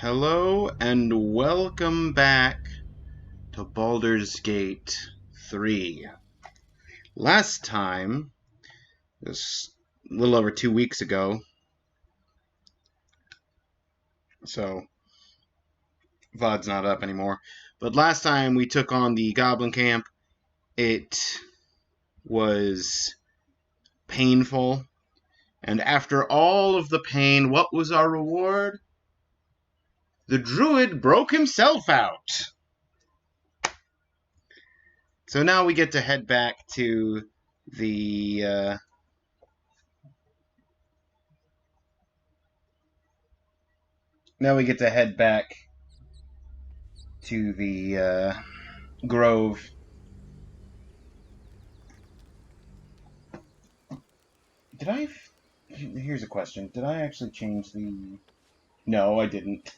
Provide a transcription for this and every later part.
Hello and welcome back to Baldur's Gate 3. Last time, it was a little over 2 weeks ago, so VOD's not up anymore, but last time we took on the Goblin camp. It was painful, and after all of the pain, what was our reward? The druid broke himself out! So now we get to head back to the grove. Here's a question. Did I actually change the... No, I didn't.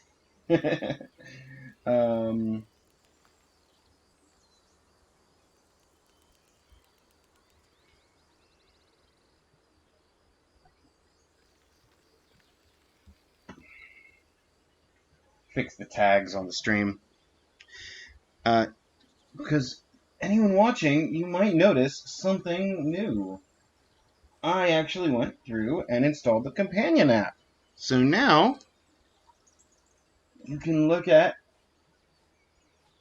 Fix the tags on the stream. Because anyone watching, you might notice something new. I actually went through and installed the companion app. So now, you can look at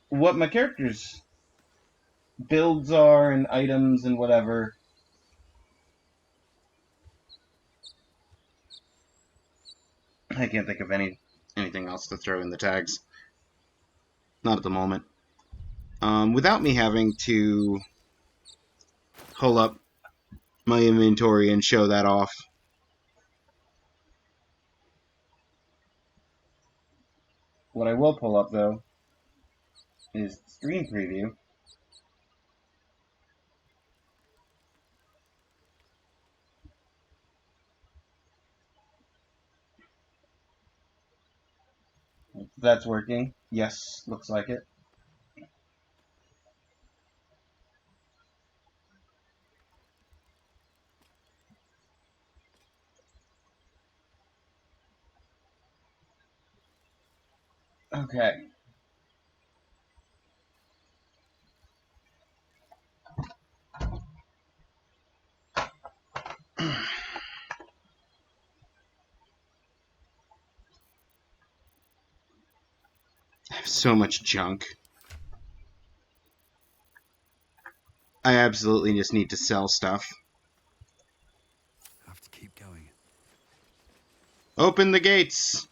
what my character's builds are and items and whatever. I can't think of anything else to throw in the tags. Not at the moment. Without me having to pull up my inventory and show that off. What I will pull up, though, is the screen preview. If that's working. Yes, looks like it. Okay. I have so much junk. I absolutely just need to sell stuff. I have to keep going. Open the gates!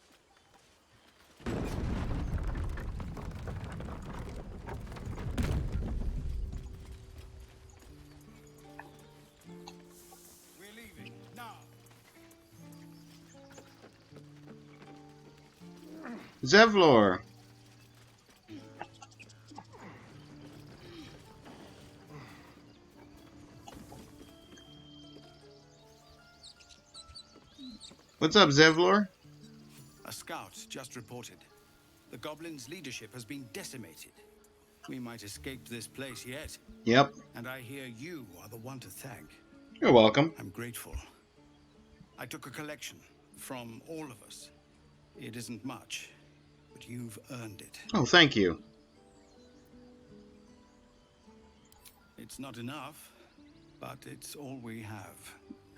We're leaving now. Zevlor! What's up, Zevlor? A scout just reported. The Goblins' leadership has been decimated. We might escape this place yet. Yep. And I hear you are the one to thank. You're welcome. I'm grateful. I took a collection from all of us. It isn't much, but you've earned it. Oh, thank you. It's not enough, but it's all we have.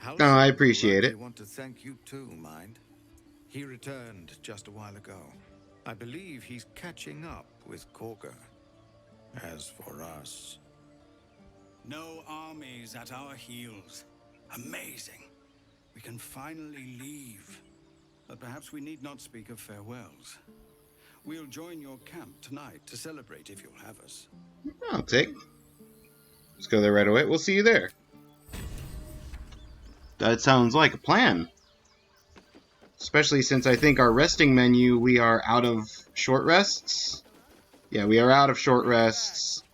Oh, I appreciate it. I want to thank you too, Mind. He returned just a while ago. I believe he's catching up with Korga. As for us... No armies at our heels. Amazing. We can finally leave. But perhaps we need not speak of farewells. We'll join your camp tonight to celebrate if you'll have us. I'll take. Let's go there right away. We'll see you there. That sounds like a plan. Especially since I think our resting menu, we are out of short rests. Yeah, we are out of short rests.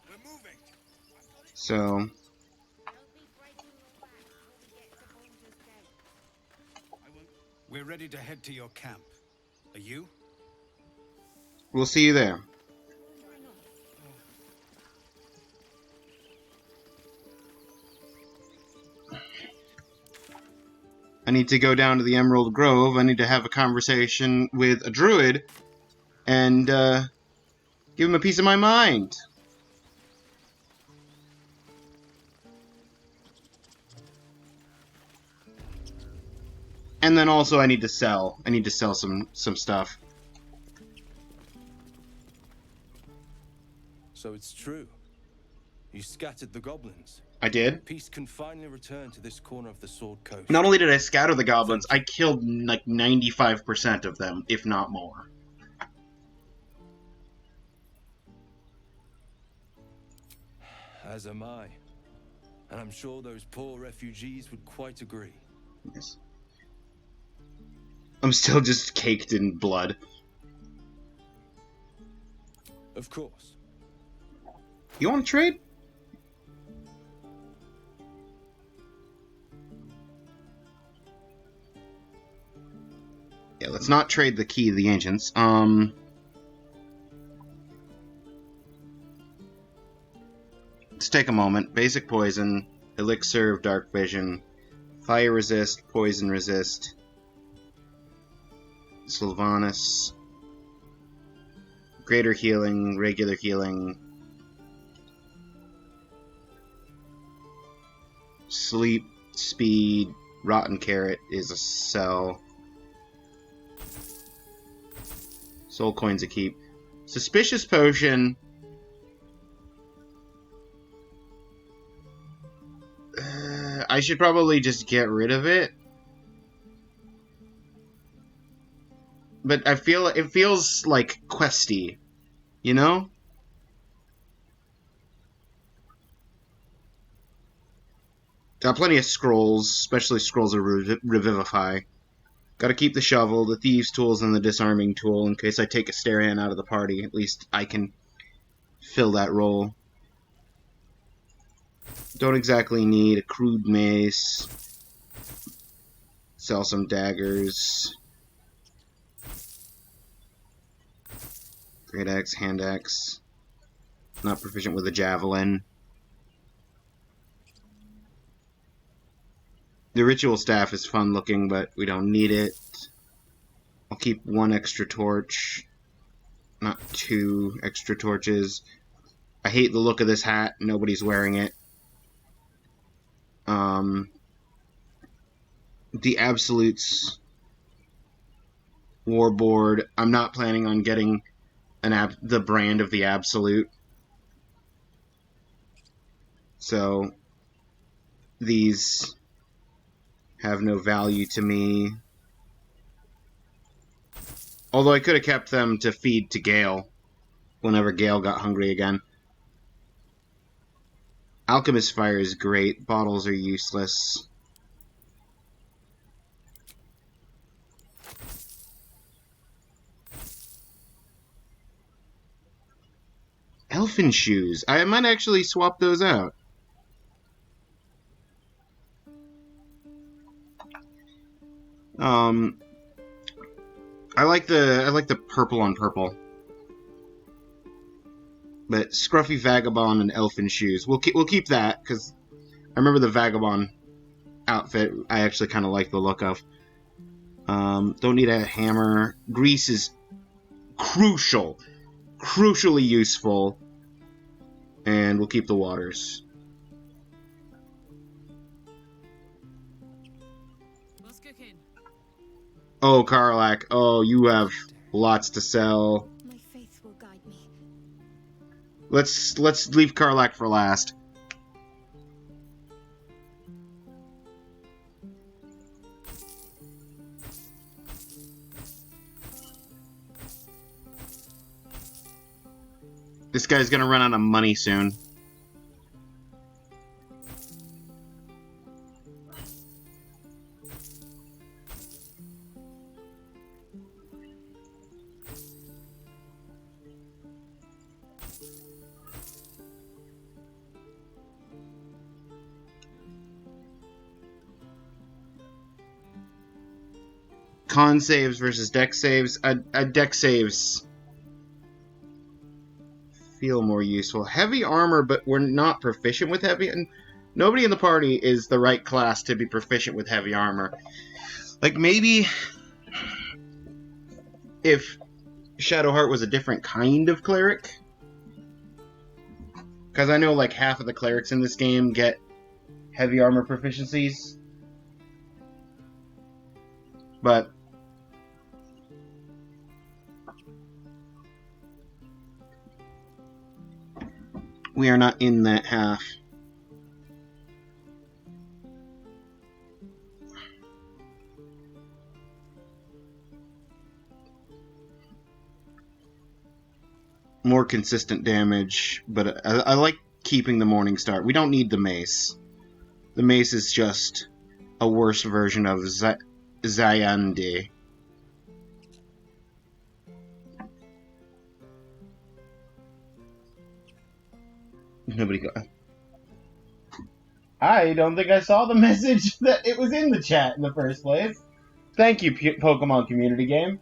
So... We're ready to head to your camp. Are you? We'll see you there. I need to go down to the Emerald Grove. I need to have a conversation with a druid and give him a piece of my mind. And then also I need to sell. I need to sell some stuff. So it's true. You scattered the goblins. I did. Peace can finally return to this corner of the Sword Coast. Not only did I scatter the goblins, I killed like 95% of them, if not more. As am I. And I'm sure those poor refugees would quite agree. Yes. I'm still just caked in blood. Of course. You want to trade? Yeah, let's not trade the key of the ancients. Let's take a moment. Basic poison, elixir of dark vision, fire resist, poison resist, Sylvanas, greater healing, regular healing, sleep, speed, rotten carrot is a sell. Soul coins a keep. Suspicious potion. I should probably just get rid of it. But I feel it feels like questy, you know? Got plenty of scrolls, especially scrolls of Revivify. Gotta keep the shovel, the thieves' tools, and the disarming tool in case I take a Starian out of the party. At least I can fill that role. Don't exactly need a crude mace. Sell some daggers. Great axe, hand axe. Not proficient with a javelin. The ritual staff is fun looking, but we don't need it. I'll keep one extra torch. Not 2 extra torches. I hate the look of this hat. Nobody's wearing it. The Absolutes Warboard. I'm not planning on getting the brand of the Absolute. So these have no value to me. Although I could have kept them to feed to Gale whenever Gale got hungry again. Alchemist Fire is great. Bottles are useless. Elfin Shoes. I might actually swap those out. I like the purple on purple. But Scruffy Vagabond and Elfin Shoes. We'll keep that because I remember the Vagabond outfit. I actually kind of like the look of. Don't need a hammer. Grease is crucially useful, and we'll keep the waters. Oh, Karlak. Oh, you have lots to sell. My faith will guide me. Let's leave Karlak for last. This guy's gonna run out of money soon. Con saves versus deck saves. A deck saves feel more useful. Heavy armor, but we're not proficient with heavy, and nobody in the party is the right class to be proficient with heavy armor. Like maybe if Shadowheart was a different kind of cleric. Because I know like half of the clerics in this game get heavy armor proficiencies. But we are not in that half. More consistent damage, but I like keeping the Morning Star. We don't need the mace. The mace is just a worse version of Zayande. Nobody got. I don't think I saw the message that it was in the chat in the first place. Thank you, Pokemon Community Game.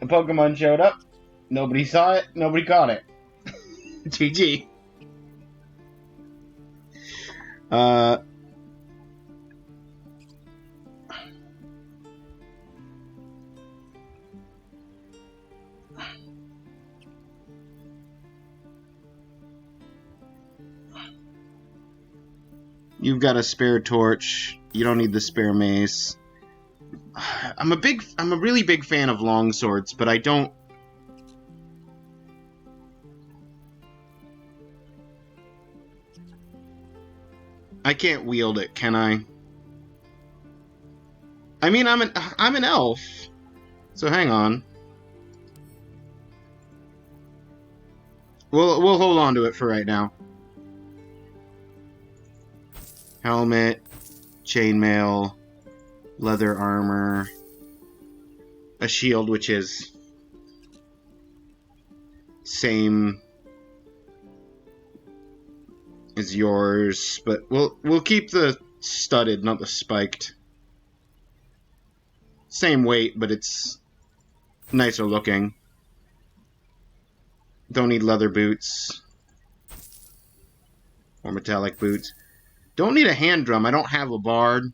The Pokemon showed up. Nobody saw it. Nobody caught it. GG. You've got a spare torch. You don't need the spare mace. I'm a really big fan of longswords, but I don't. I can't wield it, can I? I mean, I'm an elf, so hang on. We'll hold on to it for right now. Helmet, chainmail, leather armor, a shield, which is same as yours, but we'll keep the studded, not the spiked. Same weight, but it's nicer looking. Don't need leather boots or metallic boots. Don't need a hand drum. I don't have a bard.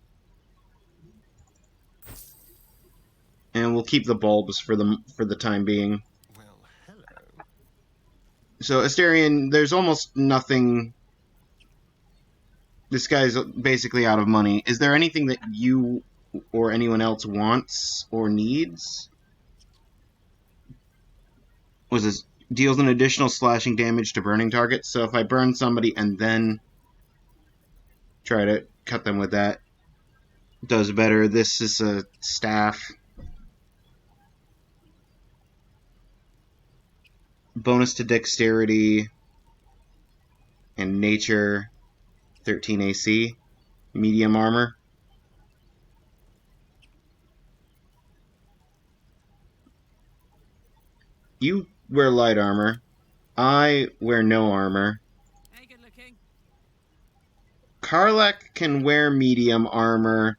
And we'll keep the bulbs for the time being. Well, hello. So, Asterion, there's almost nothing. This guy's basically out of money. Is there anything that you or anyone else wants or needs? Was this deals an additional slashing damage to burning targets? So if I burn somebody and then try to cut them with that, does better. This is a staff. Bonus to dexterity and nature, 13 AC, medium armor. You wear light armor. I wear no armor. Hey, good looking. Karlach can wear medium armor,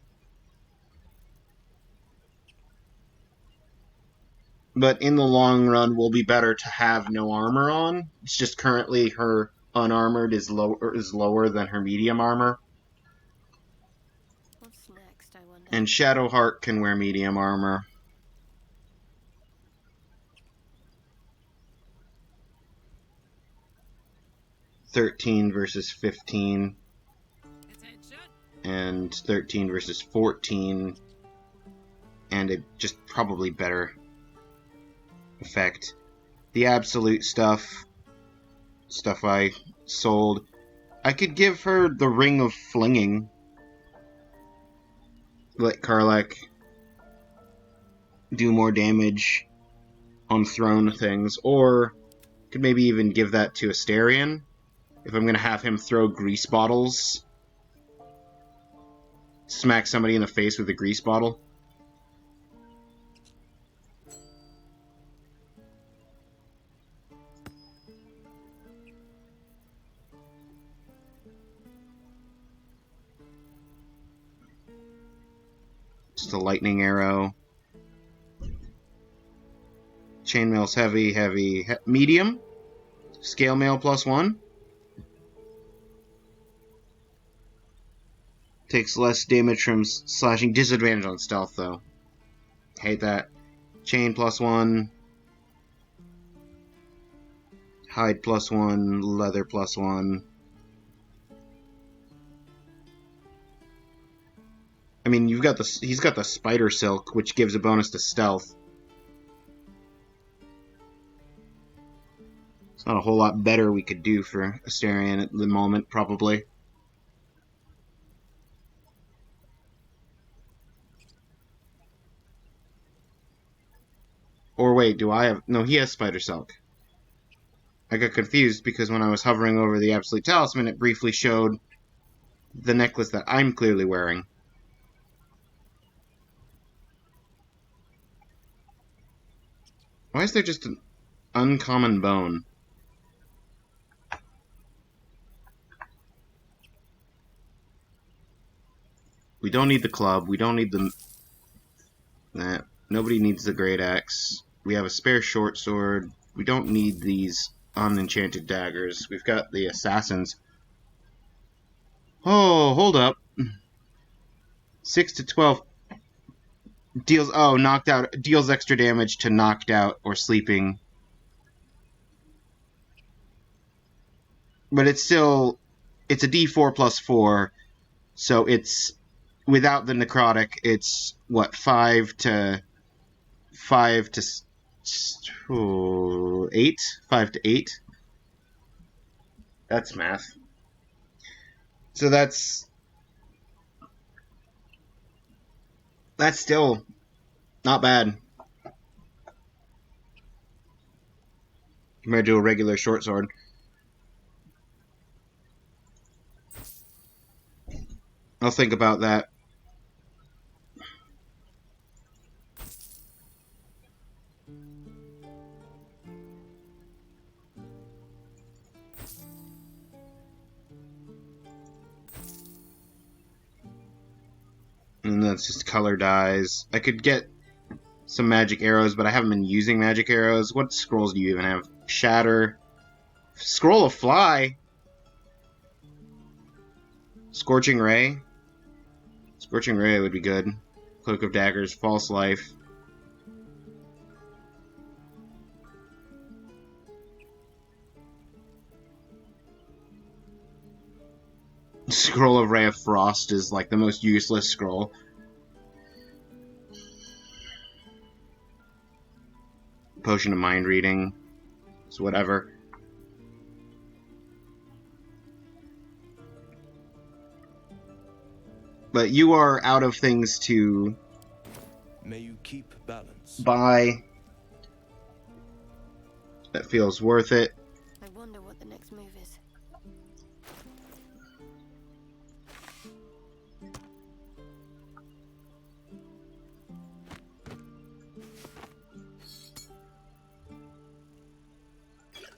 but in the long run will be better to have no armor on. It's just currently her unarmored is lower than her medium armor. What's next, I wonder? And Shadowheart can wear medium armor. (13 versus 15) Attention. and 13 versus 14, and a just probably better effect. The absolute stuff I sold. I could give her the Ring of Flinging. Let Karlach do more damage on thrown things, or could maybe even give that to Asterion if I'm going to have him throw grease bottles. Smack somebody in the face with a grease bottle. Just a lightning arrow. Chainmail's heavy, medium. Scale mail +1. Takes less damage from slashing. Disadvantage on stealth, though. Hate that. Chain +1. Hide +1. Leather +1. I mean, he's got the spider silk, which gives a bonus to stealth. It's not a whole lot better we could do for Astarion at the moment, probably. Or wait, do I have... No, he has spider silk. I got confused because when I was hovering over the Absolute Talisman, it briefly showed the necklace that I'm clearly wearing. Why is there just an uncommon bone? We don't need the club. We don't need the... Nah, nobody needs the great axe. We have a spare short sword. We don't need these unenchanted daggers. We've got the assassins. Oh, hold up. 6 to 12 deals... Oh, knocked out. Deals extra damage to knocked out or sleeping. But it's still... It's a d4 plus 4. So it's... Without the necrotic, it's... What, 5 to 8? 5 to 8? That's math. So that's still not bad compared to a regular short sword. I'll think about that. And that's just color dyes. I could get some magic arrows, but I haven't been using magic arrows. What scrolls do you even have? Shatter. Scroll of Fly. Scorching Ray. Scorching Ray would be good. Cloak of Daggers. False Life. Scroll of Ray of Frost is like the most useless scroll. Potion of Mind Reading. It's whatever. But you are out of things to May you keep balance. buy. That feels worth it. I wonder what the next move is.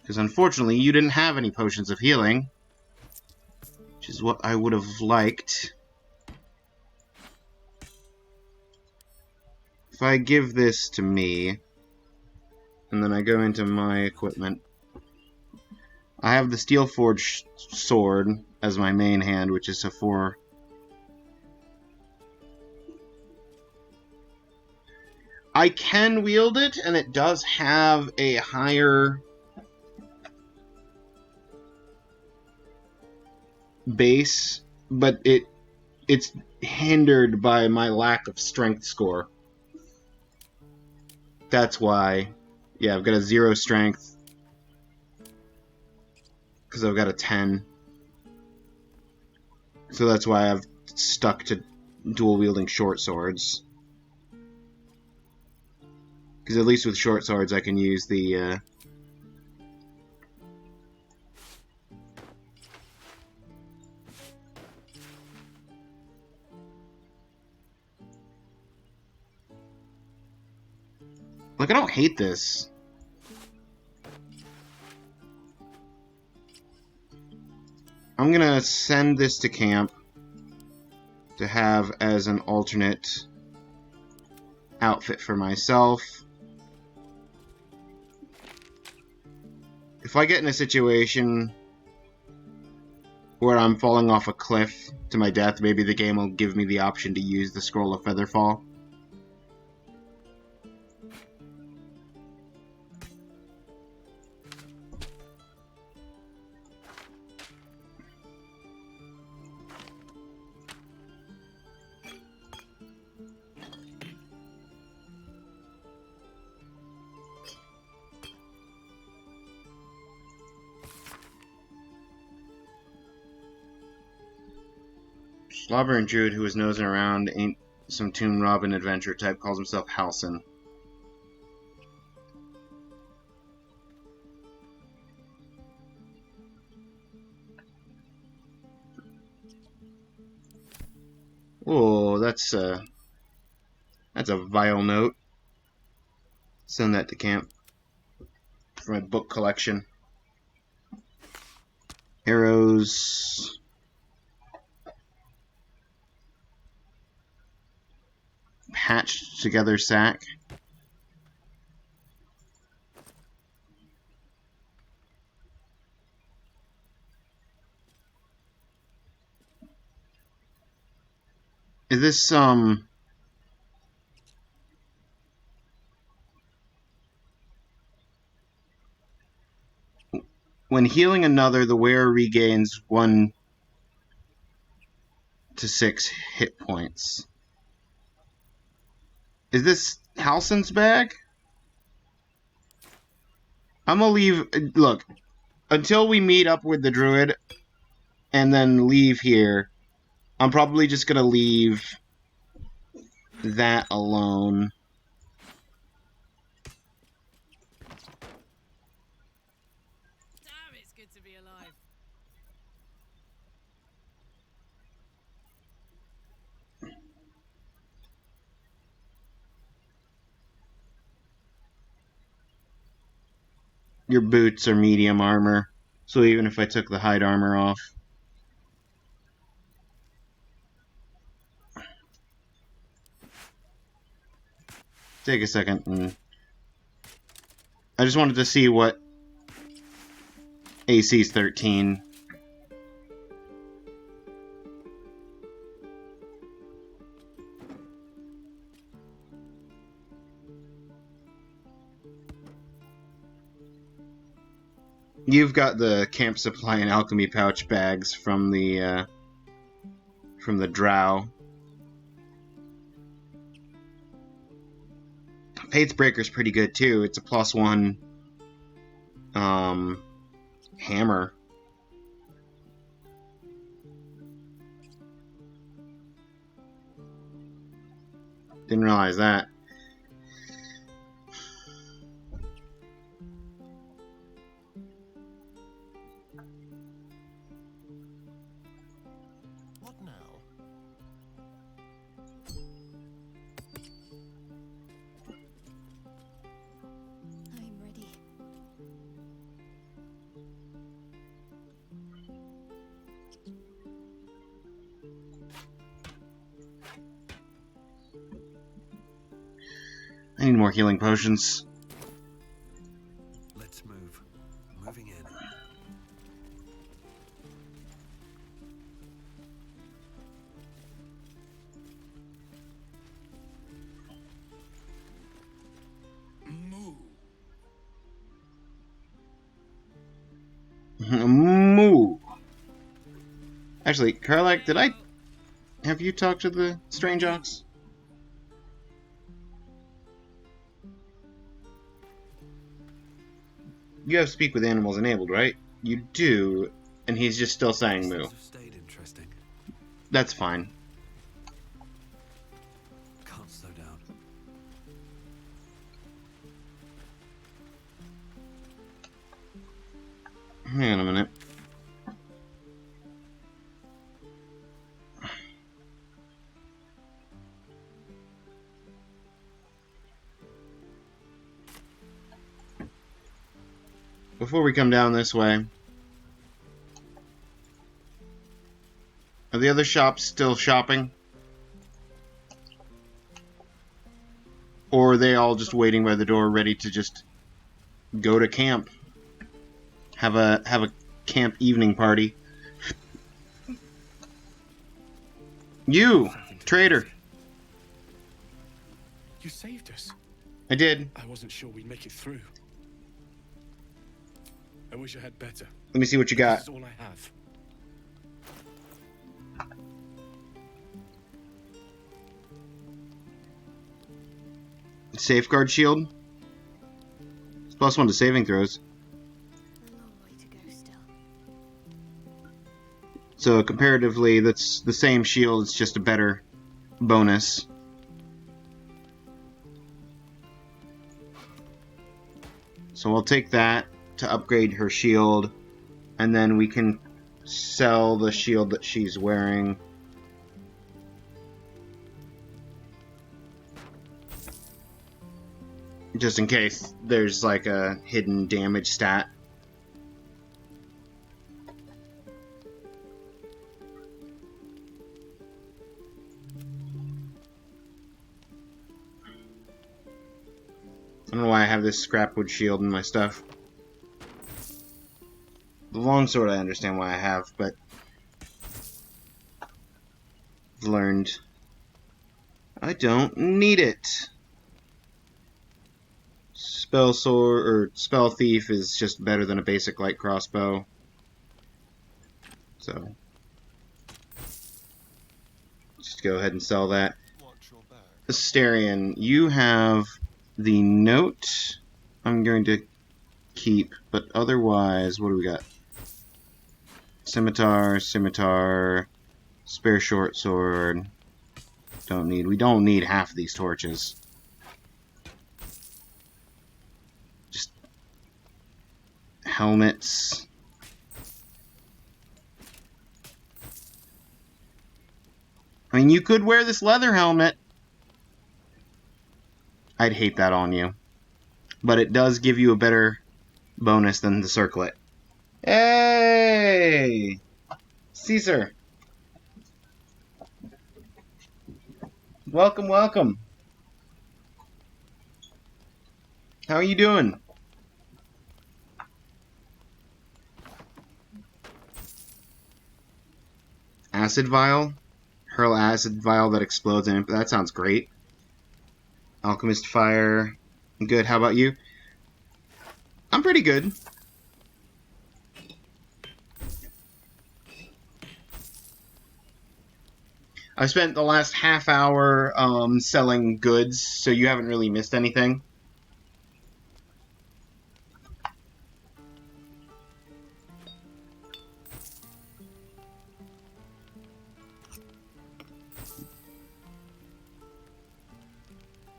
Because unfortunately, you didn't have any potions of healing. Which is what I would have liked. If I give this to me, and then I go into my equipment, I have the Steel Forged Sword as my main hand, which is a 4. I can wield it, and it does have a higher base, but it's hindered by my lack of strength score. That's why. Yeah, I've got a 0 strength. Because I've got a 10. So that's why I've stuck to dual-wielding short swords. Because at least with short swords I can use the... Like, I don't hate this. I'm gonna send this to camp to have as an alternate outfit for myself. If I get in a situation where I'm falling off a cliff to my death, maybe the game will give me the option to use the Scroll of Featherfall. Slobbering Druid who was nosing around ain't some tomb robbing adventure type, calls himself Halson. Oh, that's a vile note. Send that to camp for my book collection. Arrows. Patched together sack. Is this when healing another, the wearer regains 1 to 6 hit points. Is this Halson's bag? I'm gonna leave. Look, until we meet up with the druid and then leave here, I'm probably just gonna leave that alone. Damn, it's good to be alive. Your boots are medium armor, so even if I took the hide armor off. Take a second and I just wanted to see what AC's 13. You've got the camp supply and alchemy pouch bags from the drow. Faith's Breaker's pretty good too. It's a +1 hammer. Didn't realize that. What now? I'm ready. I need more healing potions. Let's move. Moving in. Move. Moo. Actually, Karlak, did I have you talk to the Strange Ox? You have speak with animals enabled, right? You do, and he's just still saying moo. Things have stayed interesting. That's fine. Can't slow down. Hang on a minute. Before we come down this way, are the other shops still shopping? Or are they all just waiting by the door ready to just go to camp? Have a camp evening party. You, traitor. You saved us. I did. I wasn't sure we'd make it through. I wish I had better. Let me see what you got. This is all I have. Safeguard shield. It's +1 to saving throws. A long way to go still. So comparatively, that's the same shield, it's just a better bonus. So I'll take that to upgrade her shield, and then we can sell the shield that she's wearing. Just in case there's like a hidden damage stat. I don't know why I have this scrapwood shield in my stuff. The longsword I understand why I have, but I've learned I don't need it. Spell sword or spell thief is just better than a basic light crossbow. So just go ahead and sell that. Asterion, you have the note I'm going to keep, but otherwise, what do we got? Scimitar, spare short sword. We don't need half of these torches. Just helmets. I mean, you could wear this leather helmet. I'd hate that on you. But it does give you a better bonus than the circlet. Hey! Caesar! Welcome, welcome. How are you doing? Acid vial? Hurl acid vial that explodes in it. That sounds great. Alchemist fire. Good. How about you? I'm pretty good. I've spent the last half hour selling goods, so you haven't really missed anything.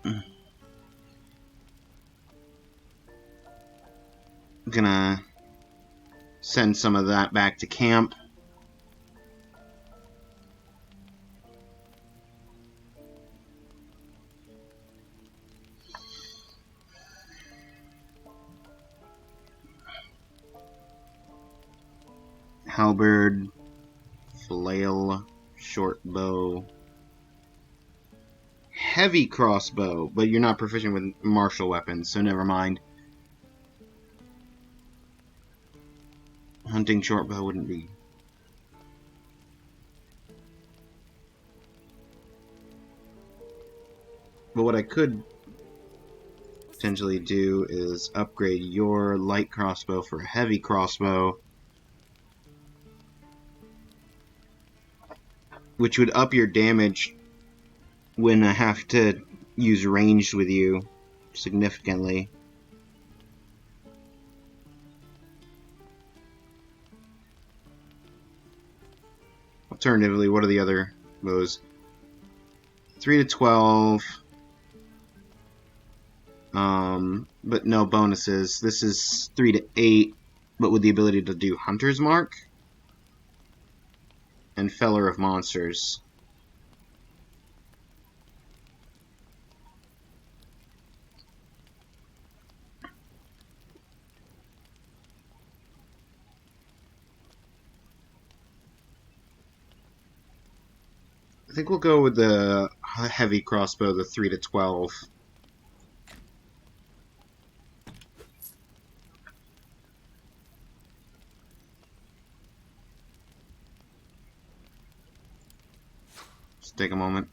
I'm gonna send some of that back to camp. Halberd, flail, short bow, heavy crossbow, but you're not proficient with martial weapons, so never mind. Hunting short bow wouldn't be. But what I could potentially do is upgrade your light crossbow for a heavy crossbow, which would up your damage when I have to use ranged with you significantly. Alternatively, what are the other bows? 3 to 12. But no bonuses. This is 3 to 8, but with the ability to do Hunter's Mark and Feller of Monsters. I think we'll go with the heavy crossbow, the 3 to 12. Just take a moment.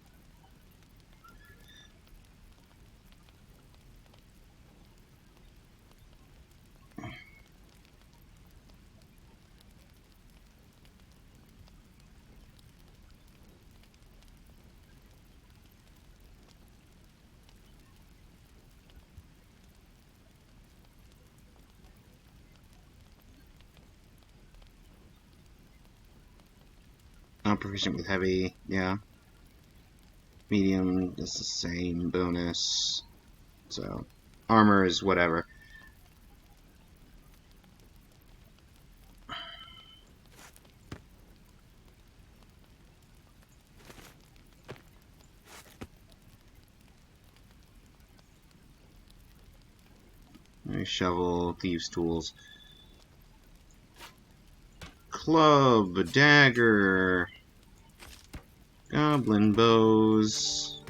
Not proficient with heavy, yeah. Medium is the same bonus. So, armor is whatever. Shovel, thieves' tools. Club, dagger, goblin bows,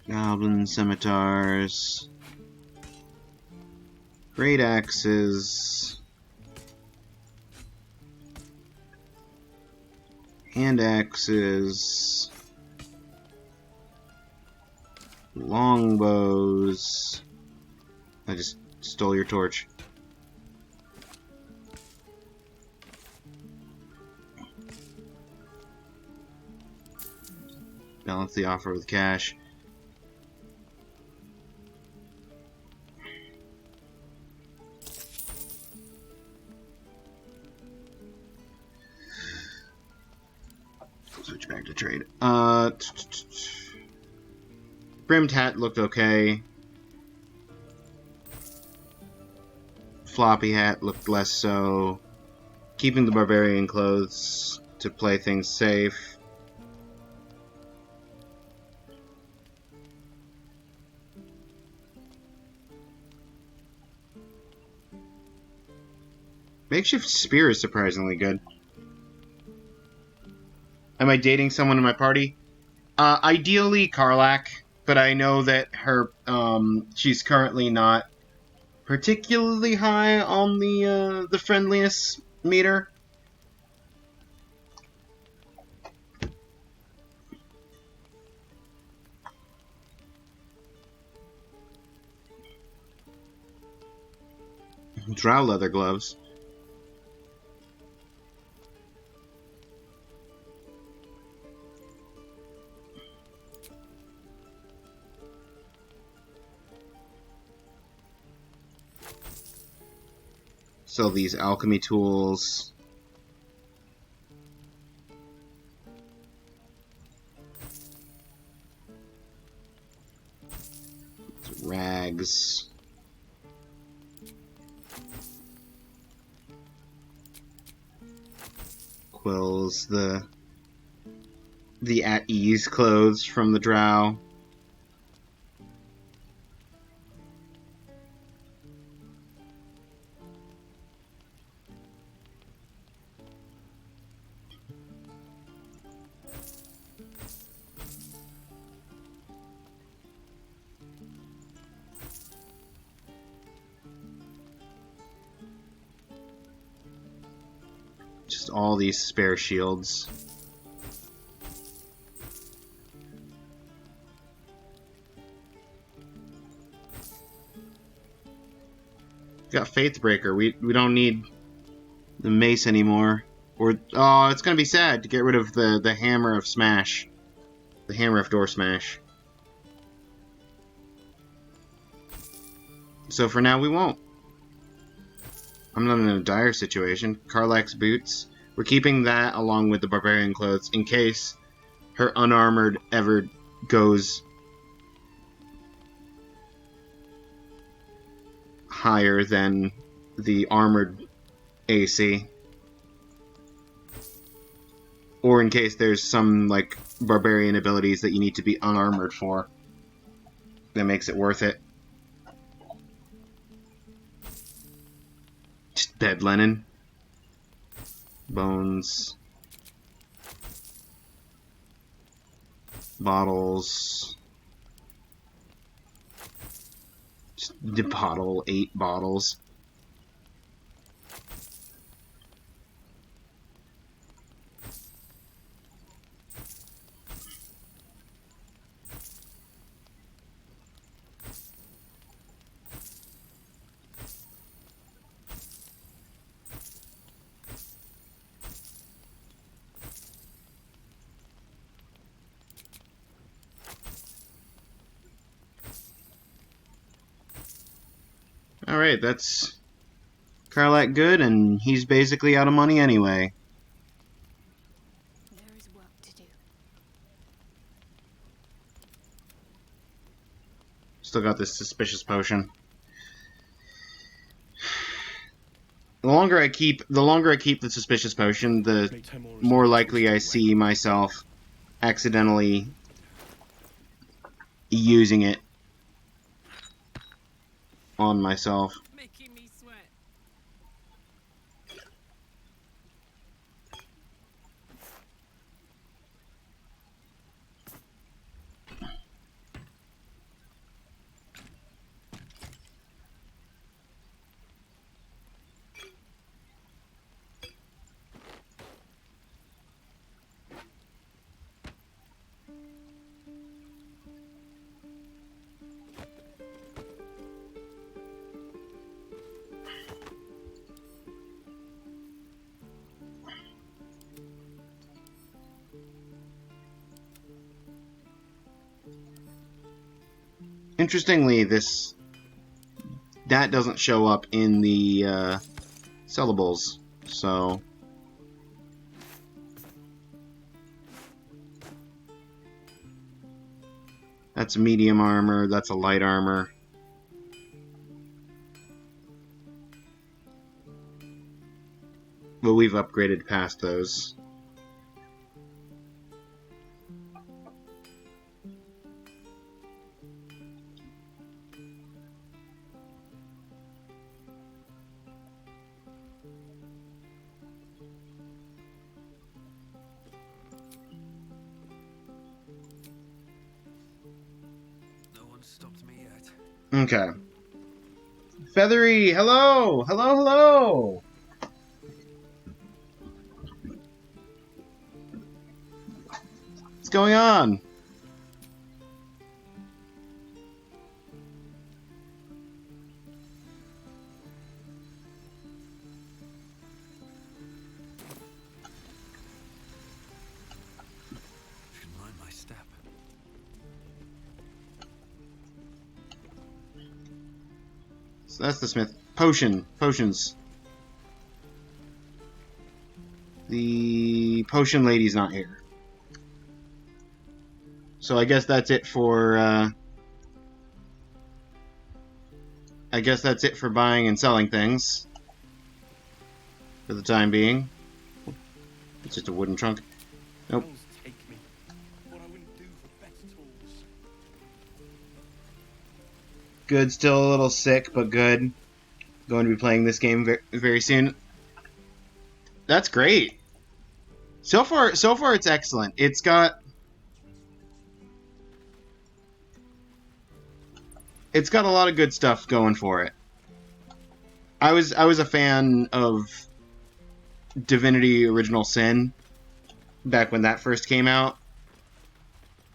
goblin scimitars, great axes, hand axes, longbows. I just stole your torch. Balance the offer with cash. Switch back to trade. Brimmed hat looked okay. Floppy hat looked less so. Keeping the barbarian clothes to play things safe. Makeshift spear is surprisingly good. Am I dating someone in my party? Ideally Karlak, but I know that her she's currently not particularly high on the friendliness meter. Drow leather gloves. Sell these alchemy tools. Rags. Quills, the at-ease clothes from the drow. Just all these spare shields. Got Faithbreaker. We don't need the mace anymore. Or oh, it's gonna be sad to get rid of the hammer of smash. The hammer of door smash. So for now we won't. I'm not in a dire situation. Karlak's boots. We're keeping that along with the barbarian clothes in case her unarmored ever goes higher than the armored AC. Or in case there's some, like, barbarian abilities that you need to be unarmored for. That makes it worth it. Just bed linen. Bones. Bottles. Just the bottle, 8 bottles. Alright, that's Karlak good, and he's basically out of money anyway. work to do. Still got this suspicious potion. The longer I keep the suspicious potion, the Makes her more more responsive likely to I the see myself accidentally using it on myself. Making me sweat. Interestingly, that doesn't show up in the sellables, so that's medium armor, that's a light armor. But we've upgraded past those. No one stopped me yet. Okay. Feathery, hello! Hello, hello! What's going on? Should mind my step. So that's the smith. Potions. The potion lady's not here. So I guess that's it for, I guess that's it for buying and selling things. For the time being. It's just a wooden trunk. Nope. Hells take me. What I wouldn't do for better tools. Good, still a little sick, but good. Going to be playing this game very soon. That's great. So far it's excellent. It's got a lot of good stuff going for it. I was a fan of Divinity Original Sin back when that first came out.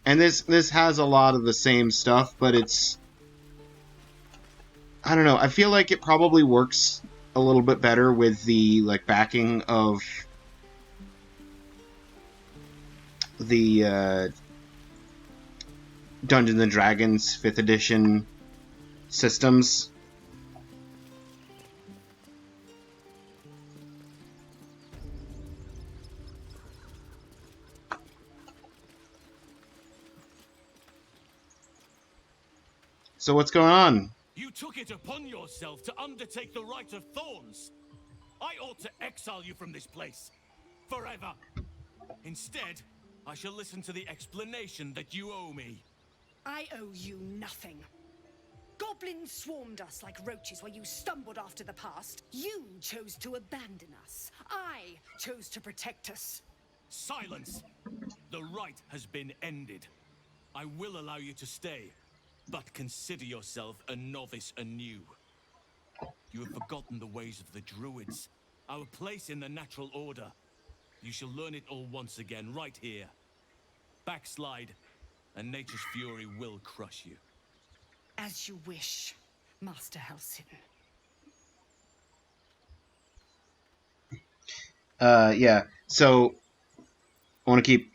And this has a lot of the same stuff, but it's, I don't know, I feel like it probably works a little bit better with the backing of the Dungeons and Dragons 5th edition systems. So what's going on? You took it upon yourself to undertake the Rite of Thorns. I ought to exile you from this place. Forever. Instead, I shall listen to the explanation that you owe me. I owe you nothing. Goblins swarmed us like roaches while you stumbled after the past. You chose to abandon us. I chose to protect us. Silence! The rite has been ended. I will allow you to stay, but consider yourself a novice anew. You have forgotten the ways of the druids, our place in the natural order. You shall learn it all once again, right here. Backslide, and nature's fury will crush you. As you wish, Master Halsin. Yeah. So I want to keep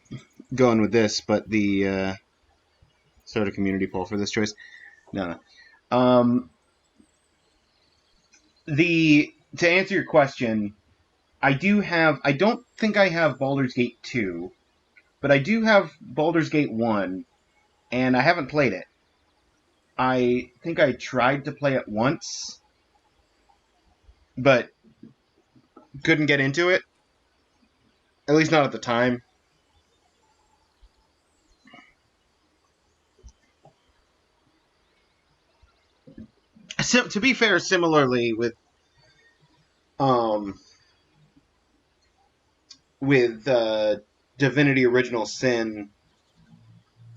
going with this, but the sort of community poll for this choice. No. To answer your question, I don't think I have Baldur's Gate 2. but I do have Baldur's Gate 1, and I haven't played it. I think I tried to play it once, but couldn't get into it. At least not at the time. To be fair, similarly um, with Divinity Original Sin,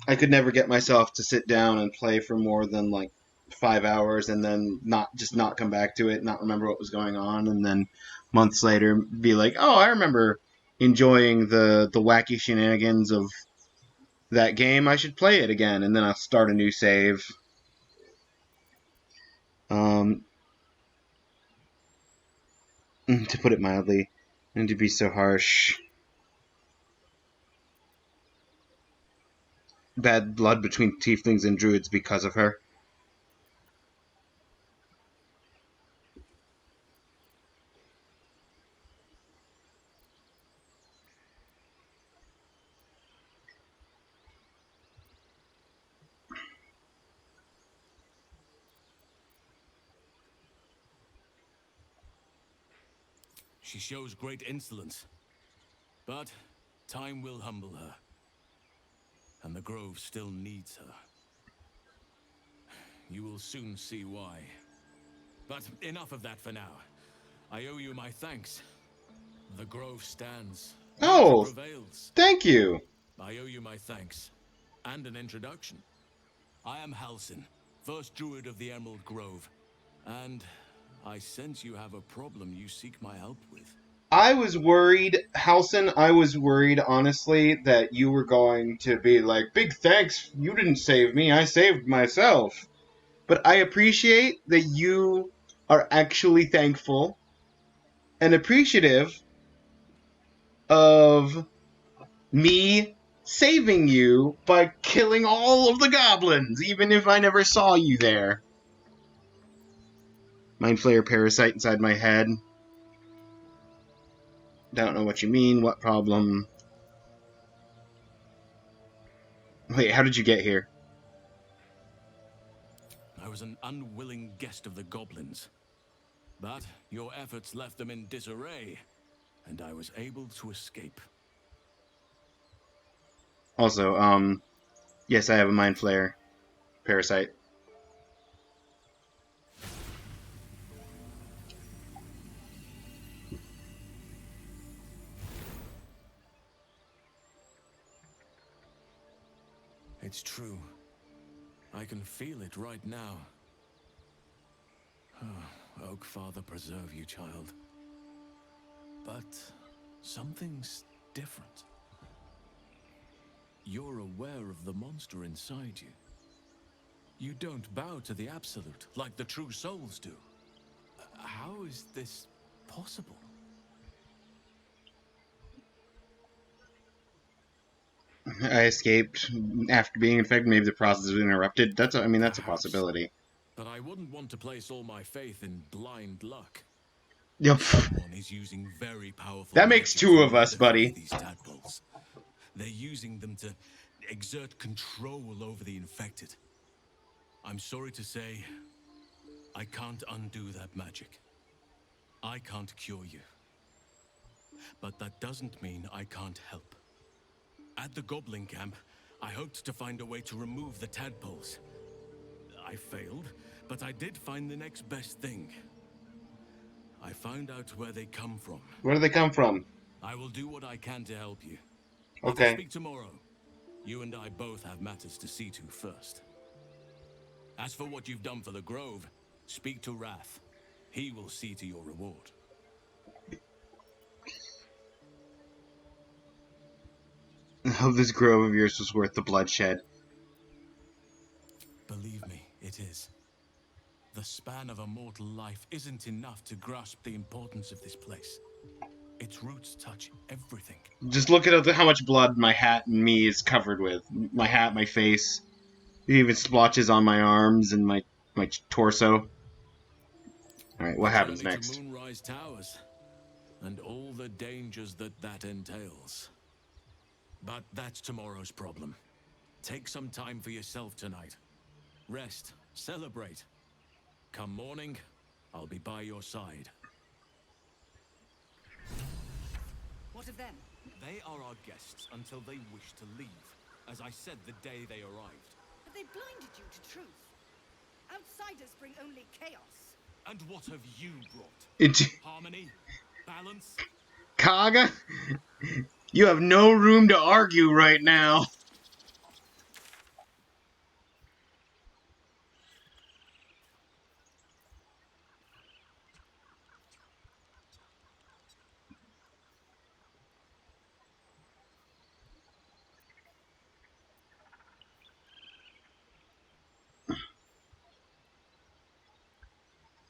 I could never get myself to sit down and play for more than like 5 hours and then not come back to it, not remember what was going on, and then months later be like, oh, I remember enjoying the wacky shenanigans of that game. I should play it again, and then I'll start a new save. Um, to put it mildly, and to be so harsh. Bad blood between tieflings and druids because of her. She shows great insolence. But time will humble her. And the Grove still needs her. You will soon see why. But enough of that for now. I owe you my thanks. The Grove stands. Oh, Nature prevails. thank you. I owe you my thanks. And an introduction. I am Halsin, first druid of the Emerald Grove. And I sense you have a problem you seek my help with. I was worried, Halsin, honestly, that you were going to be like, big thanks, you didn't save me, I saved myself. But I appreciate that you are actually thankful and appreciative of me saving you by killing all of the goblins, even if I never saw you there. Mind Flayer parasite inside my head. Don't know what you mean, what problem? Wait, how did you get here? I was an unwilling guest of the Goblins. But your efforts left them in disarray, and I was able to escape. Also, yes, I have a Mind Flayer parasite. It's true. I can feel it right now. Oak Father preserve you, child. But something's different. You're aware of the monster inside you. You don't bow to the Absolute like the true souls do. How is this possible? I escaped after being infected. Maybe the process was interrupted. That's a possibility. But I wouldn't want to place all my faith in blind luck. Yep. Someone is using very powerful That makes magic two to of us, modify buddy. These tadpoles. They're using them to exert control over the infected. I'm sorry to say, I can't undo that magic. I can't cure you. But that doesn't mean I can't help. At the Goblin camp, I hoped to find a way to remove the tadpoles. I failed, but I did find the next best thing. I found out where they come from. Where do they come from? I will do what I can to help you. Let us Okay. speak tomorrow. You and I both have matters to see to first. As for what you've done for the Grove, speak to Wrath. He will see to your reward. Oh, this grove of yours was worth the bloodshed. Believe me, it is. The span of a mortal life isn't enough to grasp the importance of this place. Its roots touch everything. Just look at how much blood my hat and me is covered with. My hat, my face. It even splotches on my arms and my torso. Alright, what happens The journey next? to Moonrise Towers, and all the dangers that entails. But that's tomorrow's problem. Take some time for yourself tonight. Rest, celebrate. Come morning, I'll be by your side. What of them? They are our guests until they wish to leave, as I said the day they arrived. Have they blinded you to truth? Outsiders bring only chaos. And what have you brought? It's Harmony? Balance? Kaga. You have no room to argue right now.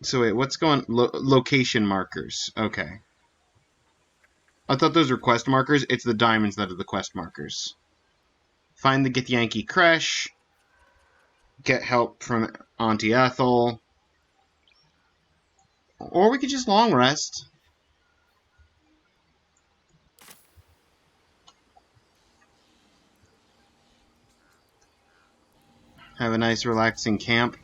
So wait, what's going? Location markers. Okay. I thought those were quest markers. It's the diamonds that are the quest markers. Find the Githyanki Creche. Get help from Auntie Ethel. Or we could just long rest. Have a nice relaxing camp.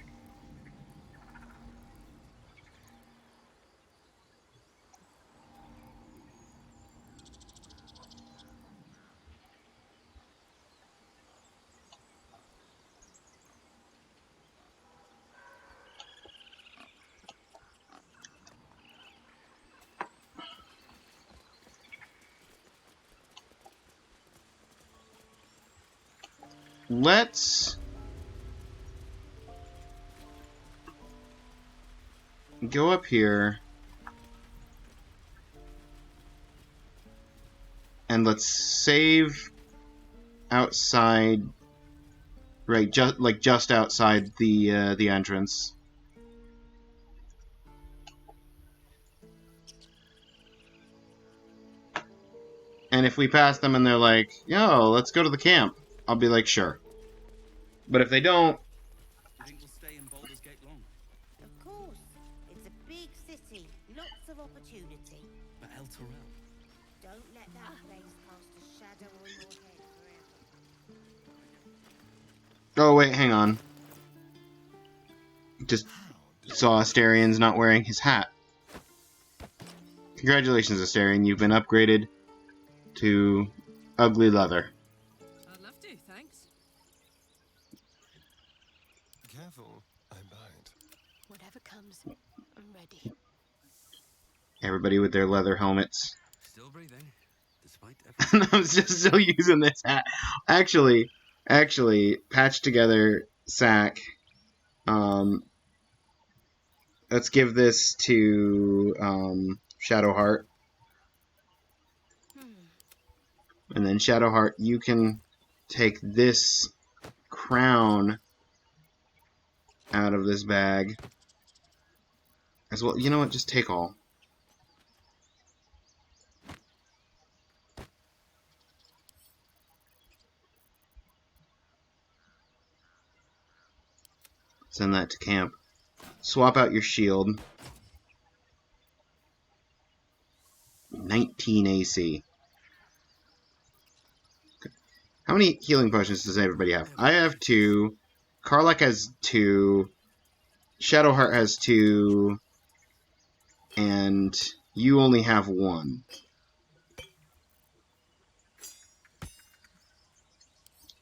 Let's go up here and let's save outside, right? Just outside the entrance. And if we pass them and they're like, "Yo, let's go to the camp," I'll be like, "Sure." But if they don't, You think we'll stay in Baldur's Gate long? Of course. It's a big city. Lots of opportunity. But El Terrell? Don't let that place cast a shadow on your head forever. oh wait, hang on. Just saw Asterian's not wearing his hat. Congratulations, Asterian. You've been upgraded to ugly leather. I'd love to, thanks. Careful, I bite. Whatever comes, I'm ready. Everybody with their leather helmets. Still breathing, despite everything. I'm just still using this hat. Actually, patched together sack. Let's give this to Shadowheart. And then Shadowheart, you can take this crown out of this bag as well. You know what? Just take all. Send that to camp. Swap out your shield. 19 AC. How many healing potions does everybody have? I have 2. Karlach has 2. Shadowheart has 2. And you only have 1.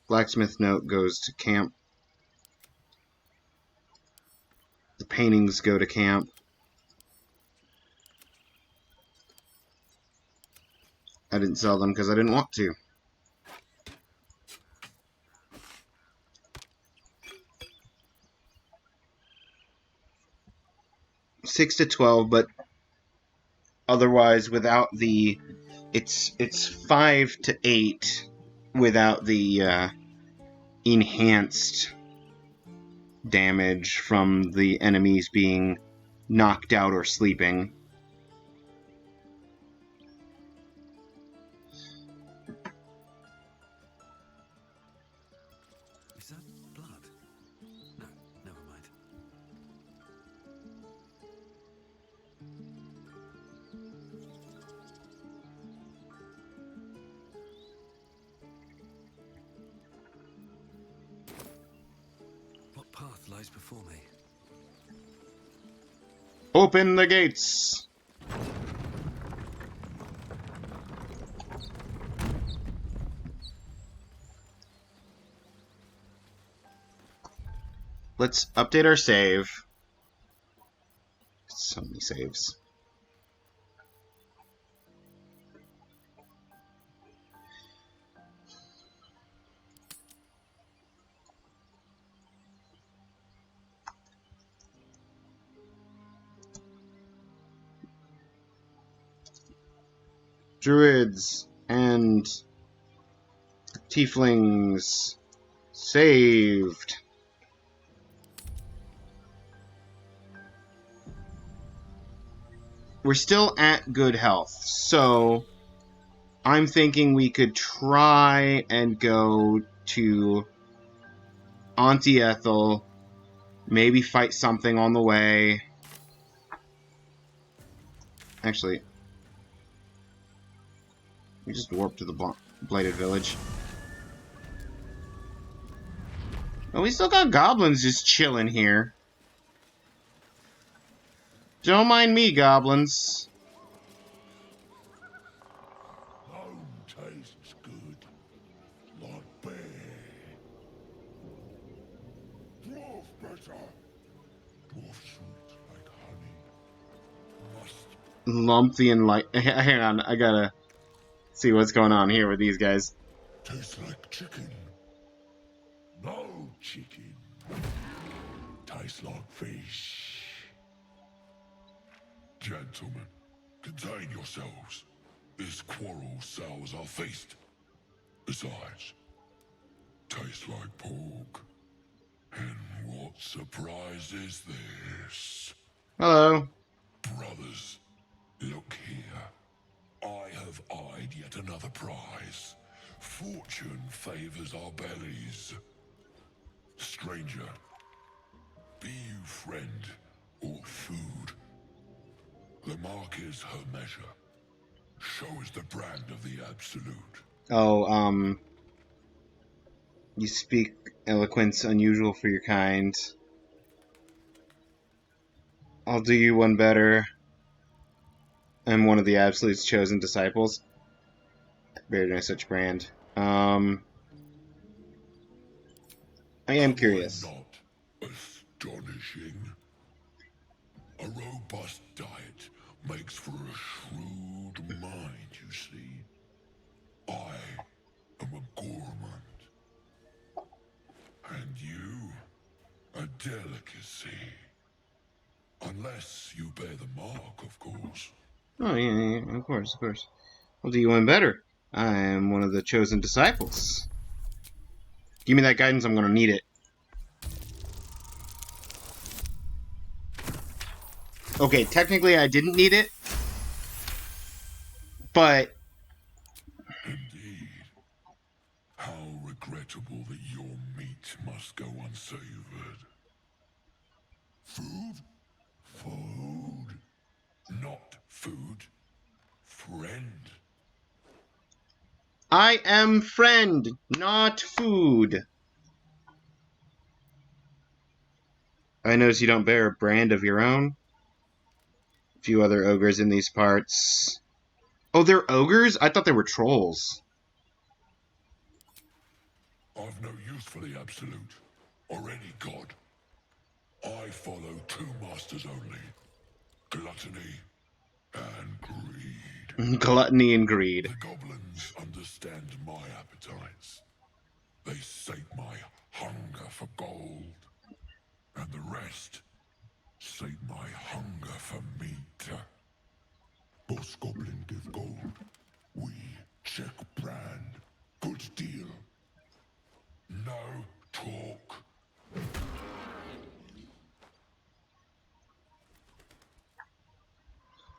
Blacksmith note goes to camp. The paintings go to camp. I didn't sell them because I didn't want to. Six to 12, but otherwise without the, it's 5 to 8 without the enhanced damage from the enemies being knocked out or sleeping. Is that blood? No, never mind. path lies before me. Open the gates! Let's update our save. So many saves. Druids and tieflings saved. We're still at good health, so I'm thinking we could try and go to Auntie Ethel, maybe fight something on the way. Actually, we just warped to the Blighted Village. Oh, we still got goblins just chilling here. Don't mind me, goblins. Home tastes good, like bear. Dwarf better. Dwarf sweet like honey. Must. Lump the enlight. Hang on, I gotta see what's going on here with these guys. Tastes like chicken. No chicken. Tastes like fish. Gentlemen, contain yourselves. This quarrel sours our feast. Besides, tastes like pork. And what surprise is this? Hello. Brothers, look here. I have eyed yet another prize. Fortune favors our bellies. Stranger, be you friend or food. The mark is her measure. Show us the brand of the absolute. Oh, you speak eloquence unusual for your kind. I'll do you one better. I'm one of the Absolute's chosen disciples. Bear no such brand. I am curious. Not astonishing. A robust diet makes for a shrewd mind, you see. I am a gourmand. And you, a delicacy. Unless you bear the mark, of course. Oh, yeah, of course, of course. I'll do you one better. I am one of the chosen disciples. Give me that guidance, I'm gonna need it. Okay, technically I didn't need it, but... Indeed. How regrettable that your meat must go unsavored. Food? Food. Not food. Friend. I am friend, not food. I notice you don't bear a brand of your own. A few other ogres in these parts. Oh, they're ogres? I thought they were trolls. I've no use for the absolute, or any god. I follow two masters only. Gluttony and greed. Gluttony and greed. The goblins understand my appetites. They sate my hunger for gold. And the rest sate my hunger for meat. Boss goblin give gold. We check brand. Good deal. No talk.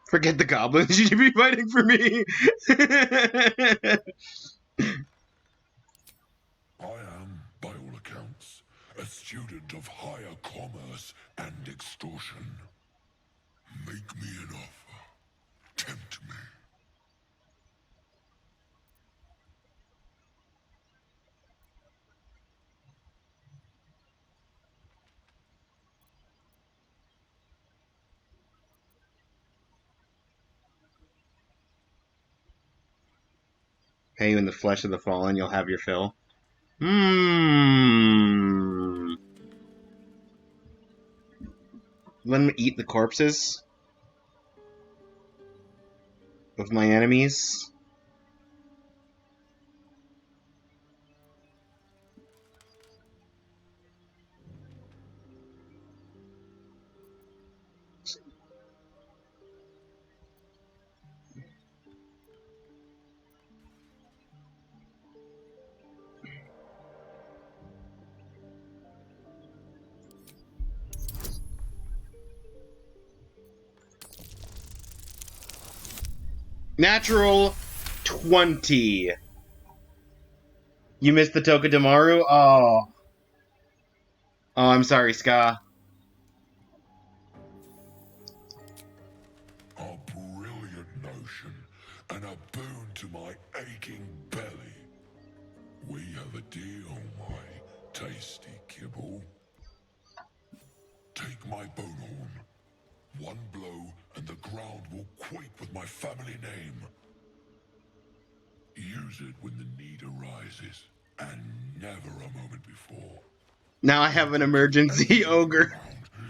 Forget the goblins, you should be fighting for me! I am, by all accounts, a student of higher commerce and extortion. Make me an offer. Tempt me. Pay you in the flesh of the fallen, you'll have your fill. Let me eat the corpses of my enemies. Natural 20. You missed the Tokadamaru? Oh. Oh, I'm sorry, Ska. A brilliant notion, and a boon to my aching belly. We have a deal, my tasty kibble. Take my bone horn. One blow, and the ground will quake with my family name. Use it when the need arises, and never a moment before. Now I have an emergency ogre.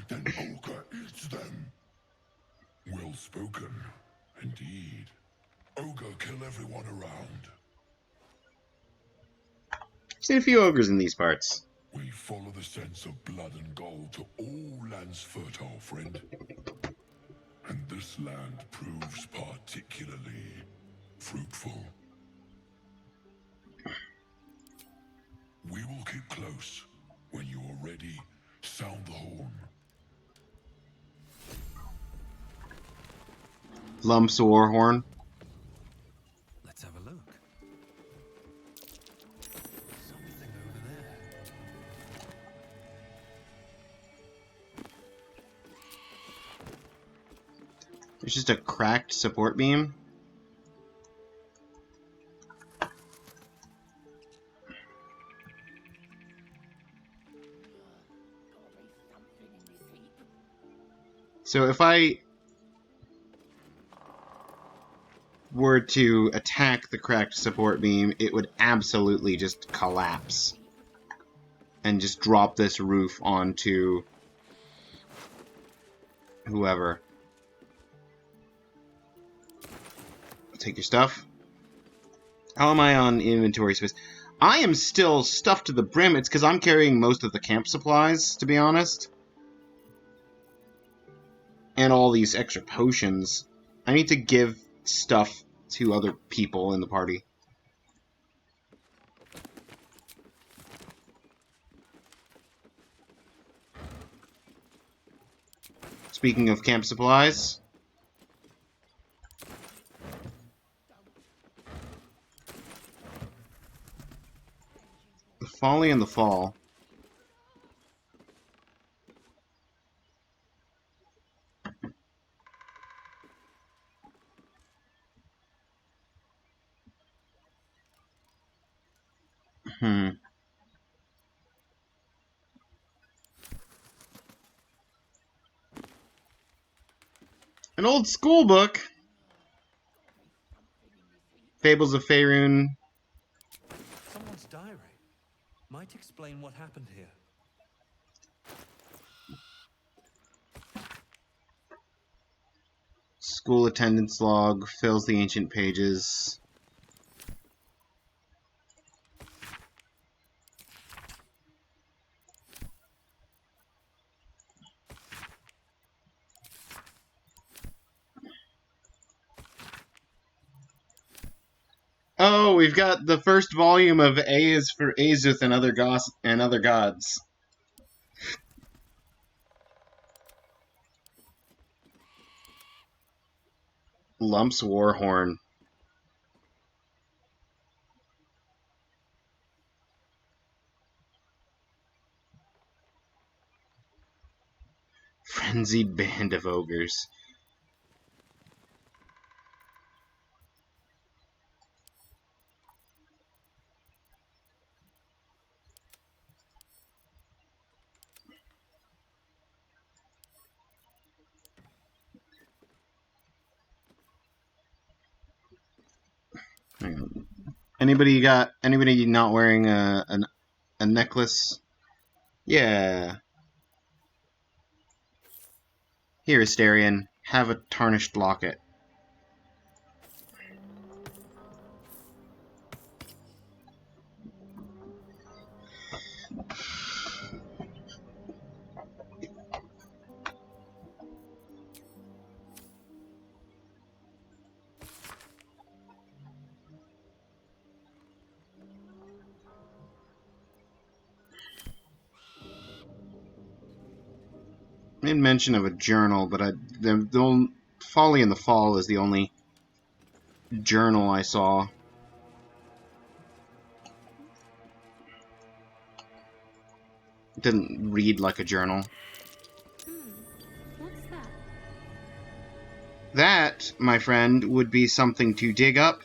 Then ogre eats them. Well spoken, indeed. Ogre kill everyone around. I've seen a few ogres in these parts. We follow the sense of blood and gold to all lands fertile, friend. And this land proves particularly fruitful. We will keep close. When you are ready, sound the horn. Lumps Warhorn. Let's have a look. Something over there. There's just a cracked support beam. So if I were to attack the cracked support beam, it would absolutely just collapse and just drop this roof onto whoever. Take your stuff. How am I on inventory space? I am still stuffed to the brim. It's because I'm carrying most of the camp supplies, to be honest. And all these extra potions. I need to give stuff to other people in the party. Speaking of camp supplies, the Folly and the Fall. An old school book. Fables of Faerun. Someone's diary. Might explain what happened here. School attendance log fills the ancient pages. Oh, we've got the first volume of A is for Azuth and other gods. Lumps Warhorn. Frenzied band of ogres. Hang on. Anybody not wearing a necklace? Yeah. Here, Asterion, have a tarnished locket. I made mention of a journal, but the Folly in the Fall is the only journal I saw. It didn't read like a journal. What's that? That, my friend, would be something to dig up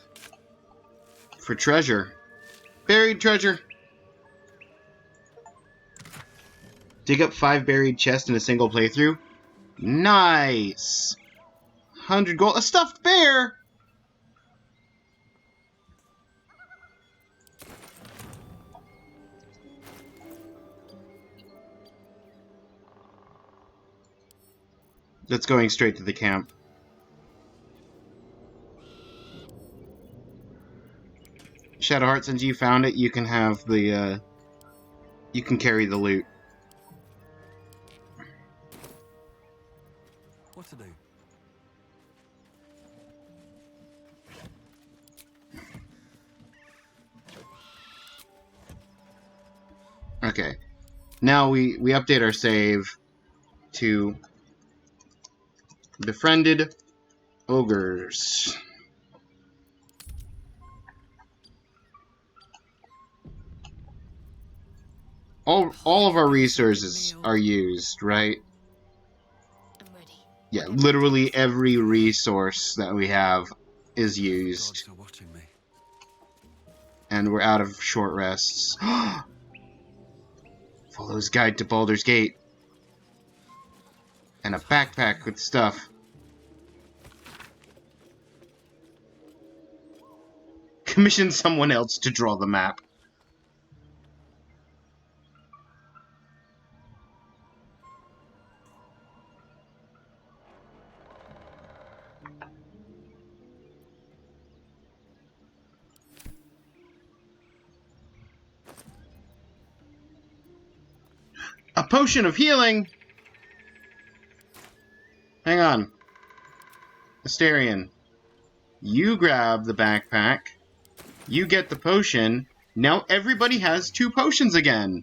for treasure. Buried treasure. Dig up 5 buried chests in a single playthrough. Nice. 100 gold. A stuffed bear. That's going straight to the camp. Shadowheart, since you found it, you can have the, you can carry the loot. What to do? Okay. Now we update our save to befriended ogres. All of our resources are used, right? I'm ready. Yeah, literally every resource that we have is used. And we're out of short rests. Follows guide to Baldur's Gate. And a backpack with stuff. Commission someone else to draw the map. A potion of healing! Hang on. Asterion. You grab the backpack. You get the potion. Now everybody has 2 potions again.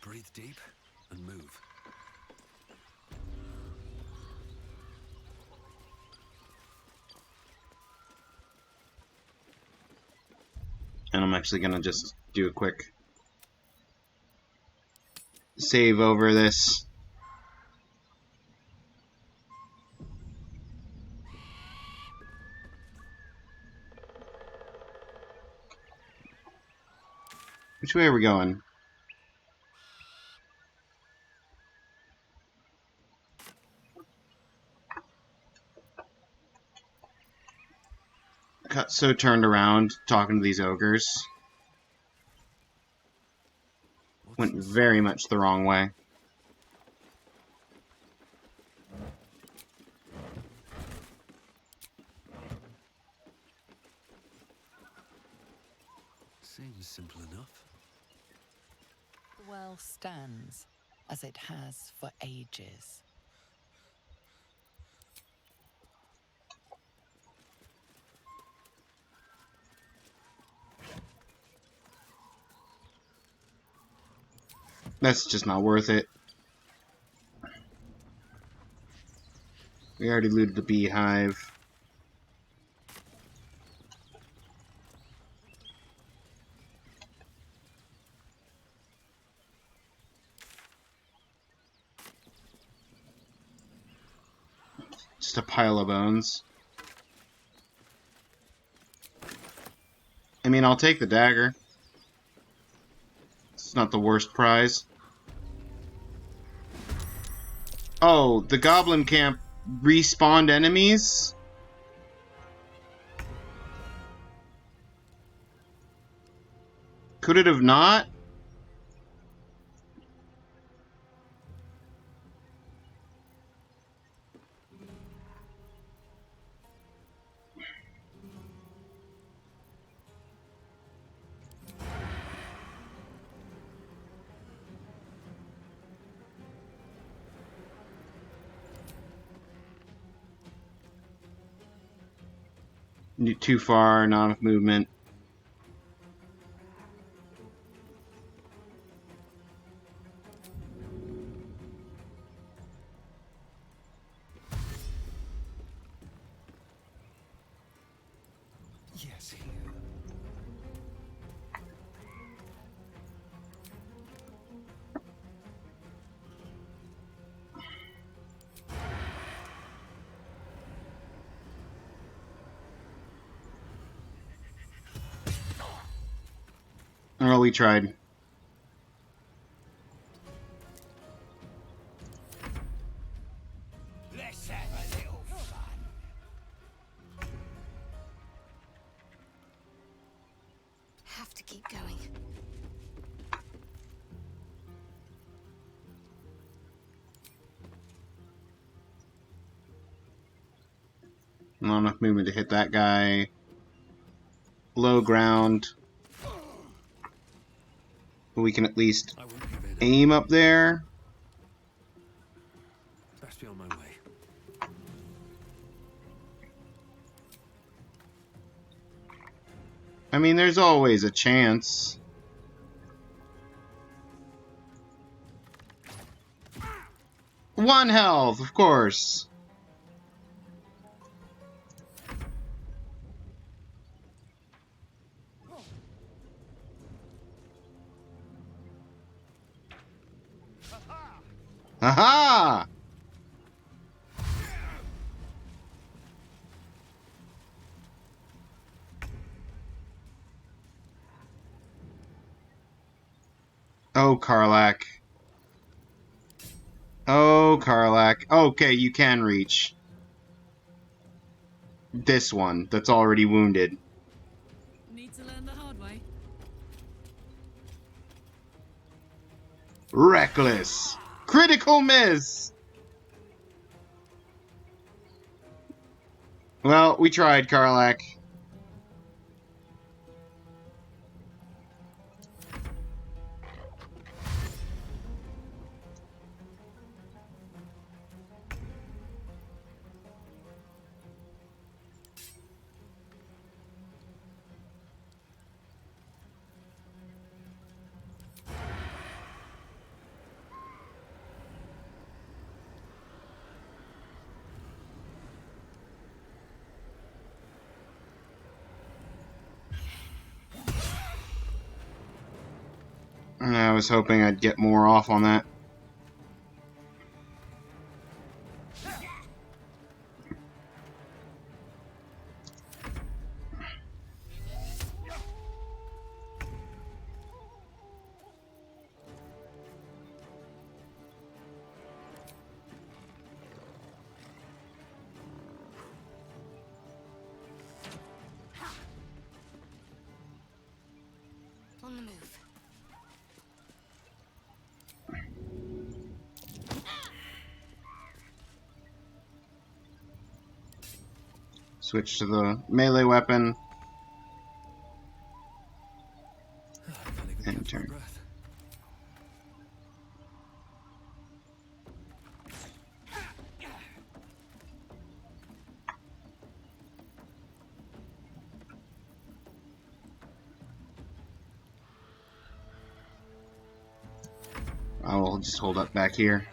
Breathe deep and move. And I'm actually gonna just do a quick save over this. Which way are we going? Got so turned around talking to these ogres. Went very much the wrong way. Seems simple enough. The well stands as it has for ages. That's just not worth it. We already looted the beehive. Just a pile of bones. I mean, I'll take the dagger. It's not the worst prize. Oh, the goblin camp respawned enemies? Could it have not? Too far, not enough movement. Yes, here. Oh, we tried. Let's have a little fun. Have to keep going. Not enough movement to hit that guy. Low ground. We can at least aim up there. Best be on my way. I mean, there's always a chance. One health, of course. Haha! Oh, Karlak. Oh, Karlak. Okay, you can reach this one that's already wounded. Need to learn the hard way. Reckless. Critical miss. Well, we tried, Karlak. I was hoping I'd get more off on that. On the move. Switch to the melee weapon. And turn. I will just hold up back here.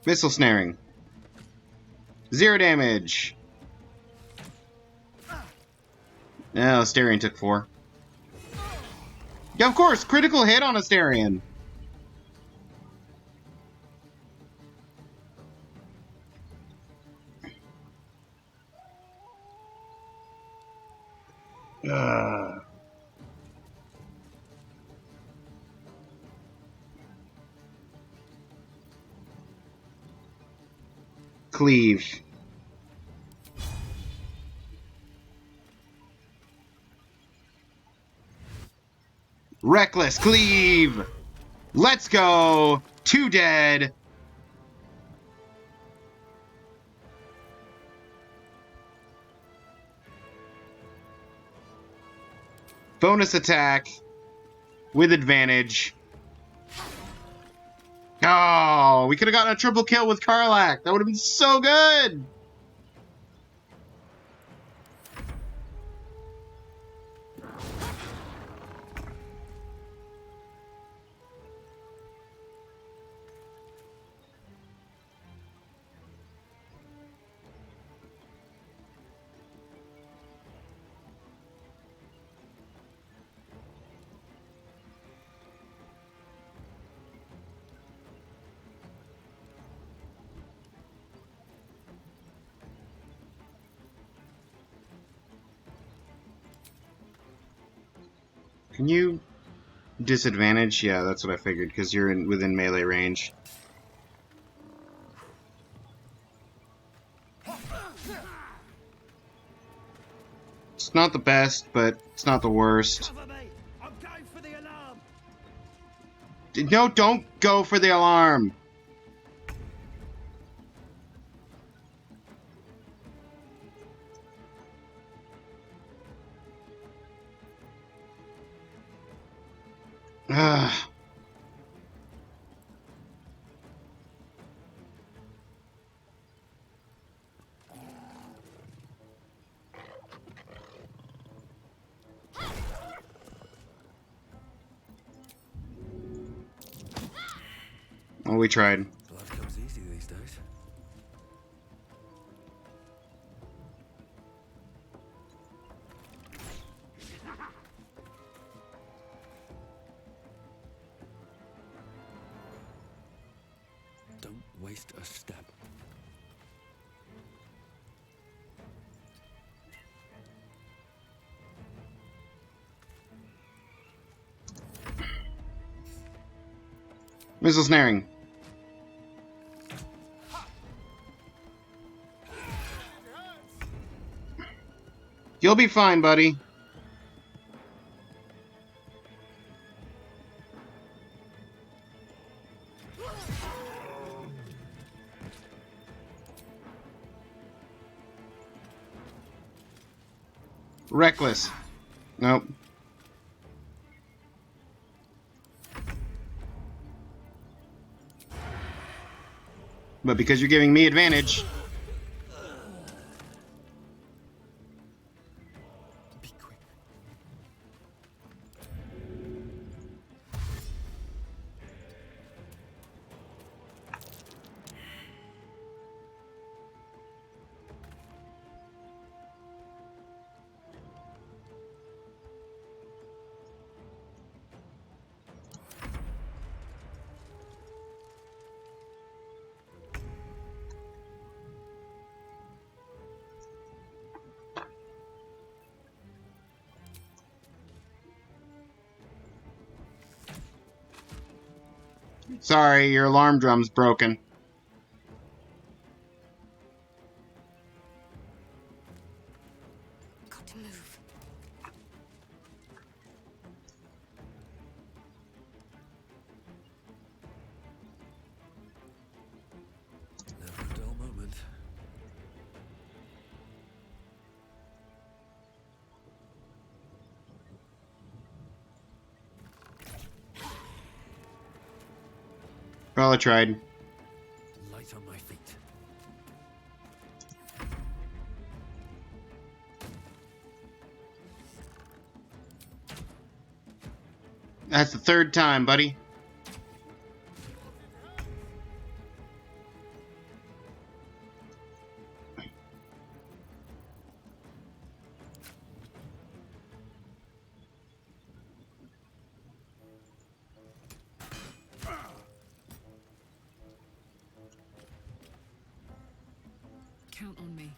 Missile snaring. 0 damage. No, Astarion took 4. Yeah, of course, critical hit on Astarion. Cleave. Reckless cleave. Let's go. 2 dead. Bonus attack with advantage. Oh, we could have gotten a triple kill with Karlach. That would have been so good. Can you disadvantage? Yeah, that's what I figured, because you're within melee range. It's not the best, but it's not the worst. Cover me! I'm going for the alarm! No, don't go for the alarm! Ugh. Well, we tried. Life comes easy these days. Don't waste a step. Missile snaring. You'll be fine, buddy. Reckless. Nope. But because you're giving me advantage... Sorry, your alarm drum's broken. Got to move. Never a dull moment. Well, I tried. Light on my feet. That's the 3rd time, buddy. Count on me.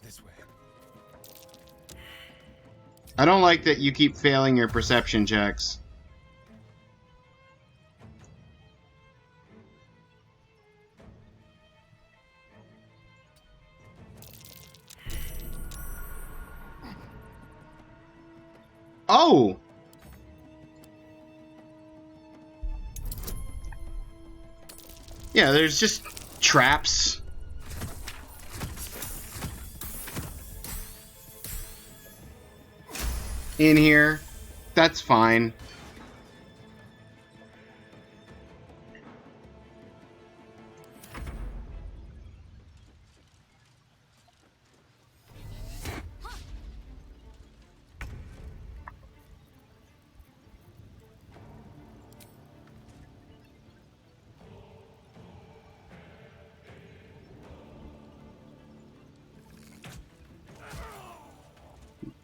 This way. I don't like that you keep failing your perception checks. Oh! Yeah, there's just traps. In here. That's fine.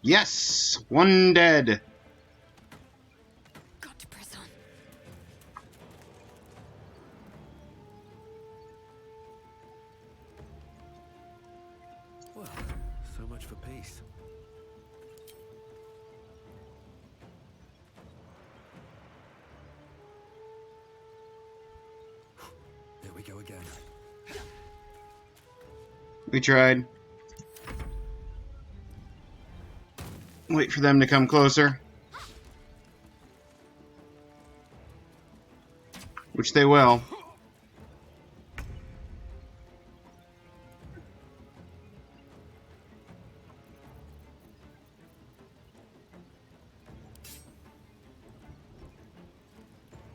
Yes! One dead. Got to press on. Well, so much for peace. There we go again. We tried. Wait for them to come closer. Which they will.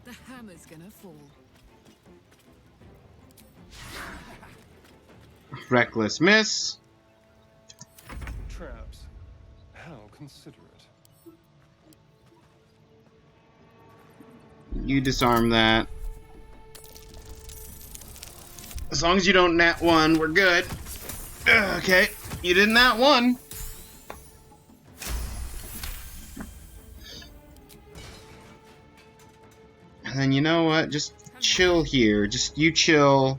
The hammer's gonna fall. Reckless miss. Traps. How considerate. You disarm that. As long as you don't nat one, we're good. Okay, you didn't nat one. And then you know what? Just chill here. Just you chill.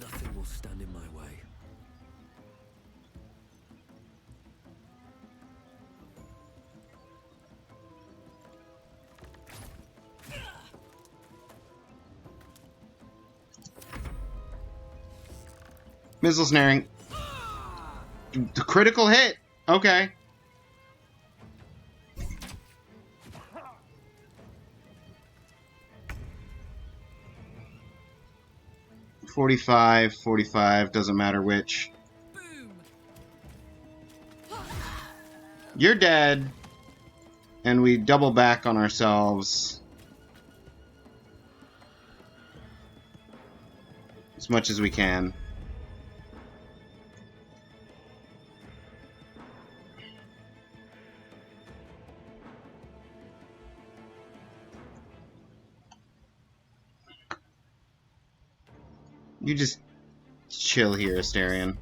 Nothing will stand in my way. Missile snaring. The critical hit. Okay. $45, doesn't matter which. You're dead. And we double back on ourselves. As much as we can. You just chill here, Asterion.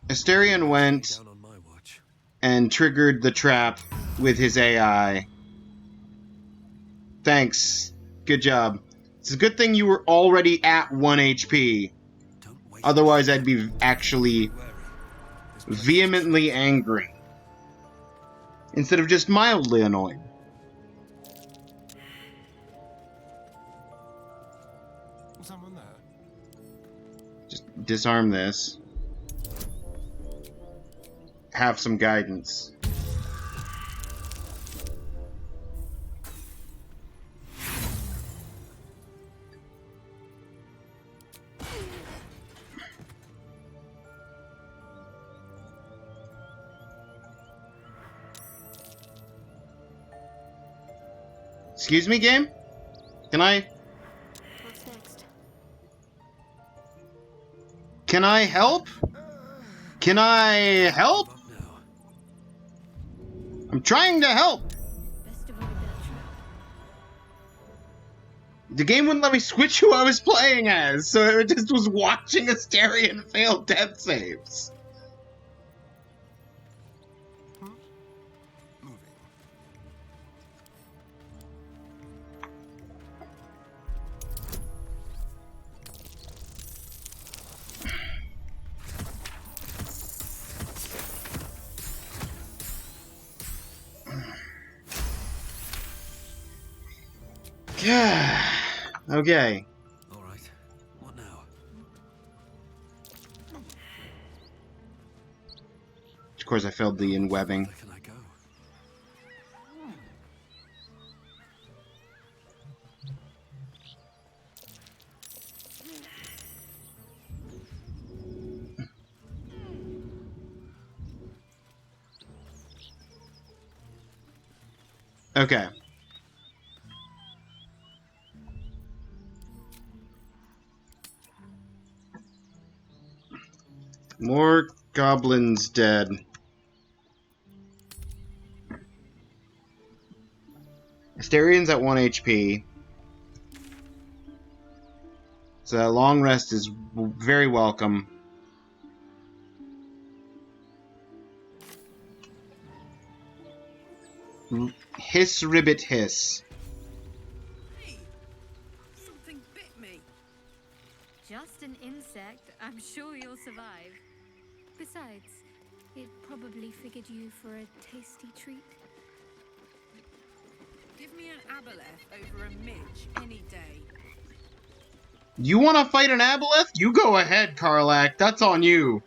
Asterion went and triggered the trap with his AI. Thanks. Good job. It's a good thing you were already at 1 HP. Otherwise, I'd be actually vehemently angry. Instead of just mildly annoyed. Someone there. Just disarm this. Have some guidance. Excuse me, game? Can I... What's next? Can I help? Can I help? I'm trying to help! Best avoid that trap. The game wouldn't let me switch who I was playing as, so it just was watching Asterion fail death saves. Okay. All right. What now? Of course, I failed the in-webbing. Where can I go? Okay. More goblins dead. Asterian's at 1 HP. So that long rest is very welcome. Hiss, ribbit, hiss. Hey, something bit me. Just an insect. I'm sure you'll survive. Besides, it probably figured you for a tasty treat. Give me an aboleth over a midge any day. You want to fight an aboleth? You go ahead, Karlak. That's on you.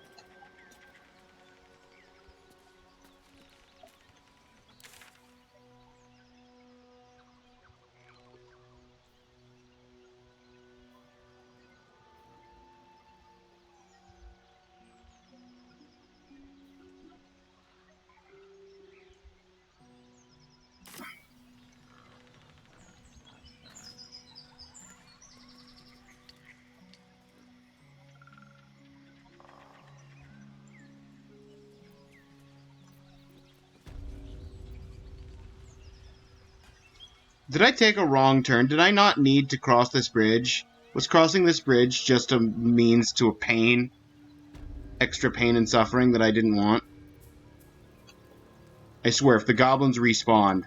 Did I take a wrong turn? Did I not need to cross this bridge? Was crossing this bridge just a means to a pain? Extra pain and suffering that I didn't want? I swear, if the goblins respawned...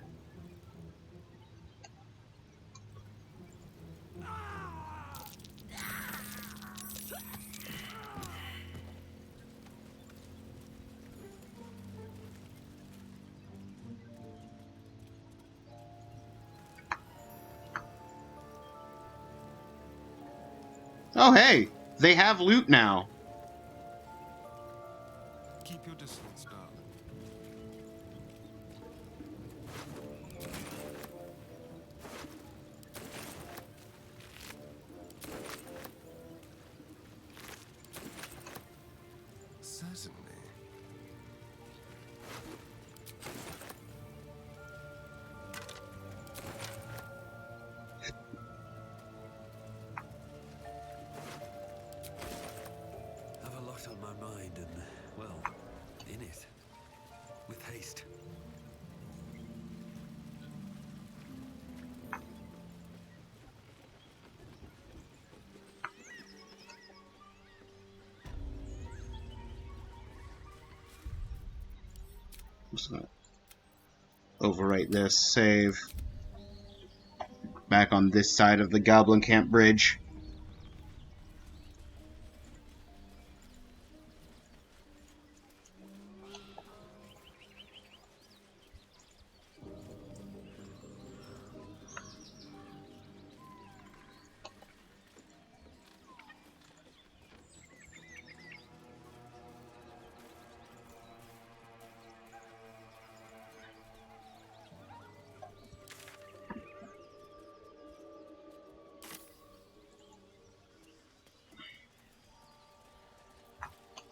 Oh, hey! They have loot now. Keep your distance, darling. Certainly. Have a lot on my mind and, well, in it. With haste. I'm just gonna overwrite this. Save. Back on this side of the Goblin Camp Bridge.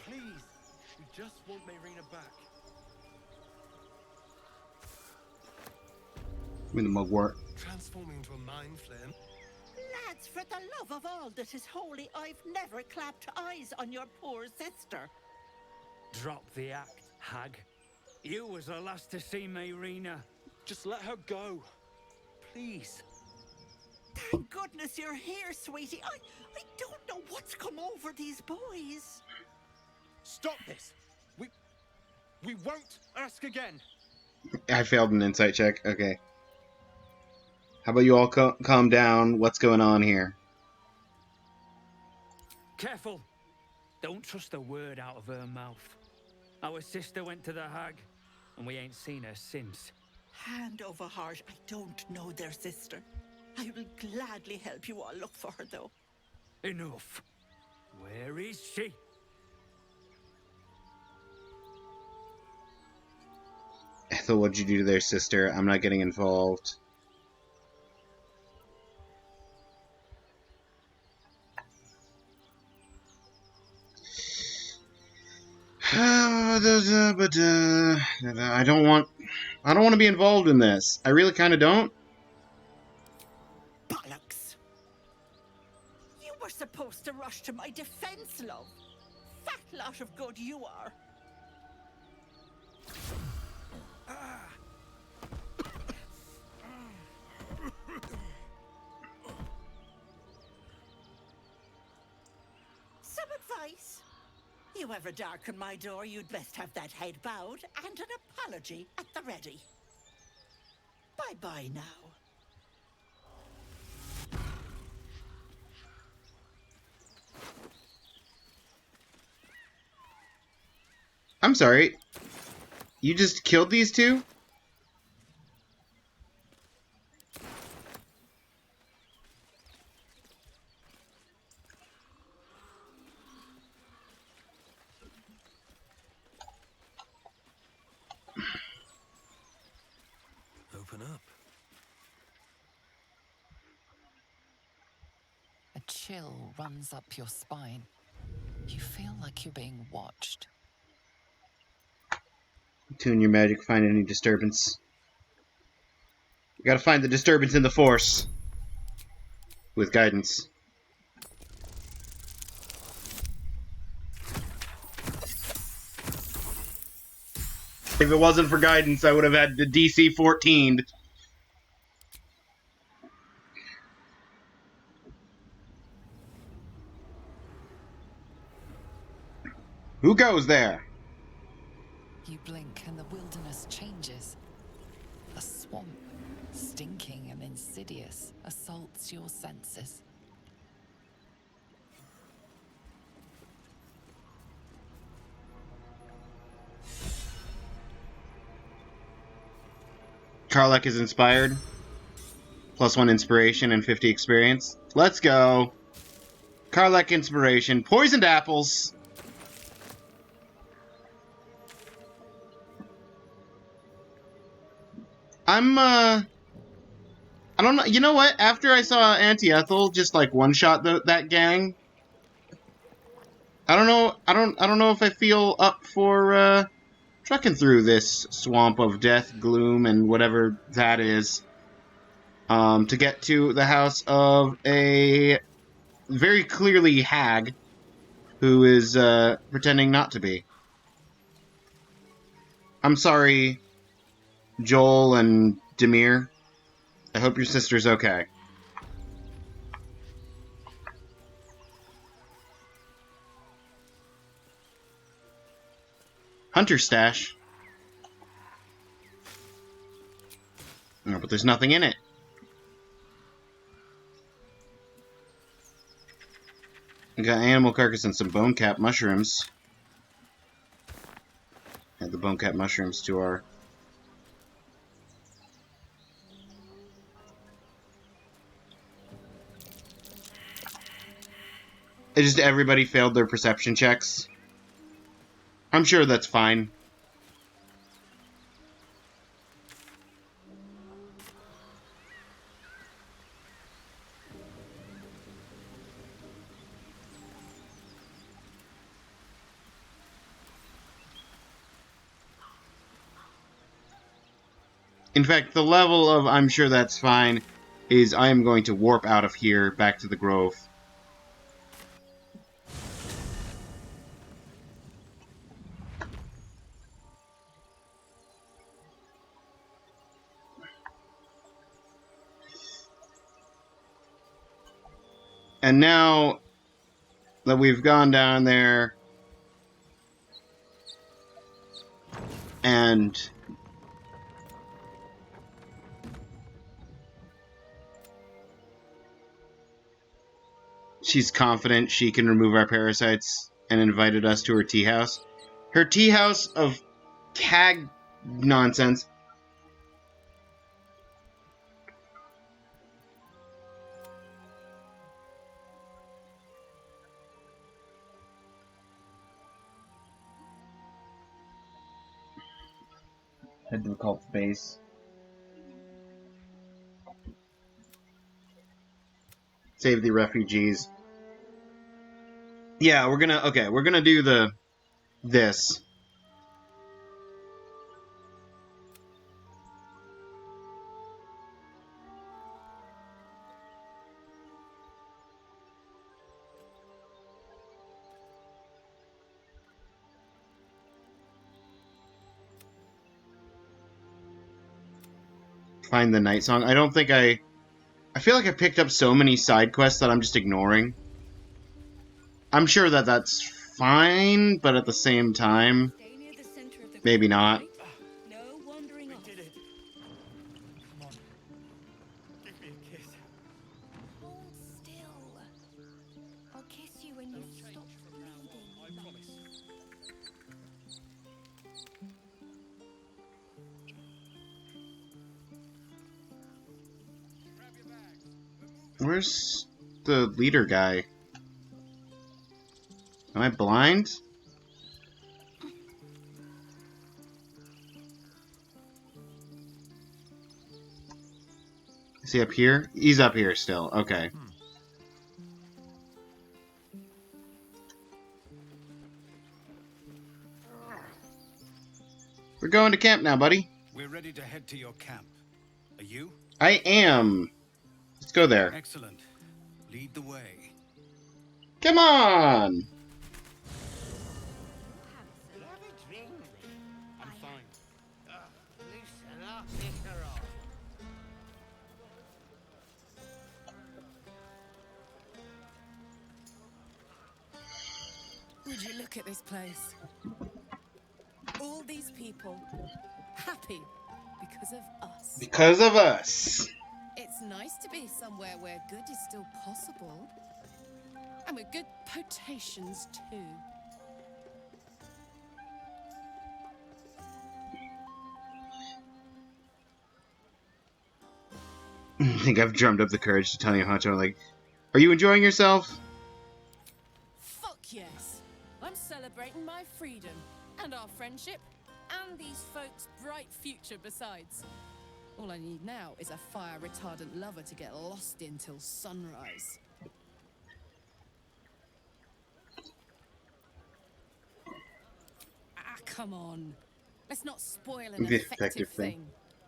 Please, we just want Marina back. I mean, the mugwort. Transforming into a mind flame. Lads, for the love of all that is holy, I've never clapped eyes on your poor sister. Drop the act, hag. You was the last to see Marina. Just let her go. Please. Thank goodness you're here, sweetie. I don't know what's come over these boys. Stop this. We won't ask again. I failed an insight check. Okay. How about you all calm down? What's going on here? Careful. Don't trust a word out of her mouth. Our sister went to the hag, and we ain't seen her since. Hand over heart, I don't know their sister. I will gladly help you all look for her, though. Enough. Where is she? Ethel, what'd you do to their sister? I'm not getting involved. But I don't want to be involved in this. I really kind of don't. Bollocks! You were supposed to rush to my defense, love. Fat lot of good you are. Some advice? You ever darken my door, you'd best have that head bowed and an apology at the ready. Bye-bye now. I'm sorry. You just killed these two? Open up. A chill runs up your spine. You feel like you're being watched. Tune your magic, find any disturbance. You gotta find the disturbance in the Force. With guidance. If it wasn't for guidance, I would have had the DC 14'd. Who goes there? You blink and the wilderness changes. A swamp, stinking and insidious, assaults your senses. Karlach is inspired. +1 inspiration and 50 experience. Let's go. Karlach inspiration. Poisoned apples. I don't know. You know what? After I saw Auntie Ethel just like one-shot that gang, I don't know. I don't know if I feel up for trekking through this swamp of death, gloom, and whatever that is, to get to the house of a very clearly hag who is pretending not to be. I'm sorry, Joel and Demir. I hope your sister's okay. Hunter stash. Oh, but there's nothing in it. We got animal carcass and some bone cap mushrooms. Add the bone cap mushrooms to our... It just everybody failed their perception checks. I'm sure that's fine. In fact, the level of I'm sure that's fine is I am going to warp out of here back to the Grove. And now that we've gone down there and she's confident she can remove our parasites and invited us to her tea house. Her tea house of tag nonsense. Head to the cult's base. Save the refugees. Yeah, we're gonna do this. Find the night song. I don't think I feel like I picked up so many side quests that I'm just ignoring. I'm sure that that's fine, but at the same time, maybe not. No wandering off. Did it. Come on. Give me a kiss. Hold still. I'll kiss you when you stop bleeding. I promise. Where's the leader guy? Am I blind? Is he up here? He's up here still. Okay. We're going to camp now, buddy. We're ready to head to your camp. Are you? I am. Let's go there. Excellent. Lead the way. Come on! I'm fine. Listen up, Nicarol. Would you look at this place? All these people happy because of us. Because of us. It's nice to be somewhere where good is still possible. And with good potations too. I think I've drummed up the courage to tell you, Hacho, like, are you enjoying yourself? Fuck yes. I'm celebrating my freedom and our friendship and these folks' bright future besides. All I need now is a fire-retardant lover to get lost in till sunrise. Ah, come on. Let's not spoil an The effective effective thing. thing.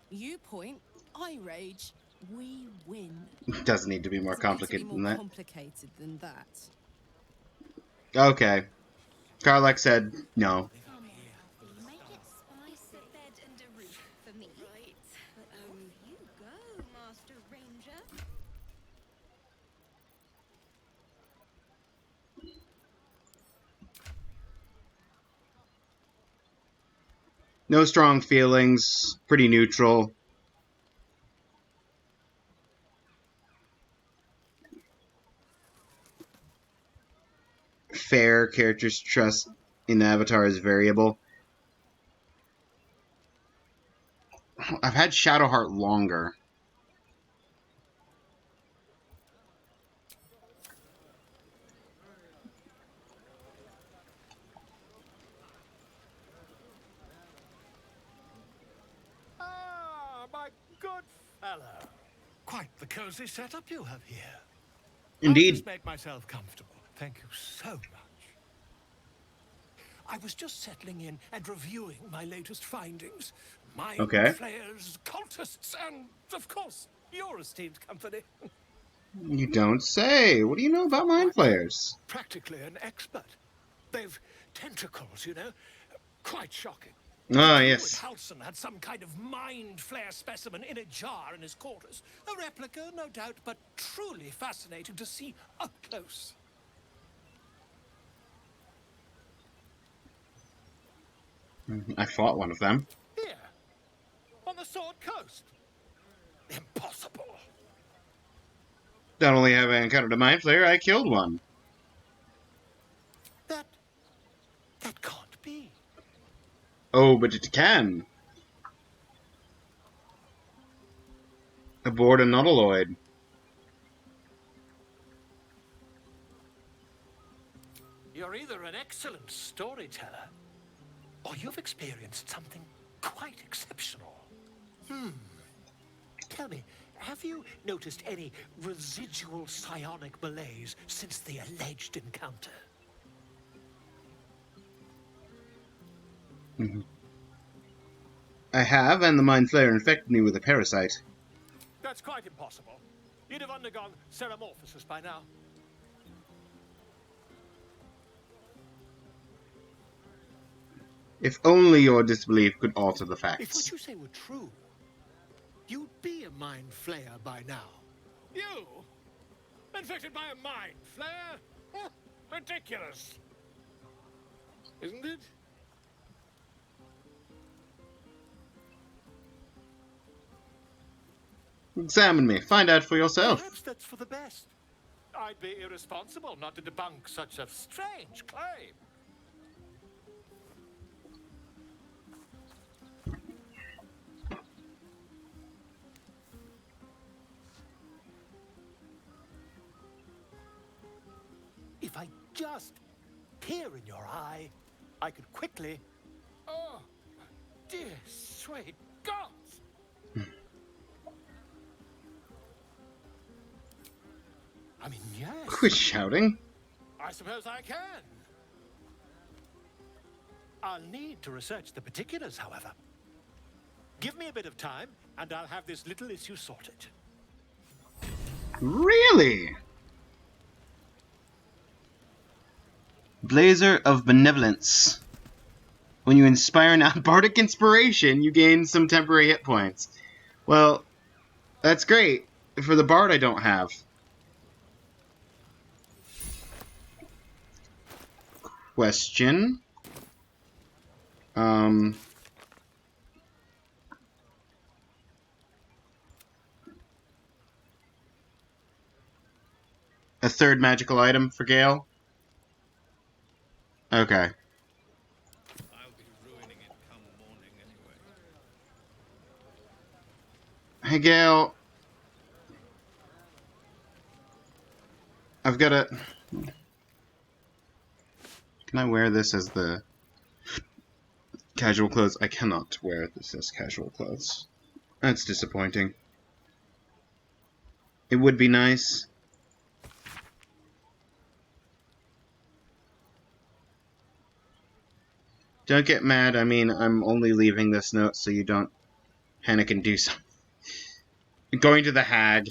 You point, I rage, we win. It doesn't need to be more complicated than that. Complicated than that. Okay. Karlak said no. Make it spice a bed and a roof for me. Right. But you go, Master Ranger. No strong feelings. Pretty neutral. Fair. Characters' trust in the Avatar is variable. I've had Shadowheart longer. Ah, my good fellow. Quite the cozy setup you have here. Indeed. I'll just make myself comfortable. Thank you so much. I was just settling in and reviewing my latest findings. Mind Okay. flayers, cultists, and, of course, your esteemed company. You don't say. What do you know about mind flayers? Practically an expert. They've tentacles, you know. Quite shocking. Ah, Druid yes. Halson had some kind of mind flare specimen in a jar in his quarters. A replica, no doubt, but truly fascinating to see up close. I fought one of them. Here, on the Sword Coast. Impossible. Not only have I encountered a mind flayer, I killed one. That can't be. Oh, but it can. Aboard a nautiloid. You're either an excellent storyteller, or you've experienced something quite exceptional. Tell me, have you noticed any residual psionic malaise since the alleged encounter? I have, and the Mind Flayer infected me with a parasite. That's quite impossible. You'd have undergone ceramorphosis by now. If only your disbelief could alter the If what facts. you say were true, you'd be a mind flayer by now. You? Infected by a mind flayer? Huh, ridiculous. Isn't it? Examine me. Find out for yourself. Perhaps that's for the best. I'd be irresponsible not to debunk such a strange claim. If I just peer in your eye, I could quickly... Oh, dear sweet gods! I mean, yes. Quit shouting. I suppose I can. I'll need to research the particulars, however. Give me a bit of time, and I'll have this little issue sorted. Really? Blazer of Benevolence. When you inspire an bardic inspiration, you gain some temporary hit points. Well, that's great. For the bard, I don't have. Question. A third magical item for Gale? Okay. I'll be ruining it come morning anyway. Hey, Gale. I've got a... Can I wear this as the casual clothes? I cannot wear this as casual clothes. That's disappointing. It would be nice. Don't get mad. I mean, I'm only leaving this note so you don't panic and do something. Going to the hag.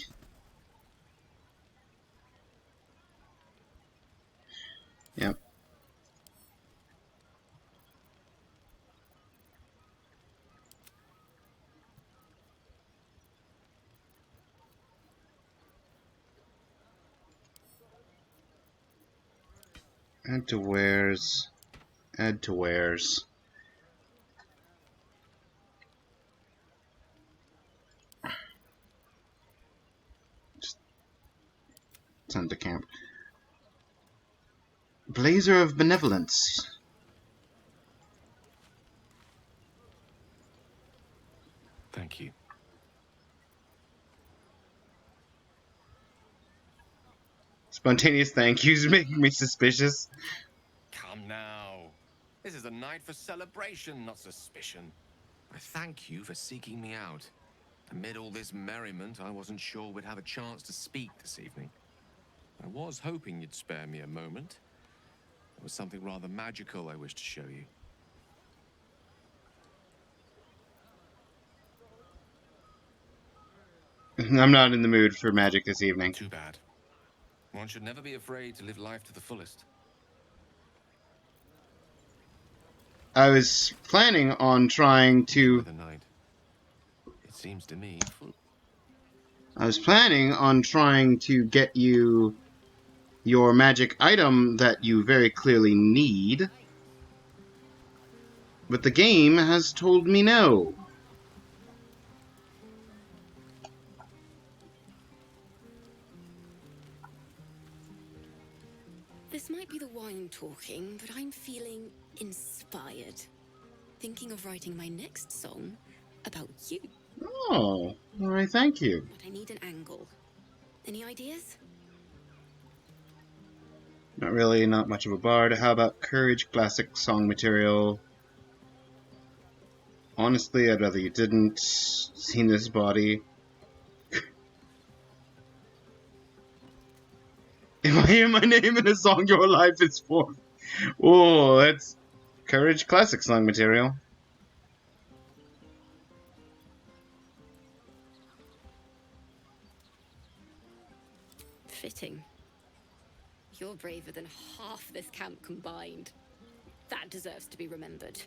Yep. Add to wares. Add to wares. Just send to camp. Blazer of Benevolence. Thank you. Spontaneous thank yous making me suspicious. Come now. This is a night for celebration, not suspicion. I thank you for seeking me out. Amid all this merriment, I wasn't sure we'd have a chance to speak this evening. I was hoping you'd spare me a moment. There was something rather magical I wished to show you. I'm not in the mood for magic this evening. Too bad. One should never be afraid to live life to the fullest. I was planning on trying to... It seems to me full. I was planning on trying to get you your magic item that you very clearly need. But the game has told me no. This might be the wine talking, but I'm feeling inspired. Thinking of writing my next song about you. Oh, alright, thank you. But I need an angle. Any ideas? Not really, not much of a bard. How about courage, classic song material? Honestly, I'd rather you didn't. Seen this body. If I hear my name in a song, your life is for. Oh, that's Courage Classic song material. Fitting. You're braver than half this camp combined. That deserves to be remembered.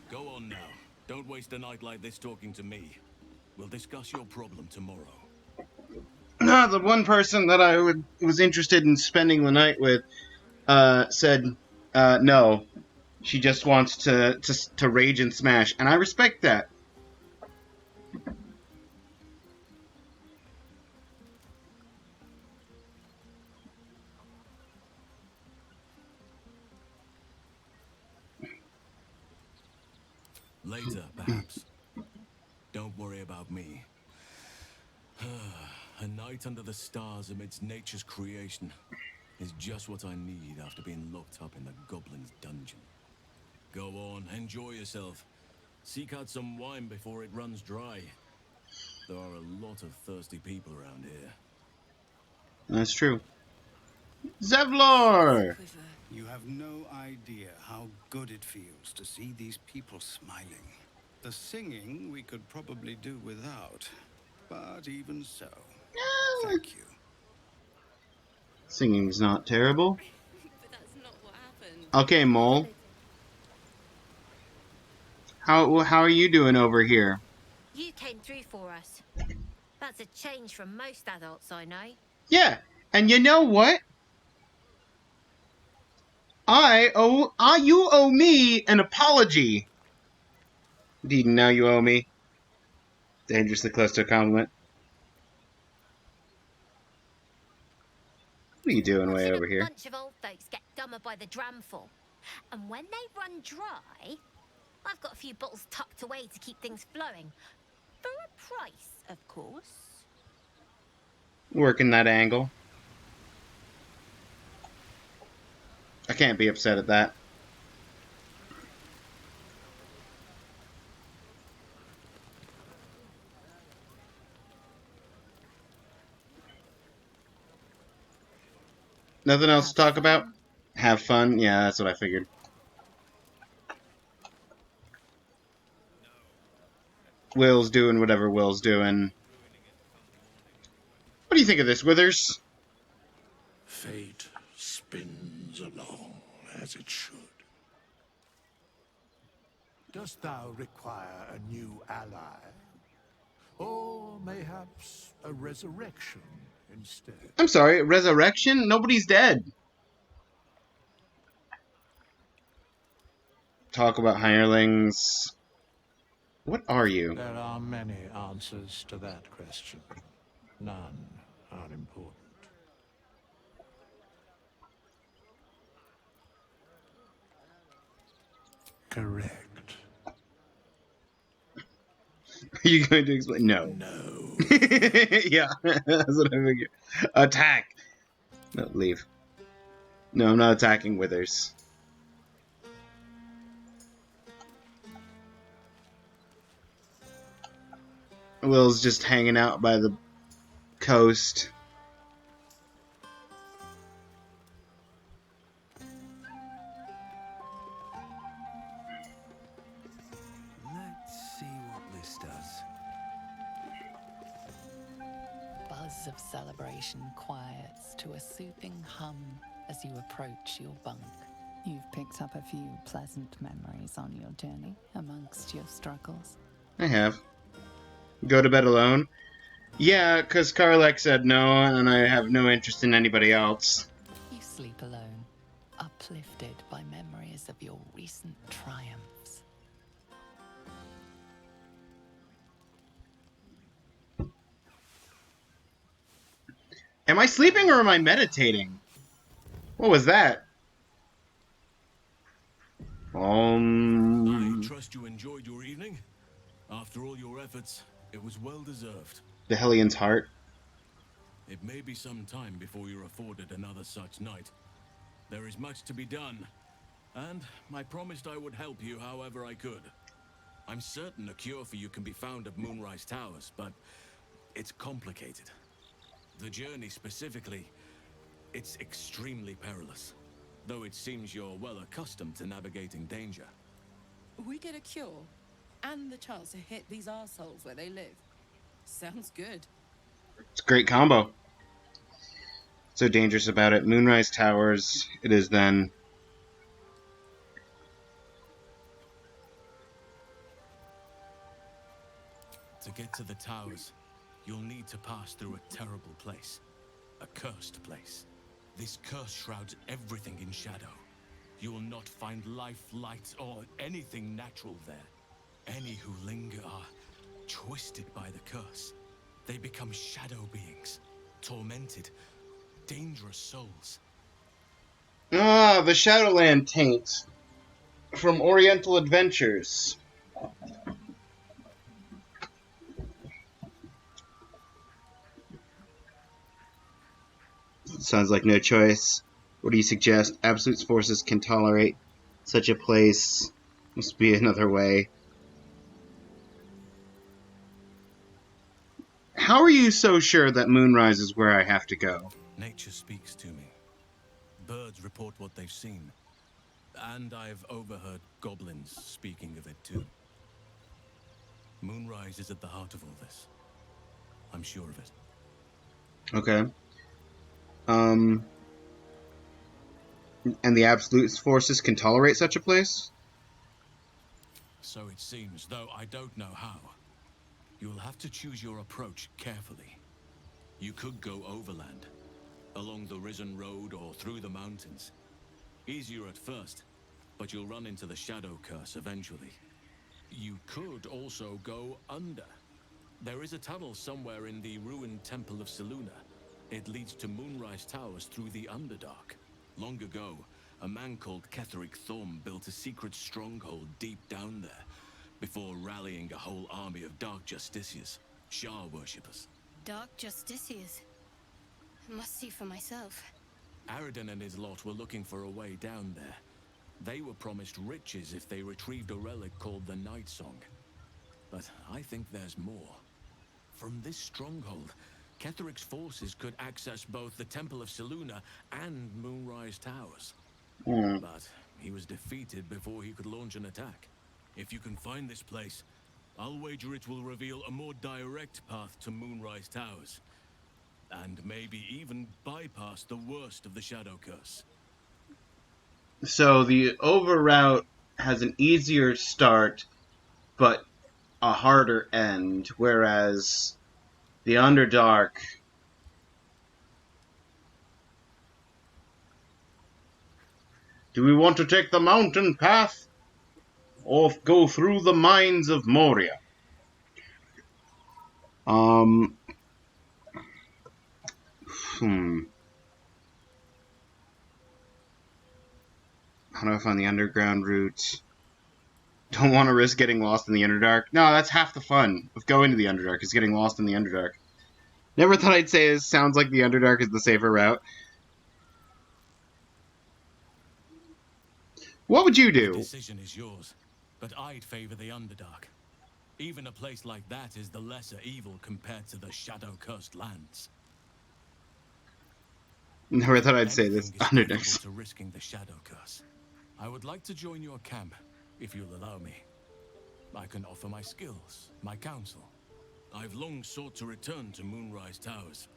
Go on now. Don't waste a night like this talking to me. We'll discuss your problem tomorrow. No, the one person that I was interested in spending the night with said no. She just wants to rage and smash, and I respect that. Later, perhaps. Don't worry about me. A night under the stars amidst nature's creation is just what I need after being locked up in the Goblins' dungeon. Go on, enjoy yourself. Seek out some wine before it runs dry. There are a lot of thirsty people around here. That's true. Zevlor! You have no idea how good it feels to see these people smiling. The singing we could probably do without, but even so, thank you. Singing's not terrible. But that's not what happened. Okay, Mole. How are you doing over here? You came through for us. That's a change from most adults I know. Yeah, and you know what? You owe me an apology. Indeed, now you owe me. Dangerously close to a compliment. What are you doing way over here? A bunch of old folks get dumber by the dramful. And when they run dry, I've got a few bottles tucked away to keep things flowing. For a price, of course. Working that angle. I can't be upset at that. Nothing else to talk about? Have fun? Yeah, that's what I figured. Will's doing whatever Will's doing. What do you think of this, Withers? Fate spins along as it should. Dost thou require a new ally? Or mayhaps a resurrection instead? I'm sorry, resurrection? Nobody's dead. Talk about hirelings. What are you? There are many answers to that question. None are important. Correct. Are you going to explain? No. No. Yeah, that's what I figured. Attack! No, leave. No, I'm not attacking Withers. Will's just hanging out by the coast. Let's see what this does. Buzz of celebration quiets to a soothing hum as you approach your bunk. You've picked up a few pleasant memories on your journey amongst your struggles. I have. Go to bed alone? Yeah, because Karlek said no, and I have no interest in anybody else. You sleep alone, uplifted by memories of your recent triumphs. Am I sleeping or am I meditating? What was that? I trust you enjoyed your evening. After all your efforts, It was well deserved. The Hellion's heart. It may be some time before you're afforded another such night. There is much to be done, and I promised I would help you however I could. I'm certain a cure for you can be found at Moonrise Towers, but it's complicated. The journey specifically, it's extremely perilous, though it seems you're well accustomed to navigating danger. We get a cure and the chance to hit these arseholes where they live. Sounds good. It's a great combo. So dangerous about it. Moonrise Towers, it is then. To get to the towers, you'll need to pass through a terrible place. A cursed place. This curse shrouds everything in shadow. You will not find life, light, or anything natural there. Any who linger are twisted by the curse. They become shadow beings, tormented, dangerous souls. Ah, the Shadowland taint from Oriental Adventures. Sounds like no choice. What do you suggest? Absolute forces can tolerate such a place. Must be another way. How are you so sure that Moonrise is where I have to go? Nature speaks to me. Birds report what they've seen. And I've overheard goblins speaking of it too. Moonrise is at the heart of all this. I'm sure of it. Okay. And the Absolute forces can tolerate such a place? So it seems, though I don't know how. You'll have to choose your approach carefully. You could go overland, along the Risen Road or through the mountains. Easier at first, but you'll run into the Shadow Curse eventually. You could also go under. There is a tunnel somewhere in the ruined Temple of Selûne. It leads to Moonrise Towers through the Underdark. Long ago, a man called Ketheric Thorm built a secret stronghold deep down there, before rallying a whole army of Dark Justiciars, Shah worshippers. Dark Justiciars. I must see for myself. Aradin and his lot were looking for a way down there. They were promised riches if they retrieved a relic called the Night Song. But I think there's more. From this stronghold, Ketheric's forces could access both the Temple of Selûne and Moonrise Towers. But he was defeated before he could launch an attack. If you can find this place, I'll wager it will reveal a more direct path to Moonrise Towers. And maybe even bypass the worst of the Shadow Curse. So the over route has an easier start, but a harder end, whereas the Underdark... Do we want to take the mountain path, or go through the mines of Moria? How do I find the underground route? Don't want to risk getting lost in the Underdark. No, that's half the fun of going to the Underdark, is getting lost in the Underdark. Never thought I'd say it sounds like the Underdark is the safer route. What would you do? The decision is yours, but I'd favor the Underdark. Even a place like that is the lesser evil compared to the shadow-cursed lands. Never thought I'd say this. Underdark. To risking the shadow curse. I would like to join your camp, if you'll allow me. I can offer my skills, my counsel. I've long sought to return to Moonrise Towers.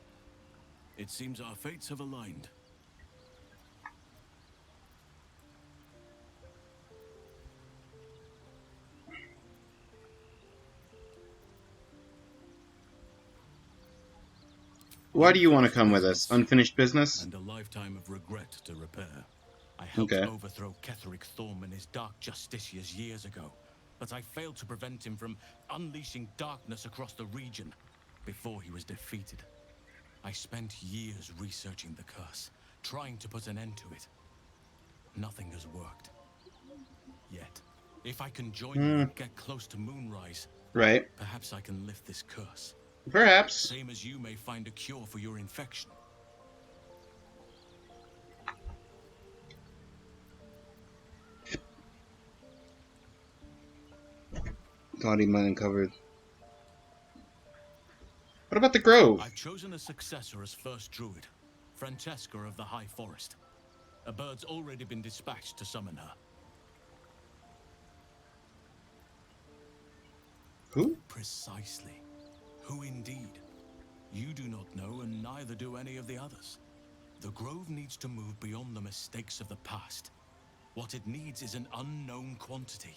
It seems our fates have aligned. Why do you want to come with us? Unfinished business? And a lifetime of regret to repair. I helped overthrow Ketheric Thorm and his Dark Justiciars years ago, but I failed to prevent him from unleashing darkness across the region before he was defeated. I spent years researching the curse, trying to put an end to it. Nothing has worked. Yet. If I can join you and get close to Moonrise, Right. Perhaps I can lift this curse. Perhaps. Same as you may find a cure for your infection. Gaudy mine uncovered. What about the grove? I've chosen a successor as first druid, Francesca of the High Forest. A bird's already been dispatched to summon her. Who? Precisely. Who indeed? You do not know, and neither do any of the others. The grove needs to move beyond the mistakes of the past. What it needs is an unknown quantity.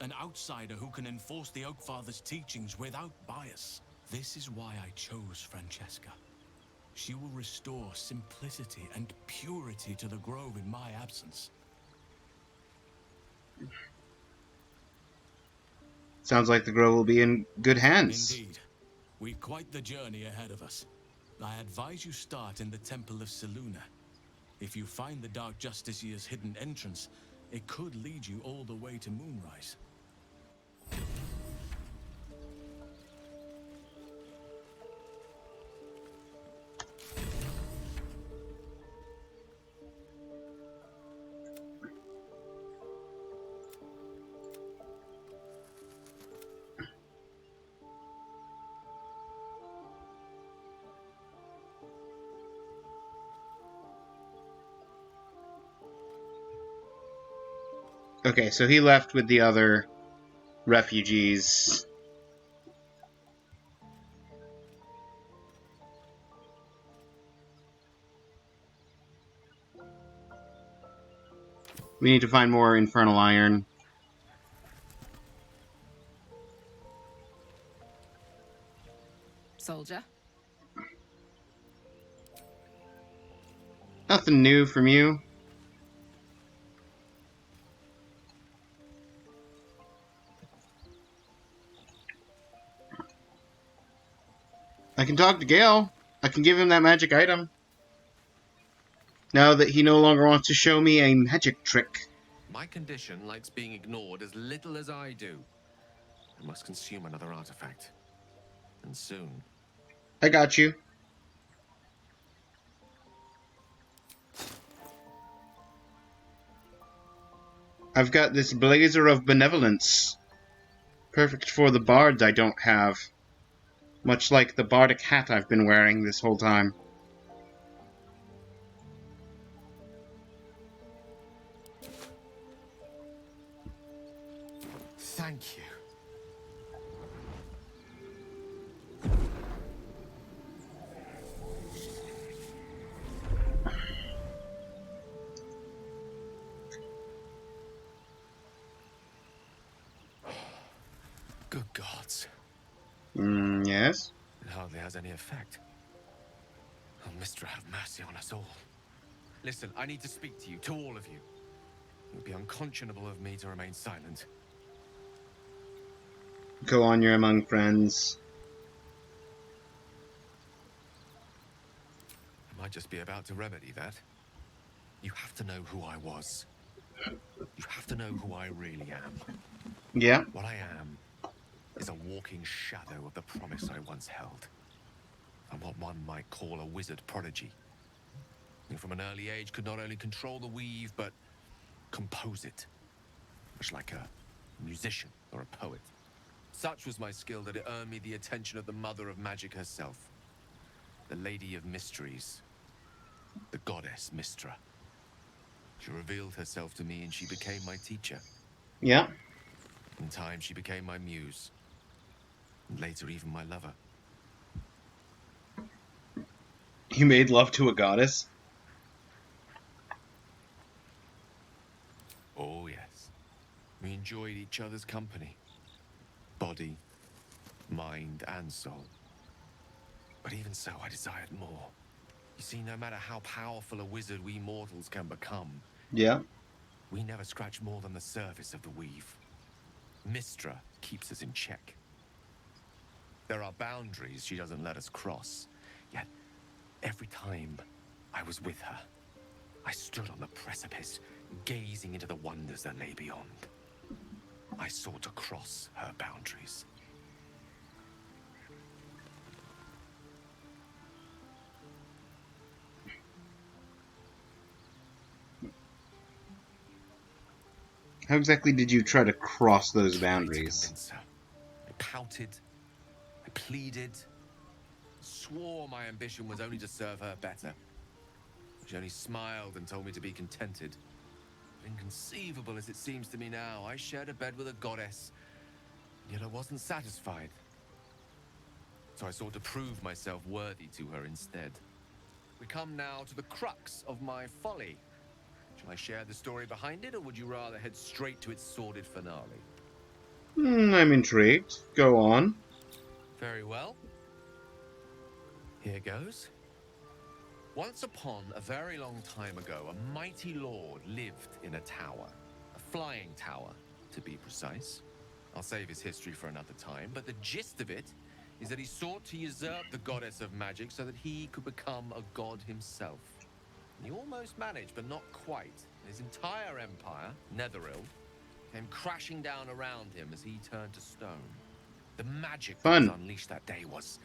An outsider who can enforce the Oakfather's teachings without bias. This is why I chose Francesca. She will restore simplicity and purity to the grove in my absence. Sounds like the grove will be in good hands. Indeed. We've quite the journey ahead of us. I advise you start in the Temple of Seluna. If you find the Dark Justiciar's hidden entrance, it could lead you all the way to Moonrise. Okay, so he left with the other refugees. We need to find more infernal iron. Soldier. Nothing new from you. I can talk to Gale. I can give him that magic item. Now that he no longer wants to show me a magic trick. My condition likes being ignored as little as I do. I must consume another artifact. And soon. I got you. I've got this Blazer of Benevolence. Perfect for the bards I don't have. Much like the bardic hat I've been wearing this whole time. Thank you. Good gods. Yes? It hardly has any effect. Oh, Mistra, have mercy on us all. Listen, I need to speak to you, to all of you. It would be unconscionable of me to remain silent. Go on, you're among friends. I might just be about to remedy that. You have to know who I was. You have to know who I really am. Yeah. What I am is a walking shadow of the promise I once held. I'm what one might call a wizard prodigy. Who from an early age could not only control the weave, but compose it. Much like a musician or a poet. Such was my skill that it earned me the attention of the mother of magic herself. The Lady of Mysteries. The goddess Mistra. She revealed herself to me and she became my teacher. Yeah. In time, she became my muse. And later, even my lover. You made love to a goddess? Oh, yes. We enjoyed each other's company. Body, mind, and soul. But even so, I desired more. You see, no matter how powerful a wizard we mortals can become, Yeah. we never scratch more than the surface of the weave. Mistra keeps us in check. There are boundaries she doesn't let us cross. Yet, every time I was with her, I stood on the precipice, gazing into the wonders that lay beyond. I sought to cross her boundaries. How exactly did you try to cross those To boundaries? convince her. I pouted. I pleaded. Swore my ambition was only to serve her better. She only smiled and told me to be contented. Inconceivable as it seems to me now, I shared a bed with a goddess, yet I wasn't satisfied. So I sought to prove myself worthy to her instead. We come now to the crux of my folly. Shall I share the story behind it, or would you rather head straight to its sordid finale? I'm intrigued. Go on. Very well. Here goes. Once upon a very long time ago, a mighty lord lived in a tower. A flying tower, to be precise. I'll save his history for another time, but the gist of it is that he sought to usurp the goddess of magic so that he could become a god himself. He almost managed, but not quite. His entire empire, Netheril, came crashing down around him as he turned to stone. The magic that was unleashed that day was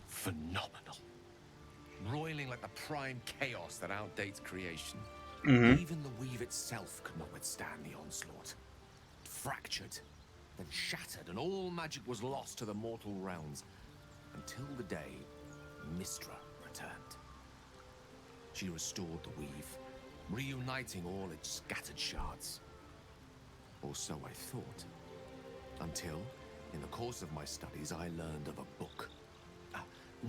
phenomenal. Roiling like the prime chaos that outdates creation. Even the weave itself could not withstand the onslaught. It fractured, then shattered, and all magic was lost to the mortal realms. Until the day Mystra returned. She restored the weave, reuniting all its scattered shards. Or so I thought. Until, in the course of my studies, I learned of a book. A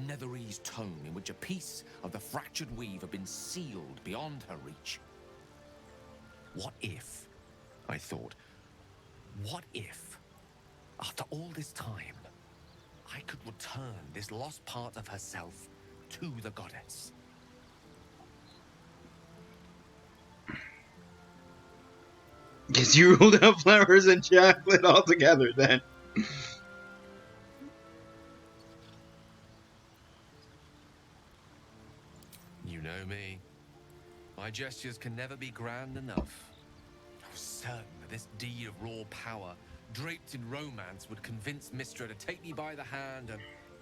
Netherese tome in which a piece of the fractured weave had been sealed beyond her reach. What if, I thought, what if, after all this time, I could return this lost part of herself to the goddess? Guess you ruled out flowers and chocolate altogether then. You know me. My gestures can never be grand enough. I was certain that this deed of raw power, draped in romance, would convince Mystra to take me by the hand and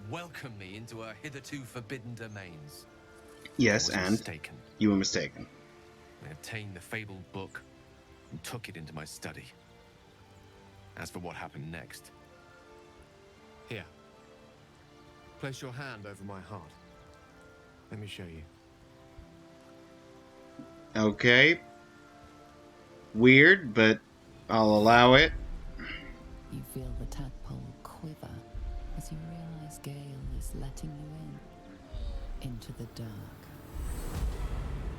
welcome me into her hitherto forbidden domains. Yes, I was and mistaken. you were mistaken. I obtained the fabled book and took it into my study. As for what happened next, here, place your hand over my heart. Let me show you. Okay. Weird, but I'll allow it. You feel the tadpole quiver as you realize Gale is letting you into the dark.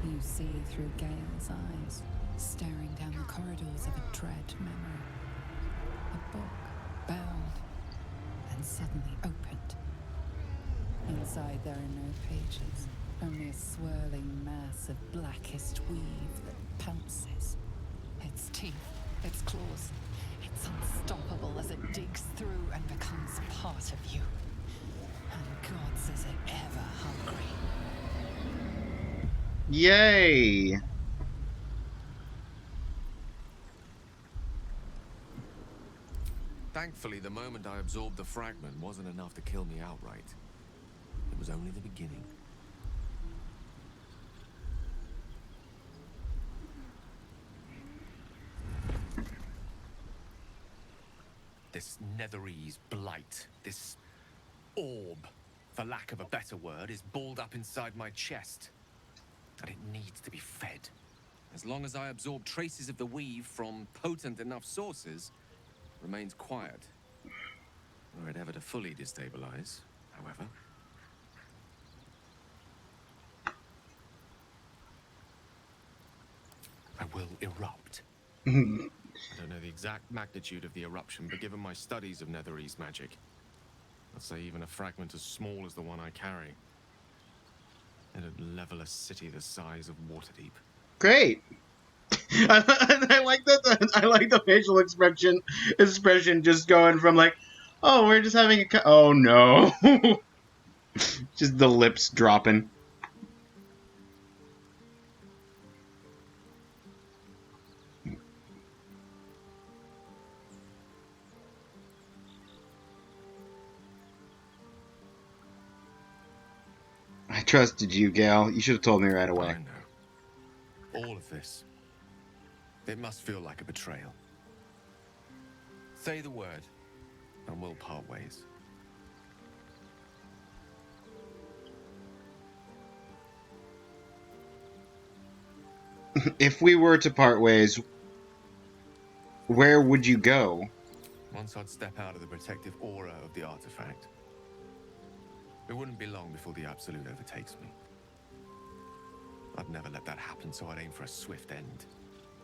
You see through Gale's eyes, staring down the corridors of a dread memory. A book, bound, and suddenly opened. Inside there are no pages, only a swirling mass of blackest weave that pounces. Its teeth, its claws, it's unstoppable as it digs through and becomes part of you. And gods, is it ever hungry. Yay! Thankfully, the moment I absorbed the fragment wasn't enough to kill me outright. It was only the beginning. This Netherese blight, this orb, for lack of a better word, is balled up inside my chest. And it needs to be fed. As long as I absorb traces of the weave from potent enough sources, it remains quiet. Were it ever to fully destabilize, however. I will erupt. I don't know the exact magnitude of the eruption, but given my studies of Netherese magic, I'd say even a fragment as small as the one I carry, it'd level a city the size of Waterdeep. Great. I like that. I like the facial expression just going from like, oh, we're just having a. Oh no. Just the lips dropping. I trusted you, Gale. You should have told me right away. I know. All of this. It must feel like a betrayal. Say the word, and we'll part ways. If we were to part ways, where would you go? Once I'd step out of the protective aura of the artifact, it wouldn't be long before the Absolute overtakes me. I'd never let that happen, so I'd aim for a swift end.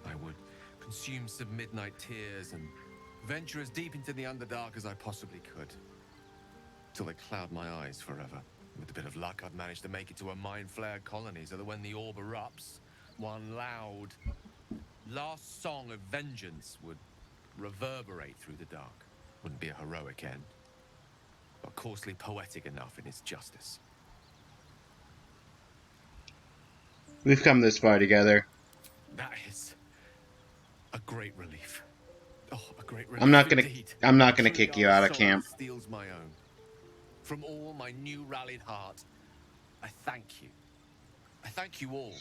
I would consume some midnight tears and venture as deep into the Underdark as I possibly could, till they cloud my eyes forever. With a bit of luck, I'd manage to make it to a mind flare colony, so that when the orb erupts, one loud, last song of vengeance would reverberate through the dark. Wouldn't be a heroic end, but coarsely poetic enough in its justice. We've come this far together. That is a great relief. Oh, a great relief I'm not gonna Truly kick you our out of soul camp. steals my own. From all my new rallied heart, I thank you. I thank you all.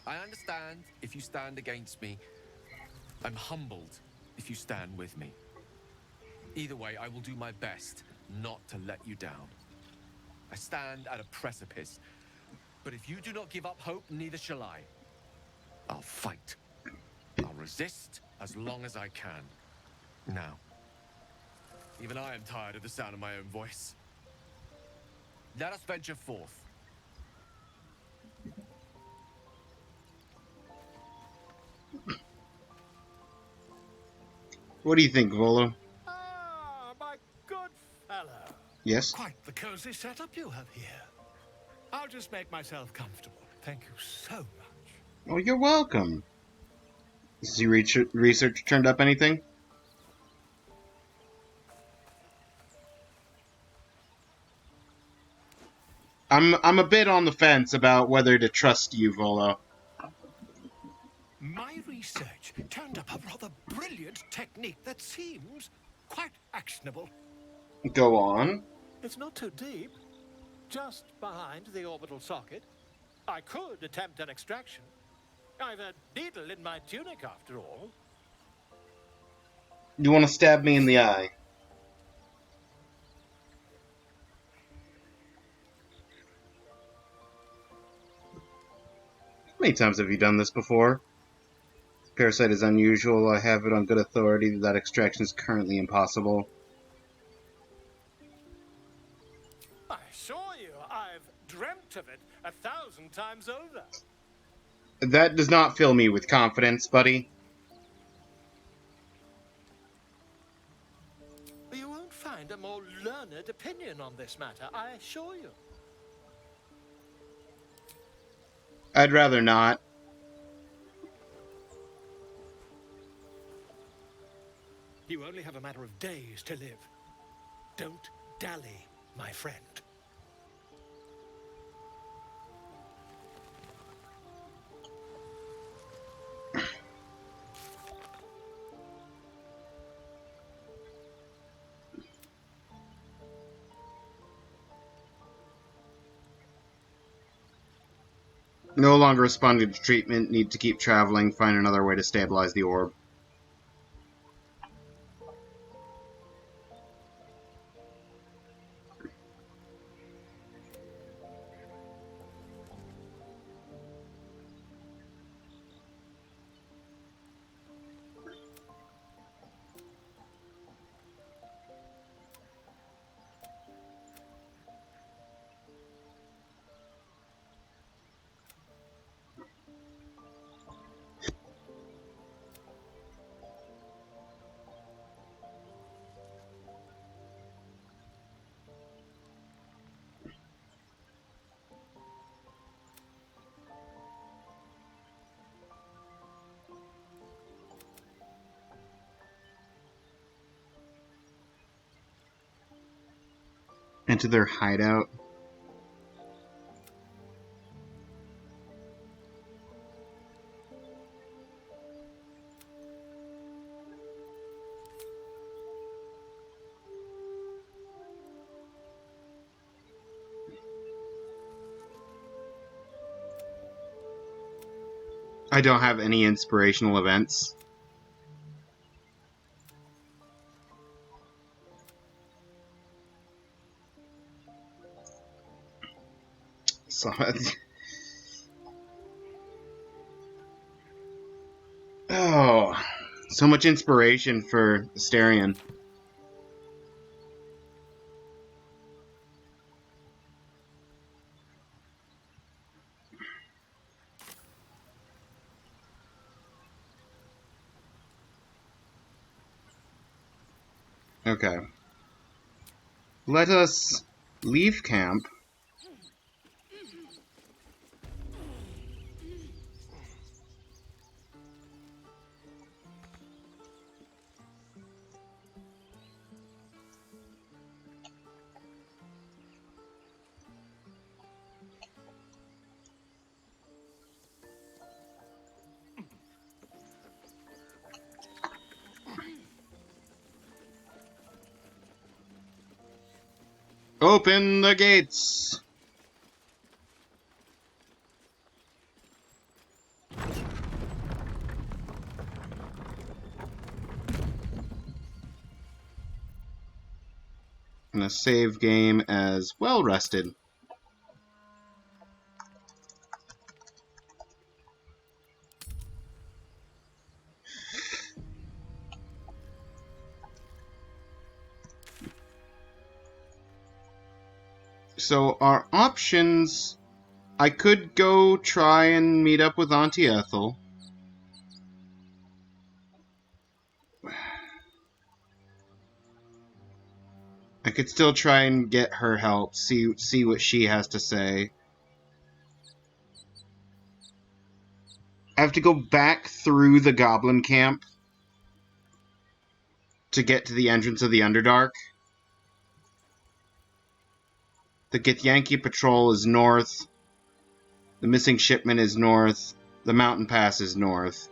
I understand if you stand against me. I'm humbled if you stand with me. Either way, I will do my best not to let you down. I stand at a precipice, but if you do not give up hope, neither shall I. I'll fight. I'll resist as long as I can. Now, even I am tired of the sound of my own voice. Let us venture forth. What do you think, Volo? Ah, my good fellow. Yes? Quite the cozy setup you have here. I'll just make myself comfortable. Thank you so much. Oh, you're welcome. Has your research turned up anything? I'm a bit on the fence about whether to trust you, Volo. My research turned up a rather brilliant technique that seems quite actionable. Go on. It's not too deep. Just behind the orbital socket. I could attempt an extraction. I've a needle in my tunic, after all. You want to stab me in the eye? How many times have you done this before? Parasite is unusual. I have it on good authority that extraction is currently impossible. I assure you, I've dreamt of it 1,000 times over. That does not fill me with confidence, buddy. You won't find a more learned opinion on this matter, I assure you. I'd rather not. You only have a matter of days to live. Don't dally, my friend. No longer responding to treatment. Need to keep traveling. Find another way to stabilize the orb. Into their hideout. I don't have any inspirational events. So, oh, so much inspiration for Asterion. Okay. Let us leave camp. Open the gates! And a save game as well rested. So our options, I could go try and meet up with Auntie Ethel. I could still try and get her help, see what she has to say. I have to go back through the goblin camp to get to the entrance of the Underdark. The Githyanki Patrol is north. The missing shipment is north. The mountain pass is north.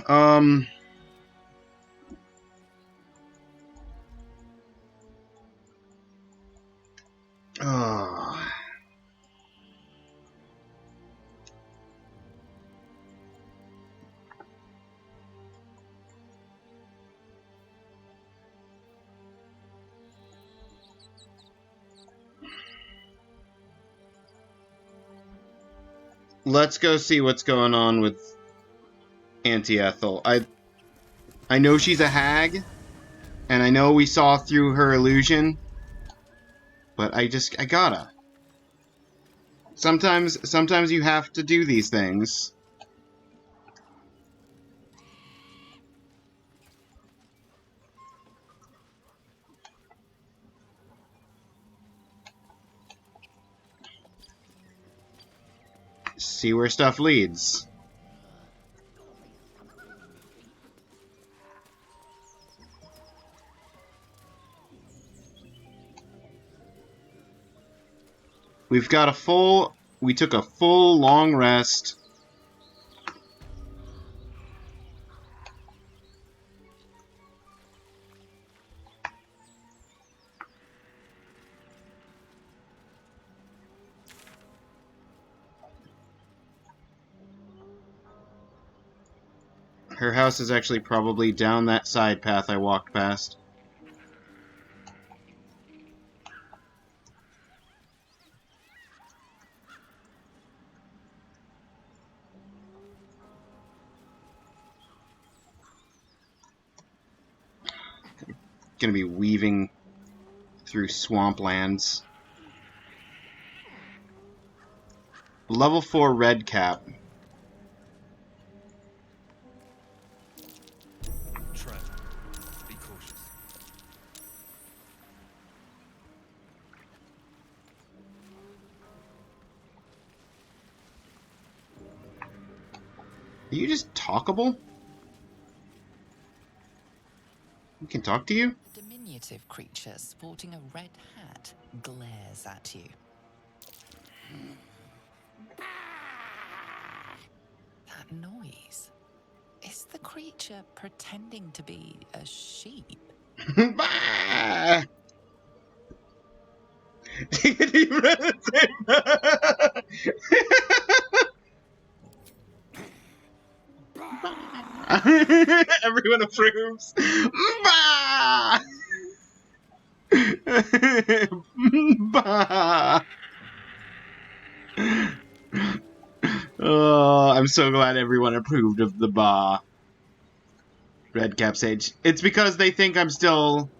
Oh. Let's go see what's going on with Auntie Ethel. I know she's a hag, and I know we saw through her illusion, but I gotta. Sometimes you have to do these things. See where stuff leads. We took a full long rest. Her house is actually probably down that side path I walked past. Gonna be weaving through swamplands. Level 4 red cap. Tread. Be cautious. Are you just talkable? We can talk to you? Diminutive creature sporting a red hat glares at you. That noise. Is the creature pretending to be a sheep? Bah! Everyone approves. Bah! Bah! Oh, I'm so glad everyone approved of the bah. Redcap Sage. It's because they think I'm still...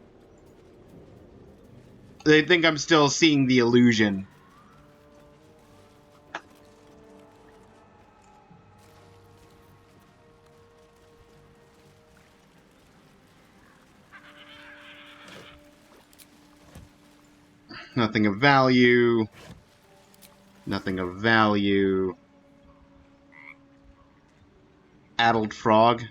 They think I'm still seeing the illusion. Nothing of value. Nothing of value. Addled frog.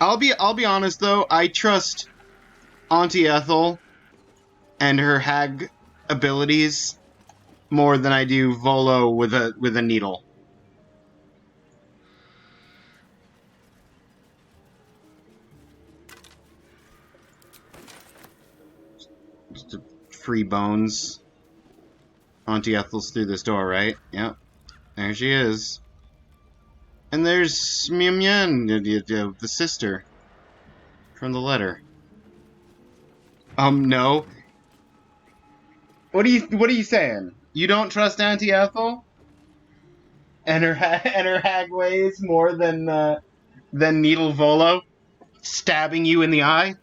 I'll be honest though, I trust Auntie Ethel and her hag abilities more than I do Volo with a needle. Just free bones. Auntie Ethel's through this door, right? Yep. There she is. And there's Mian Mian, the sister from the letter. No. What are you saying? You don't trust Auntie Ethel? And her hag ways more than Needle Volo stabbing you in the eye?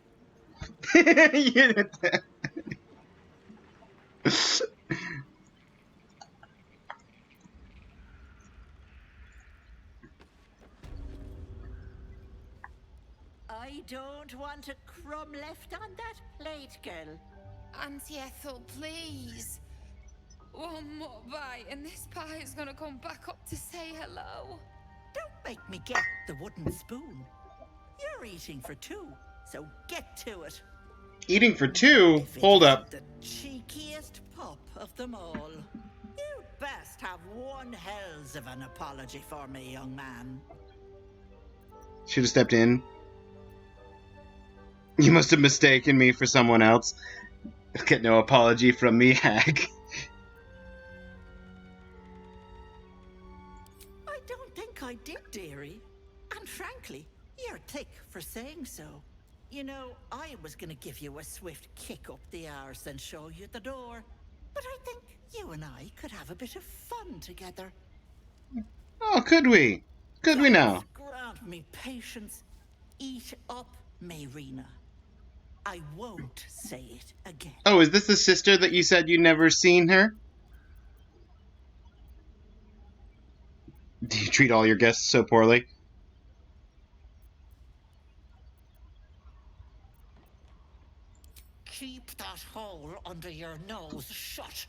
I don't want a crumb left on that plate, girl. Auntie Ethel, please. One more bite and this pie is gonna come back up to say hello. Don't make me get the wooden spoon. You're eating for two, so get to it. Eating for two? Hold up. The cheekiest pup of them all. You best have one hells of an apology for me, young man. Should have stepped in. You must have mistaken me for someone else. Get no apology from me, hag. I don't think I did, dearie. And frankly, you're thick for saying so. You know, I was gonna give you a swift kick up the arse and show you the door. But I think you and I could have a bit of fun together. Oh, could we? Could we now? Grant me patience. Eat up, Mayrina. I won't say it again. Oh, is this the sister that you said you'd never seen her? Do you treat all your guests so poorly? Keep that hole under your nose shut,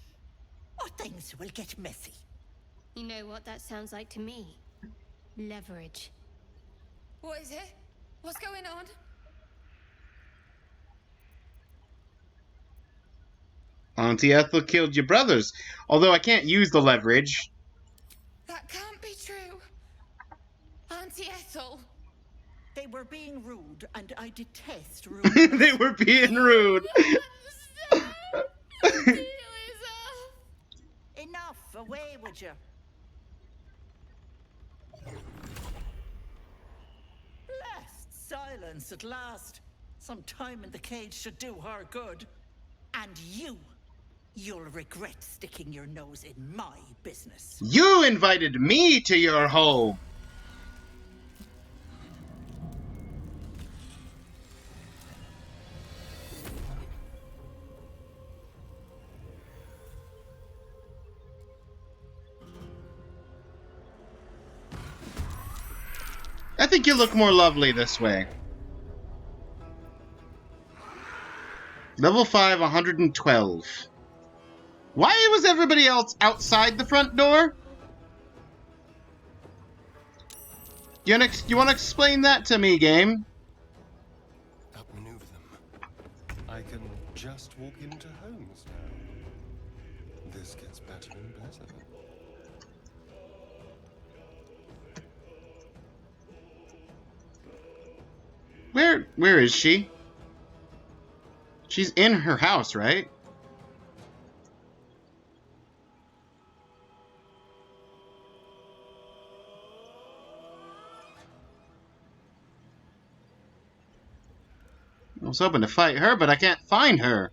or things will get messy. You know what that sounds like to me? Leverage. What is it? What's going on? Auntie Ethel killed your brothers, although I can't use the leverage. That can't be true. Auntie Ethel. They were being rude, and I detest rude. They were being rude. Enough, away with you. Blessed silence at last. Some time in the cage should do her good. And you'll regret sticking your nose in my business. You invited me to your home. I think you look more lovely this way. Level 5, 112. Why was everybody else outside the front door? You want to explain that to me, game? Outmaneuver them. I can just walk into homes now. This gets better and better. Where is she? She's in her house, right? I was hoping to fight her, but I can't find her.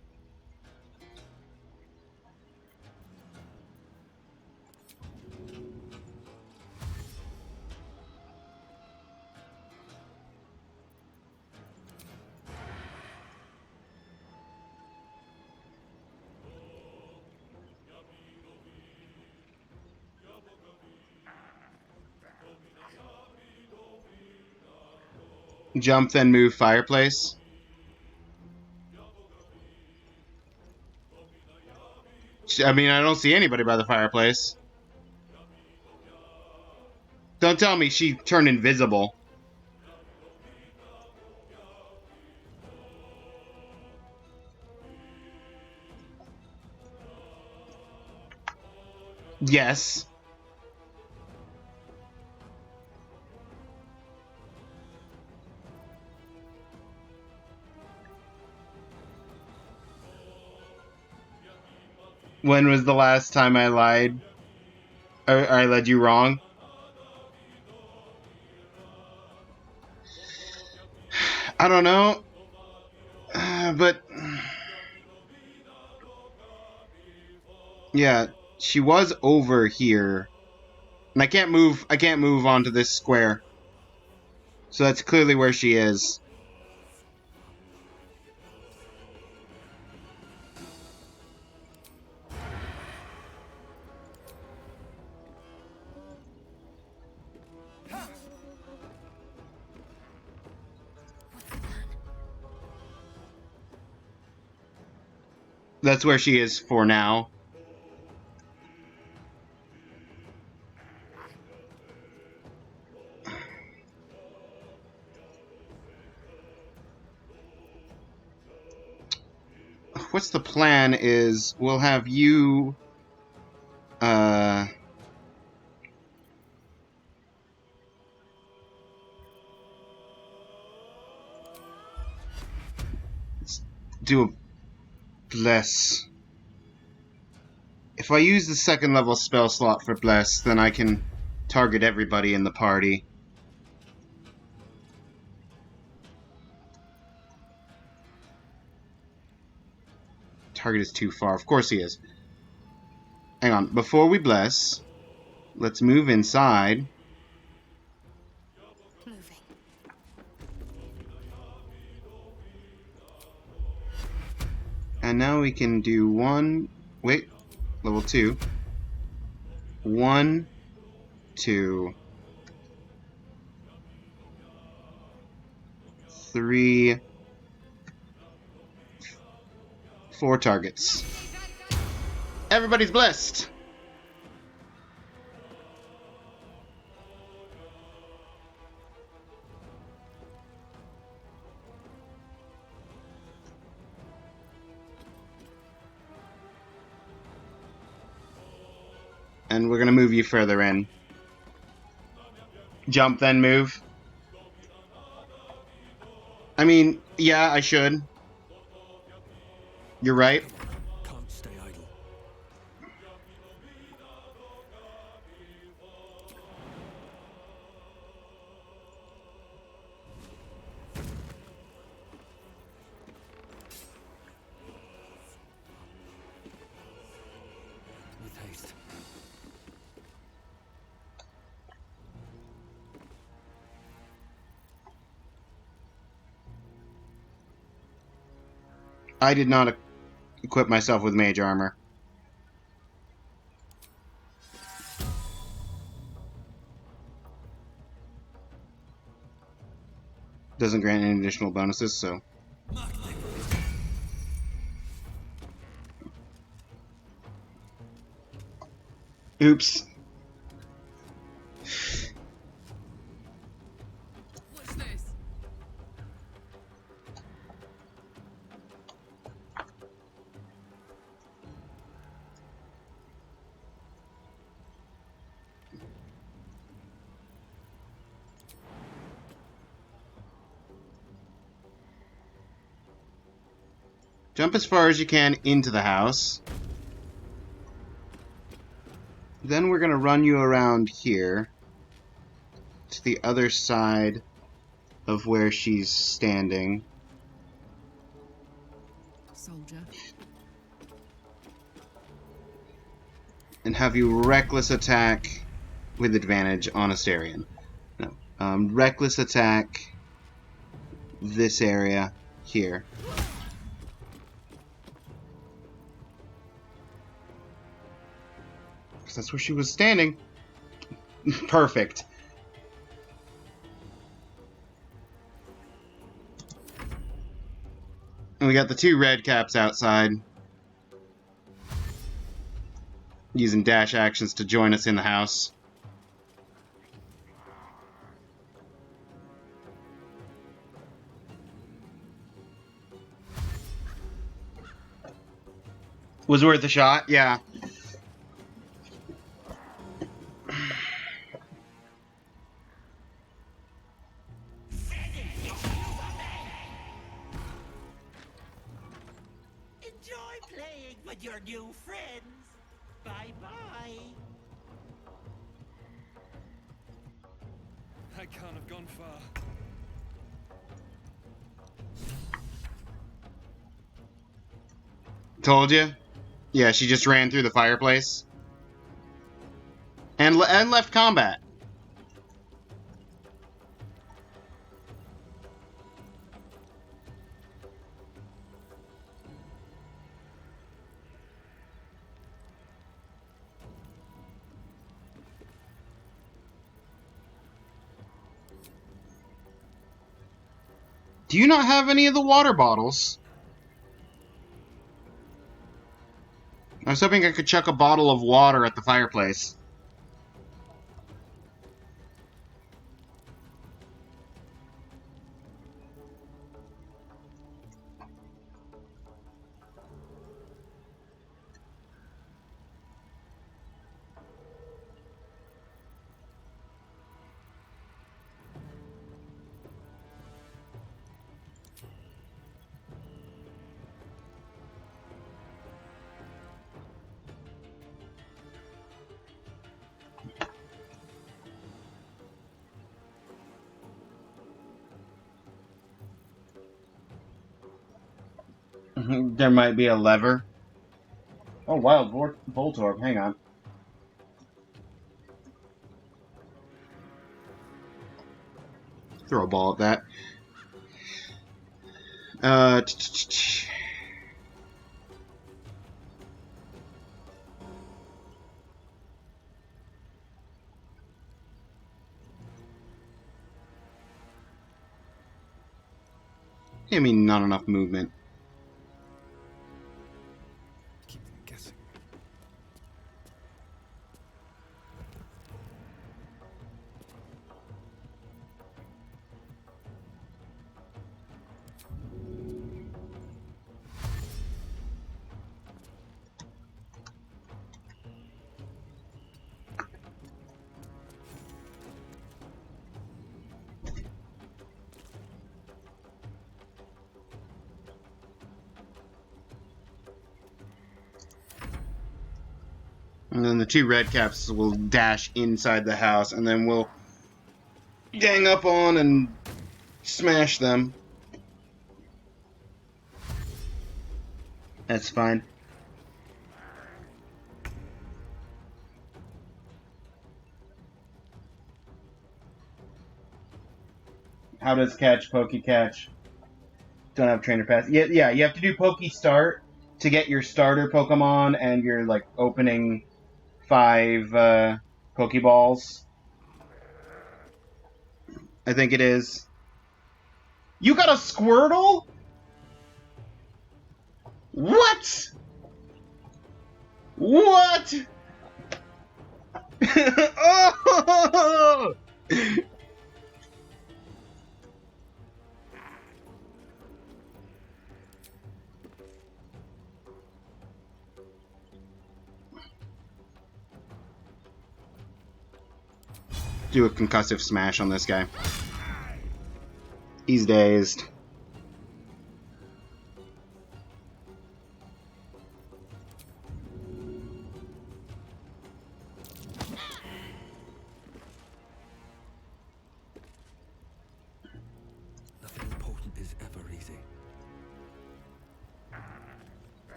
Jump, then move fireplace. I mean, I don't see anybody by the fireplace. Don't tell me she turned invisible. Yes. When was the last time I lied? Or I led you wrong? I don't know. But yeah, she was over here. And I can't move onto this square. So that's clearly where she is. That's where she is for now. What's the plan is we'll have you let's do a bless. If I use the second level spell slot for bless, then I can target everybody in the party. Target is too far. Of course he is. Hang on. Before we bless, let's move inside. Moving. And now we can do one. Wait. Level 2. 1, 2, 3, 4 targets. Everybody's blessed. And we're going to move you further in. Jump, then move. I mean, yeah, I should. You're right. Can't stay idle. With haste. I did not equip myself with mage armor. Doesn't grant any additional bonuses, so... Oops. What's this? Jump as far as you can into the house. Then we're going to run you around here to the other side of where she's standing. Soldier. And have you reckless attack with advantage on Asterion. No. Reckless attack this area here. Because that's where she was standing. Perfect. And we got the two red caps outside. Using dash actions to join us in the house. Was worth a shot, yeah. Enjoy playing with your new friends. Bye-bye. I can't have gone far. Told you? Yeah, she just ran through the fireplace. And left combat. Do you not have any of the water bottles? I was hoping I could chuck a bottle of water at the fireplace. There might be a lever. Oh, wild Voltorb. Hang on. Throw a ball at that. I mean, not enough movement. Keep them guessing. And then the two red caps will dash inside the house, and then we'll gang up on and smash them. That's fine. How does catch, Pokey catch? Don't have trainer pass. Yeah, you have to do Pokey start to get your starter Pokemon and your, like, opening 5 Pokeballs. I think it is. You got a Squirtle? What? What? Oh! Do a concussive smash on this guy. He's dazed.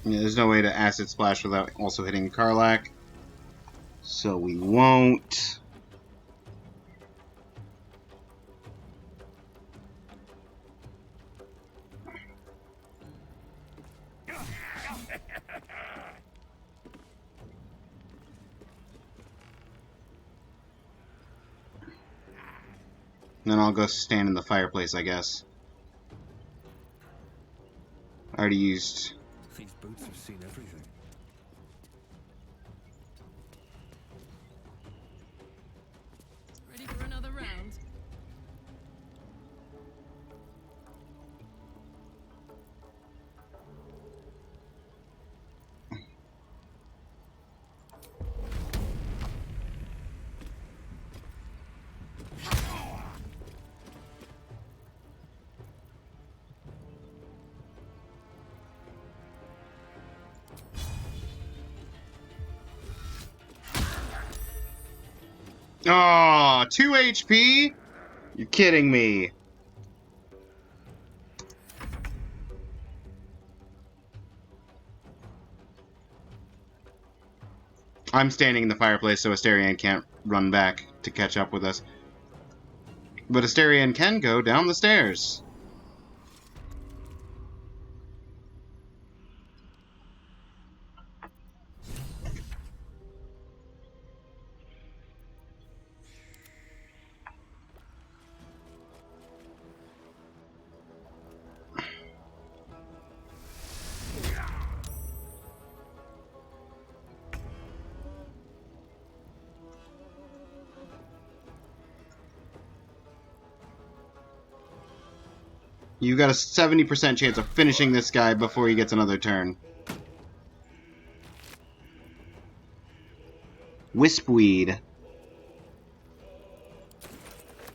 Yeah, there's no way to acid splash without also hitting Karlach. So we won't. Then I'll go stand in the fireplace, I guess. I already used... These boots have seen everything. Ready for another round? Oh, 2 HP? You're kidding me. I'm standing in the fireplace so Asterion can't run back to catch up with us. But Asterion can go down the stairs. You got a 70% chance of finishing this guy before he gets another turn. Wispweed.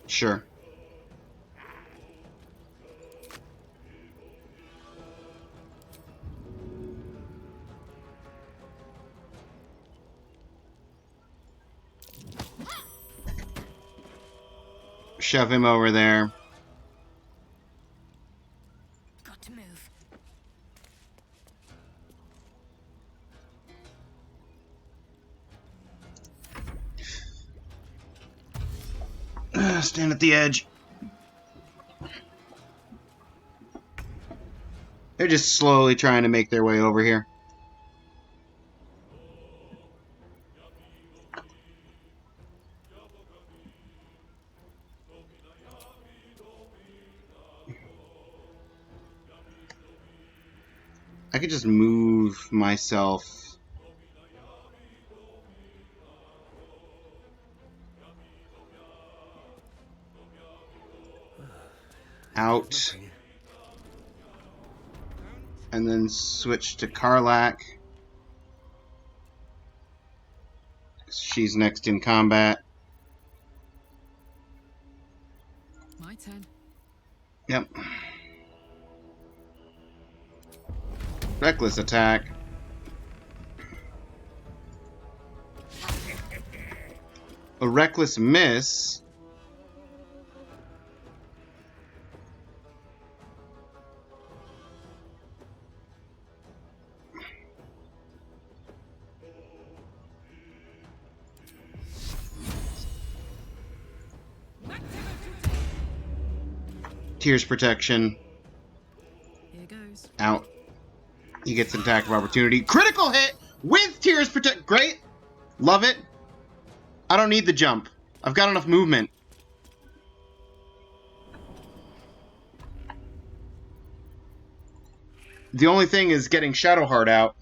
Sure. Shove him over there. Got to move. Stand at the edge. They're just slowly trying to make their way over here. I could just move myself. Out. And then switch to Karlach. She's next in combat. My turn. Yep. Reckless attack. A reckless miss. Tears protection. Here goes. Out. He gets an attack of opportunity. Critical hit with Tears protect. Great. Love it. I don't need the jump. I've got enough movement. The only thing is getting Shadowheart out.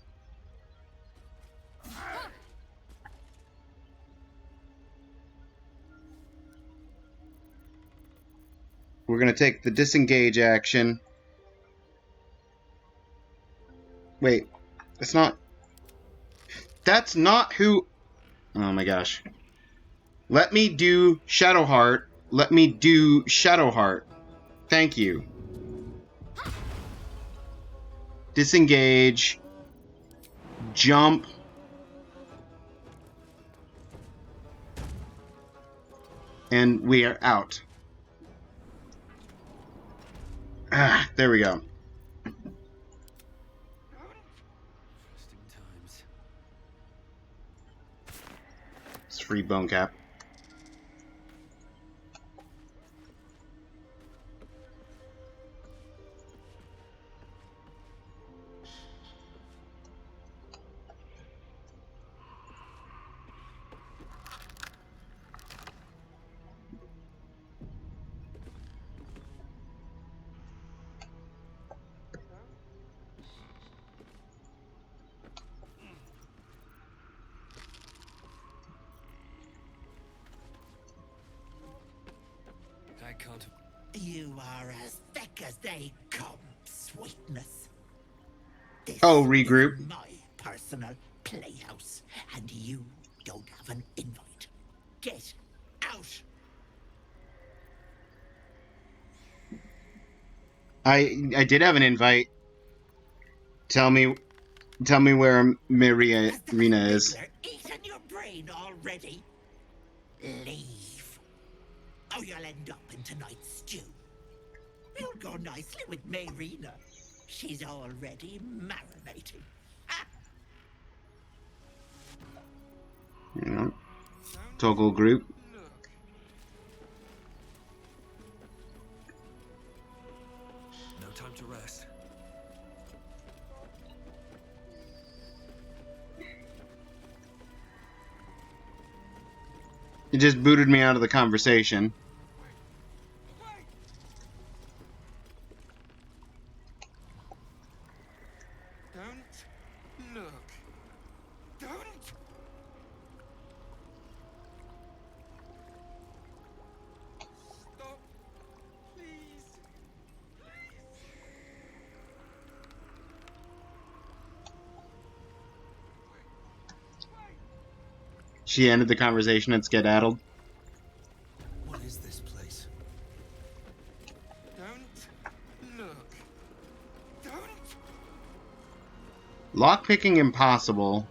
We're going to take the disengage action. Wait, it's not... That's not who... Oh my gosh. Let me do Shadowheart. Let me do Shadowheart. Thank you. Disengage. Jump. And we are out. Ah, there we go. free bone cap. I can't. You are as thick as they come, sweetness. This Oh, is regroup. my personal playhouse, and you don't have an invite. Get out! I did have an invite. Tell me where Maria Rena is. They're eating your brain already. Leave, or you'll end up in tonight's stew. You'll go nicely with Mayrina. She's already marinating. You know, toggle group. No time to rest. It just booted me out of the conversation. Don't look. Don't. Stop, please. She ended the conversation and skedaddled. What is this place? Don't look. Don't. Lockpicking impossible.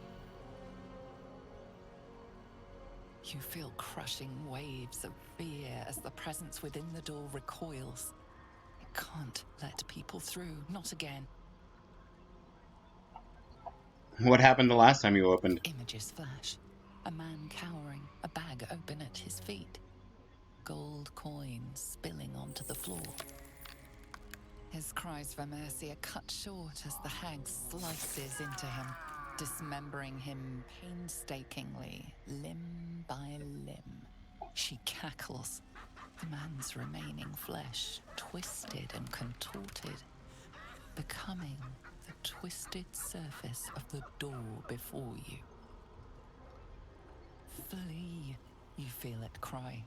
You feel crushing waves of fear as the presence within the door recoils. It can't let people through, not again. What happened the last time you opened? Images flash. A man cowering, a bag open at his feet. Gold coins spilling onto the floor. His cries for mercy are cut short as the hag slices into him, dismembering him painstakingly, limb by limb. She cackles, the man's remaining flesh twisted and contorted, becoming the twisted surface of the door before you. Flee, you feel it cry.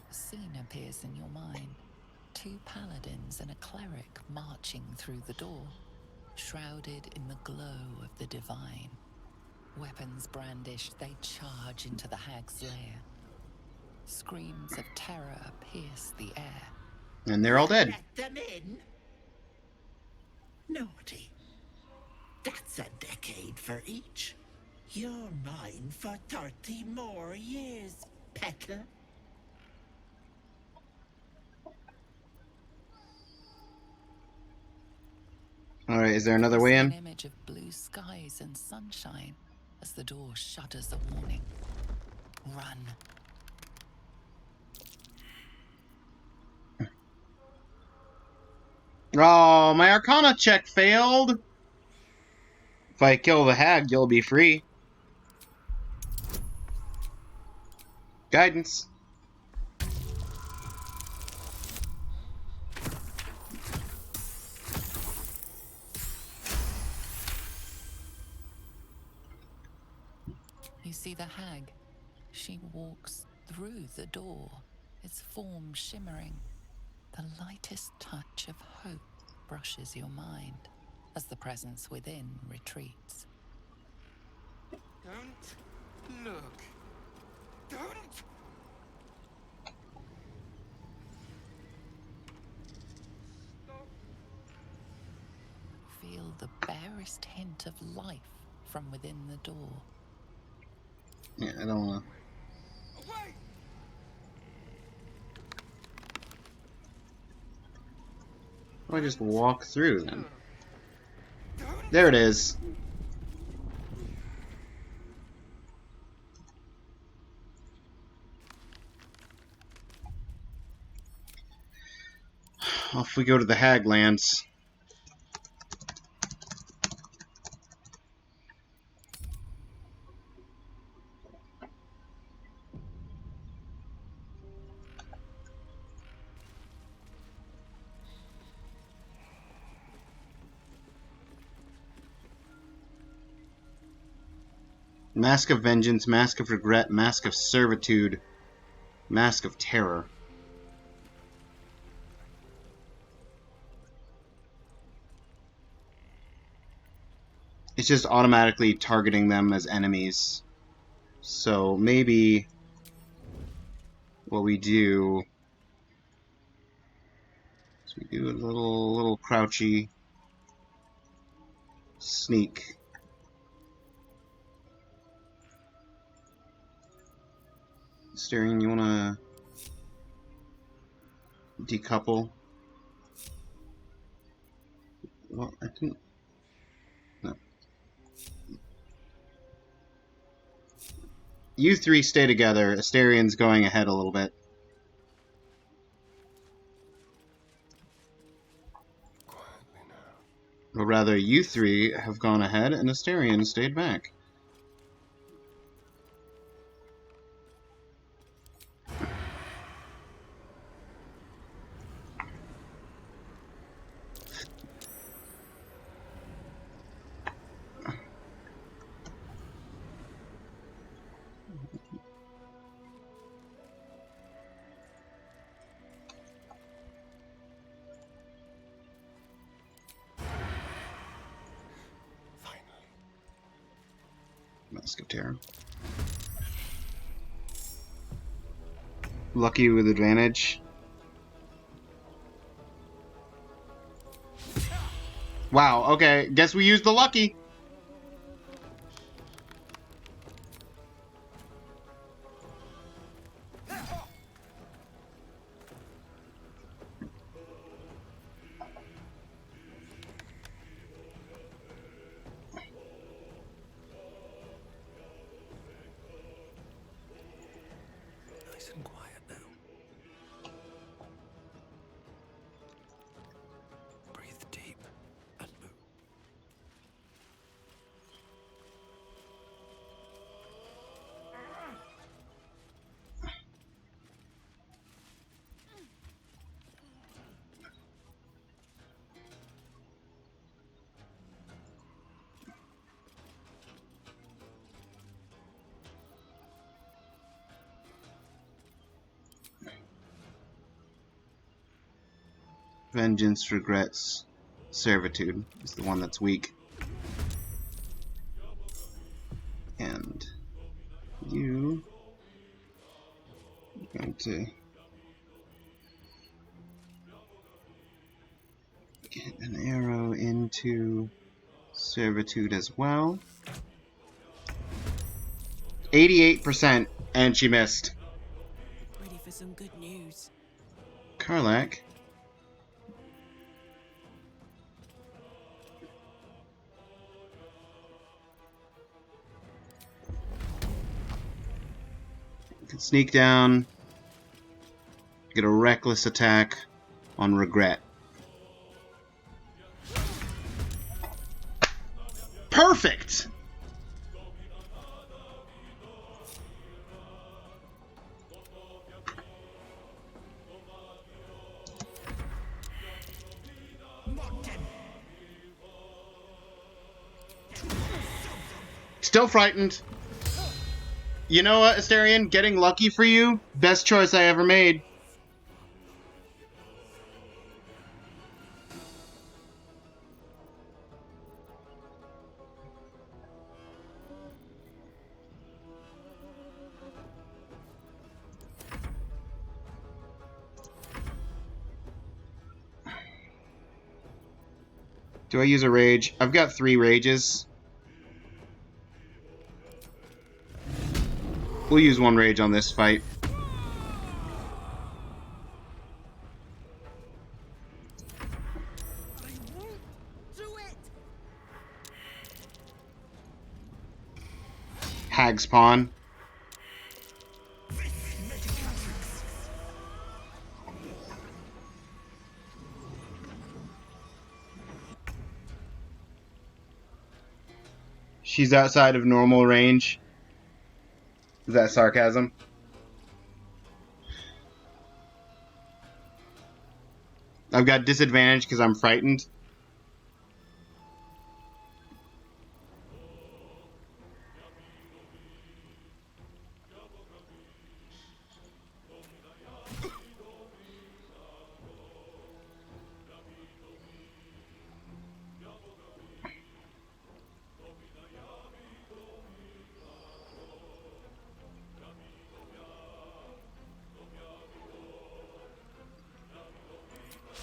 A scene appears in your mind. 2 paladins and a cleric marching through the door, shrouded in the glow of the divine. Weapons brandished, they charge into the hag's lair. Screams of terror pierce the air. And they're all dead. Let them in. Naughty. That's a decade for each. You're mine for 30 more years, pecker. Alright, is there another way in? An image of blue skies and sunshine as the door shudders a warning. Run. Oh, my Arcana check failed! If I kill the hag, you'll be free. Guidance. You see the hag. She walks through the door, its form shimmering. The lightest touch of hope brushes your mind as the presence within retreats. Don't look. Don't. Feel the barest hint of life from within the door. Yeah, I don't wanna... Why just walk through then? There it is. Off we go to the Haglands. Mask of Vengeance, Mask of Regret, Mask of Servitude, Mask of Terror. It's just automatically targeting them as enemies. So maybe what we do is we do a little crouchy sneak. Steering, you wanna decouple? Well, I didn't. No. You three stay together. Asterian's going ahead a little bit. Or rather, you three have gone ahead and Asterian stayed back. Mask of Terror. Lucky with advantage. Wow, okay. Guess we used the lucky. Nice and quiet now. Breathe deep and move. Vengeance, Regrets, Servitude is the one that's weak. And you are going to get an arrow into Servitude as well. 88%, and she missed. Ready for some good news. Karlak. Can sneak down, get a reckless attack on Regret. Perfect! Still frightened. You know what, Asterian? Getting lucky for you, best choice I ever made. Do I use a rage? I've got 3 rages. We'll use 1 rage on this fight. Hag's Pawn. She's outside of normal range. Is that sarcasm? I've got disadvantage because I'm frightened.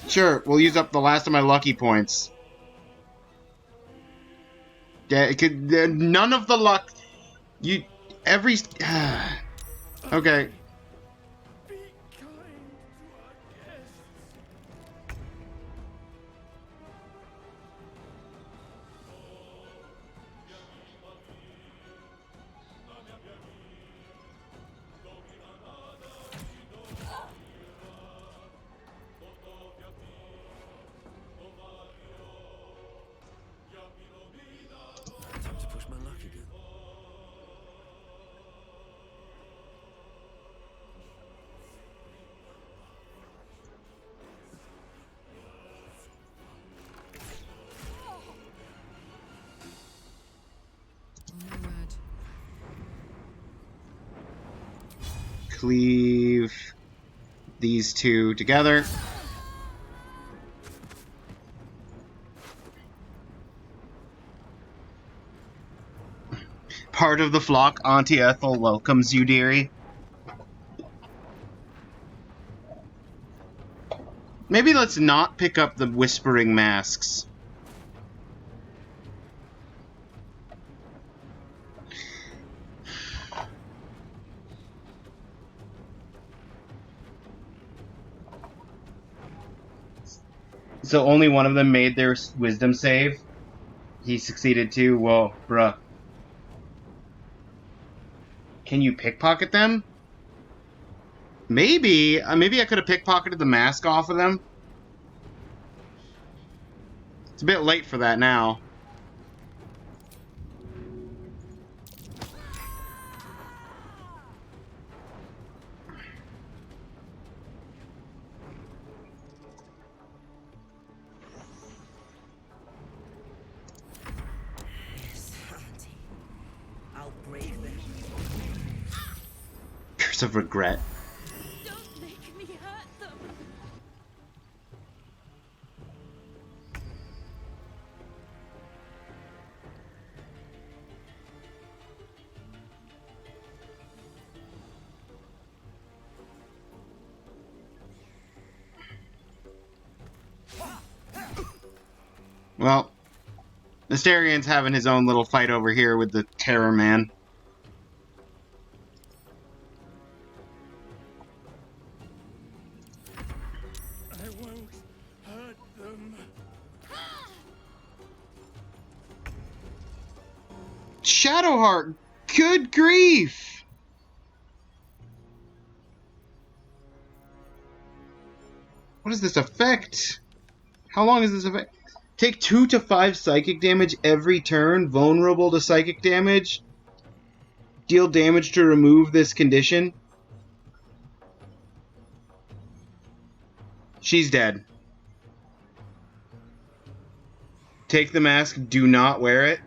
Sure, we'll use up the last of my lucky points. Yeah, it could. None of the luck. You every. Okay. Time to push my luck again. Cleave these two together. Part of the flock, Auntie Ethel welcomes you, dearie. Maybe let's not pick up the whispering masks. So only one of them made their wisdom save? He succeeded too? Whoa, bruh. Can you pickpocket them? Maybe. Maybe I could have pickpocketed the mask off of them. It's a bit late for that now. Yes, Auntie. I'll brave them. Curse of regret. Don't make me hurt them. Well, Asterian's having his own little fight over here with the Terror Man. I won't hurt them. Shadowheart! Good grief! What is this effect? How long is this effect? Take 2 to 5 psychic damage every turn, vulnerable to psychic damage. Deal damage to remove this condition. She's dead. Take the mask, do not wear it.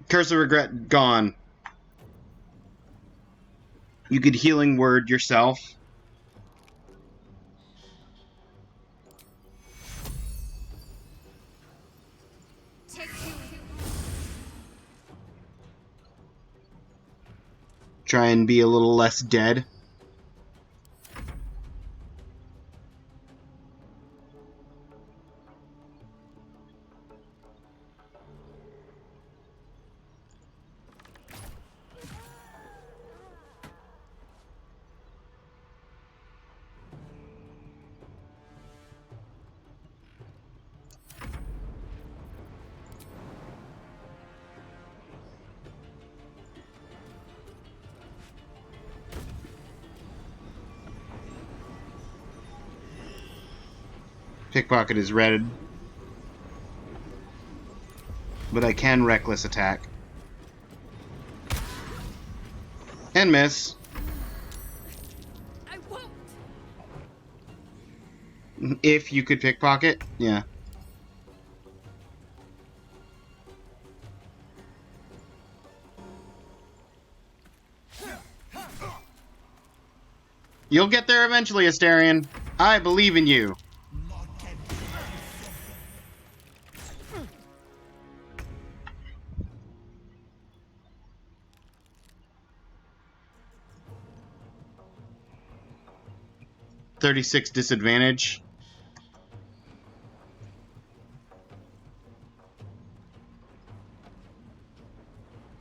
Curse of Regret gone. You could healing word yourself. Try and be a little less dead. Pickpocket is red. But I can reckless attack. And miss. I won't. If you could pickpocket, yeah. You'll get there eventually, Asterion. I believe in you. $36 disadvantage.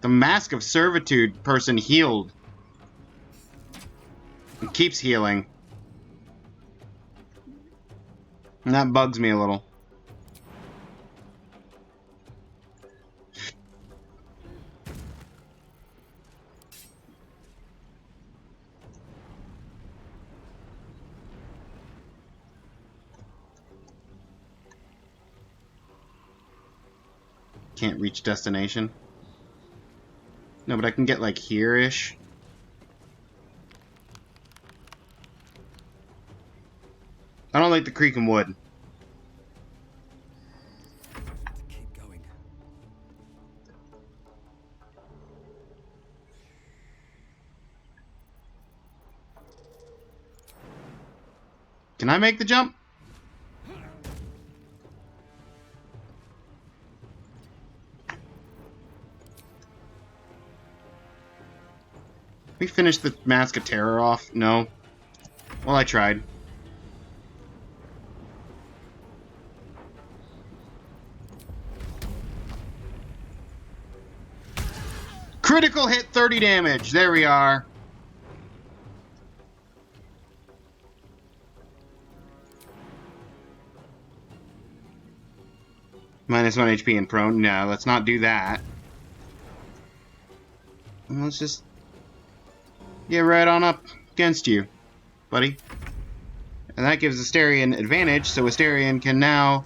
The Mask of Servitude person healed. It keeps healing. And that bugs me a little. Can't reach destination. No, but I can get like here-ish. I don't like the creek and wood. Keep going. Can I make the jump? We finished the Mask of Terror off? No. Well, I tried. Critical hit, 30 damage. There we are. -1 HP and prone. No, let's not do that. Let's just get right on up against you, buddy. And that gives Asterion advantage, so Asterion can now...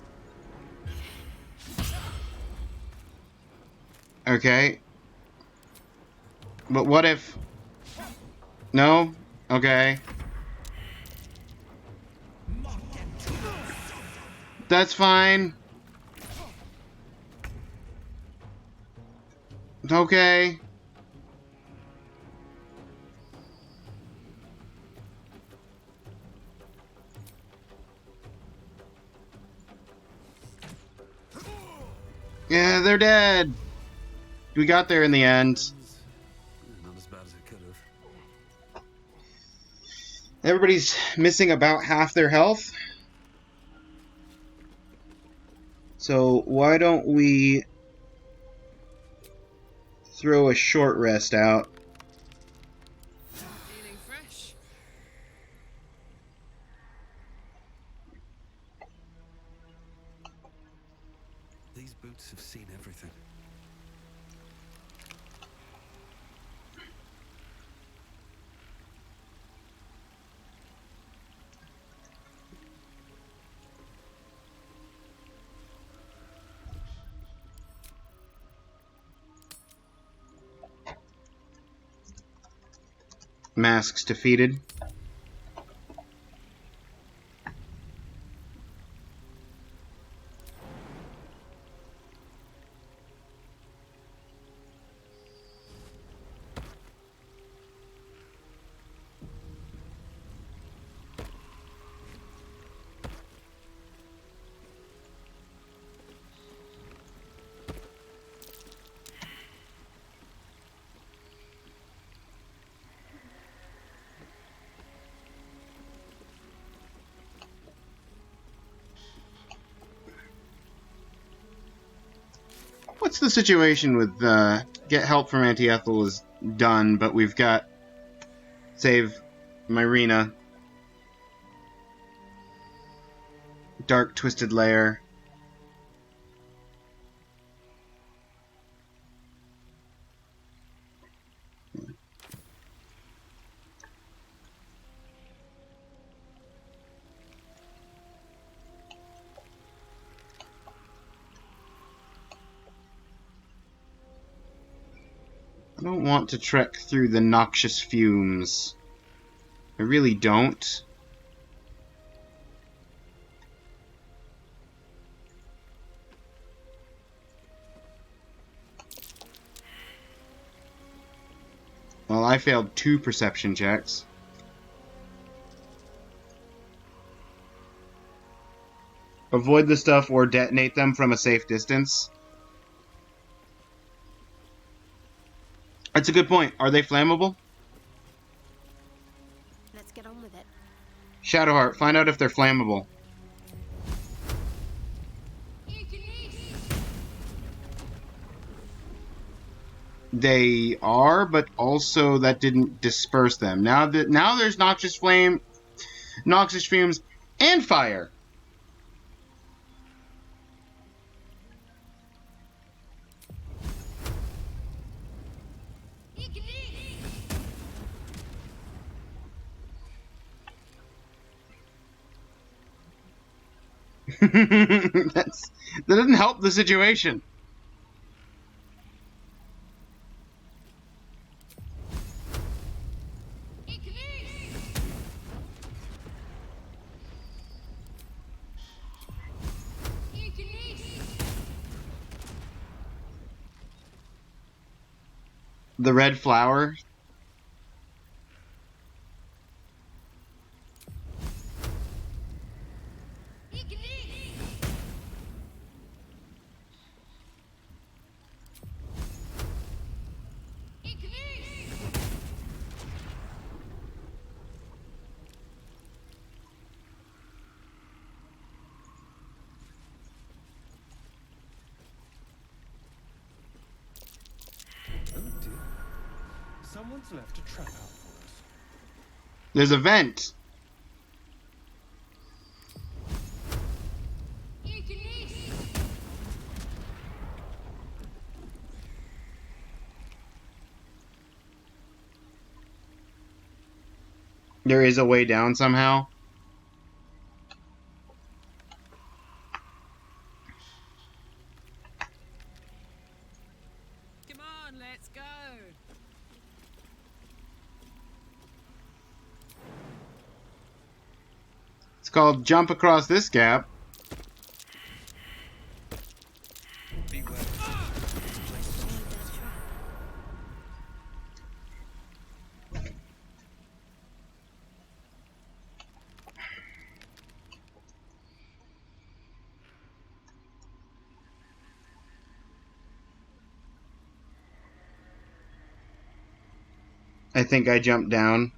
Okay. But what if... No? Okay. That's fine. Okay. Yeah, they're dead. We got there in the end. Not as bad as it could have. Everybody's missing about half their health. So why don't we throw a short rest out? Feeling fresh. These boots have seen everything. Masks defeated. What's the situation with get help from Auntie Ethel is done, but we've got save Myrina, Dark Twisted Lair. I don't want to trek through the noxious fumes. I really don't. Well, I failed 2 perception checks. Avoid the stuff or detonate them from a safe distance. That's a good point. Are they flammable? Let's get on with it. Shadowheart, find out if they're flammable. They are, but also that didn't disperse them. Now there's noxious fumes, and fire. That doesn't help the situation. The red flower. Oh dear. Someone's left a trap out for us. There's a vent. There is a way down somehow. Come on, let's go. It's called Jump Across This Gap. I think I jumped down.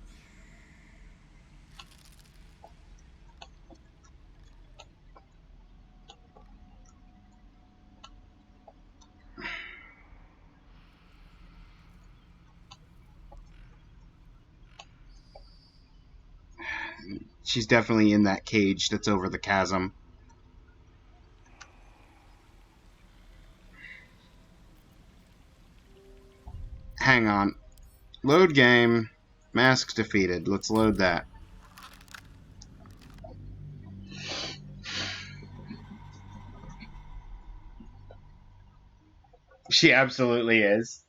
She's definitely in that cage that's over the chasm. Hang on. Load game. Masks defeated. Let's load that. She absolutely is.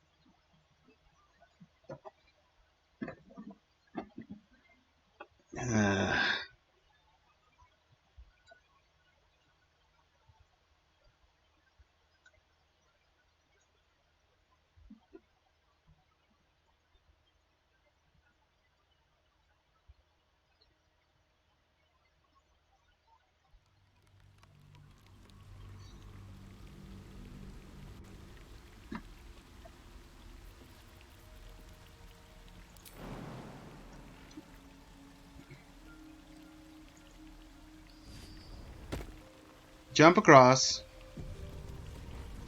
Jump across.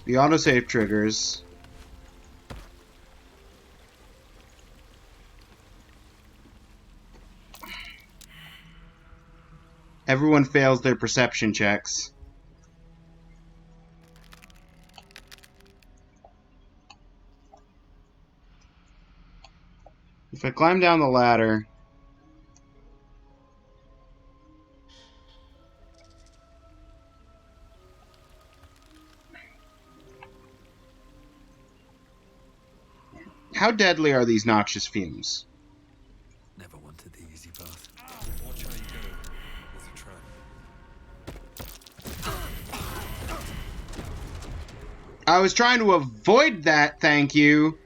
The autosave triggers. Everyone fails their perception checks. If I climb down the ladder... how deadly are these noxious fumes? Never wanted the easy path. Watch how you go. There's a trap. I was trying to avoid that, thank you.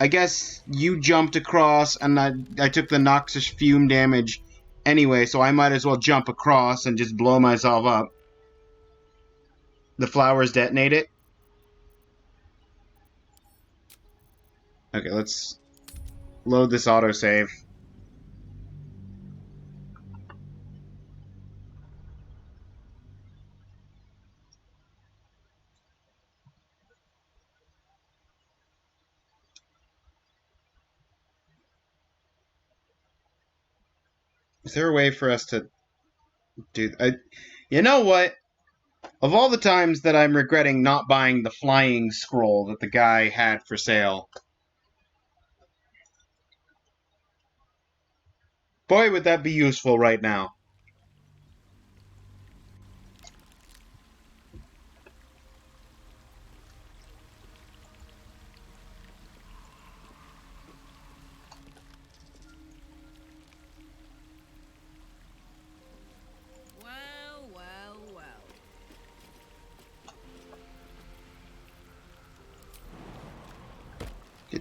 I guess you jumped across, and I took the noxious fume damage anyway, so I might as well jump across and just blow myself up. The flowers detonate it? Okay, let's load this autosave. Is there a way for us to do... you know what? Of all the times that I'm regretting not buying the flying scroll that the guy had for sale, boy, would that be useful right now. Well, well, well.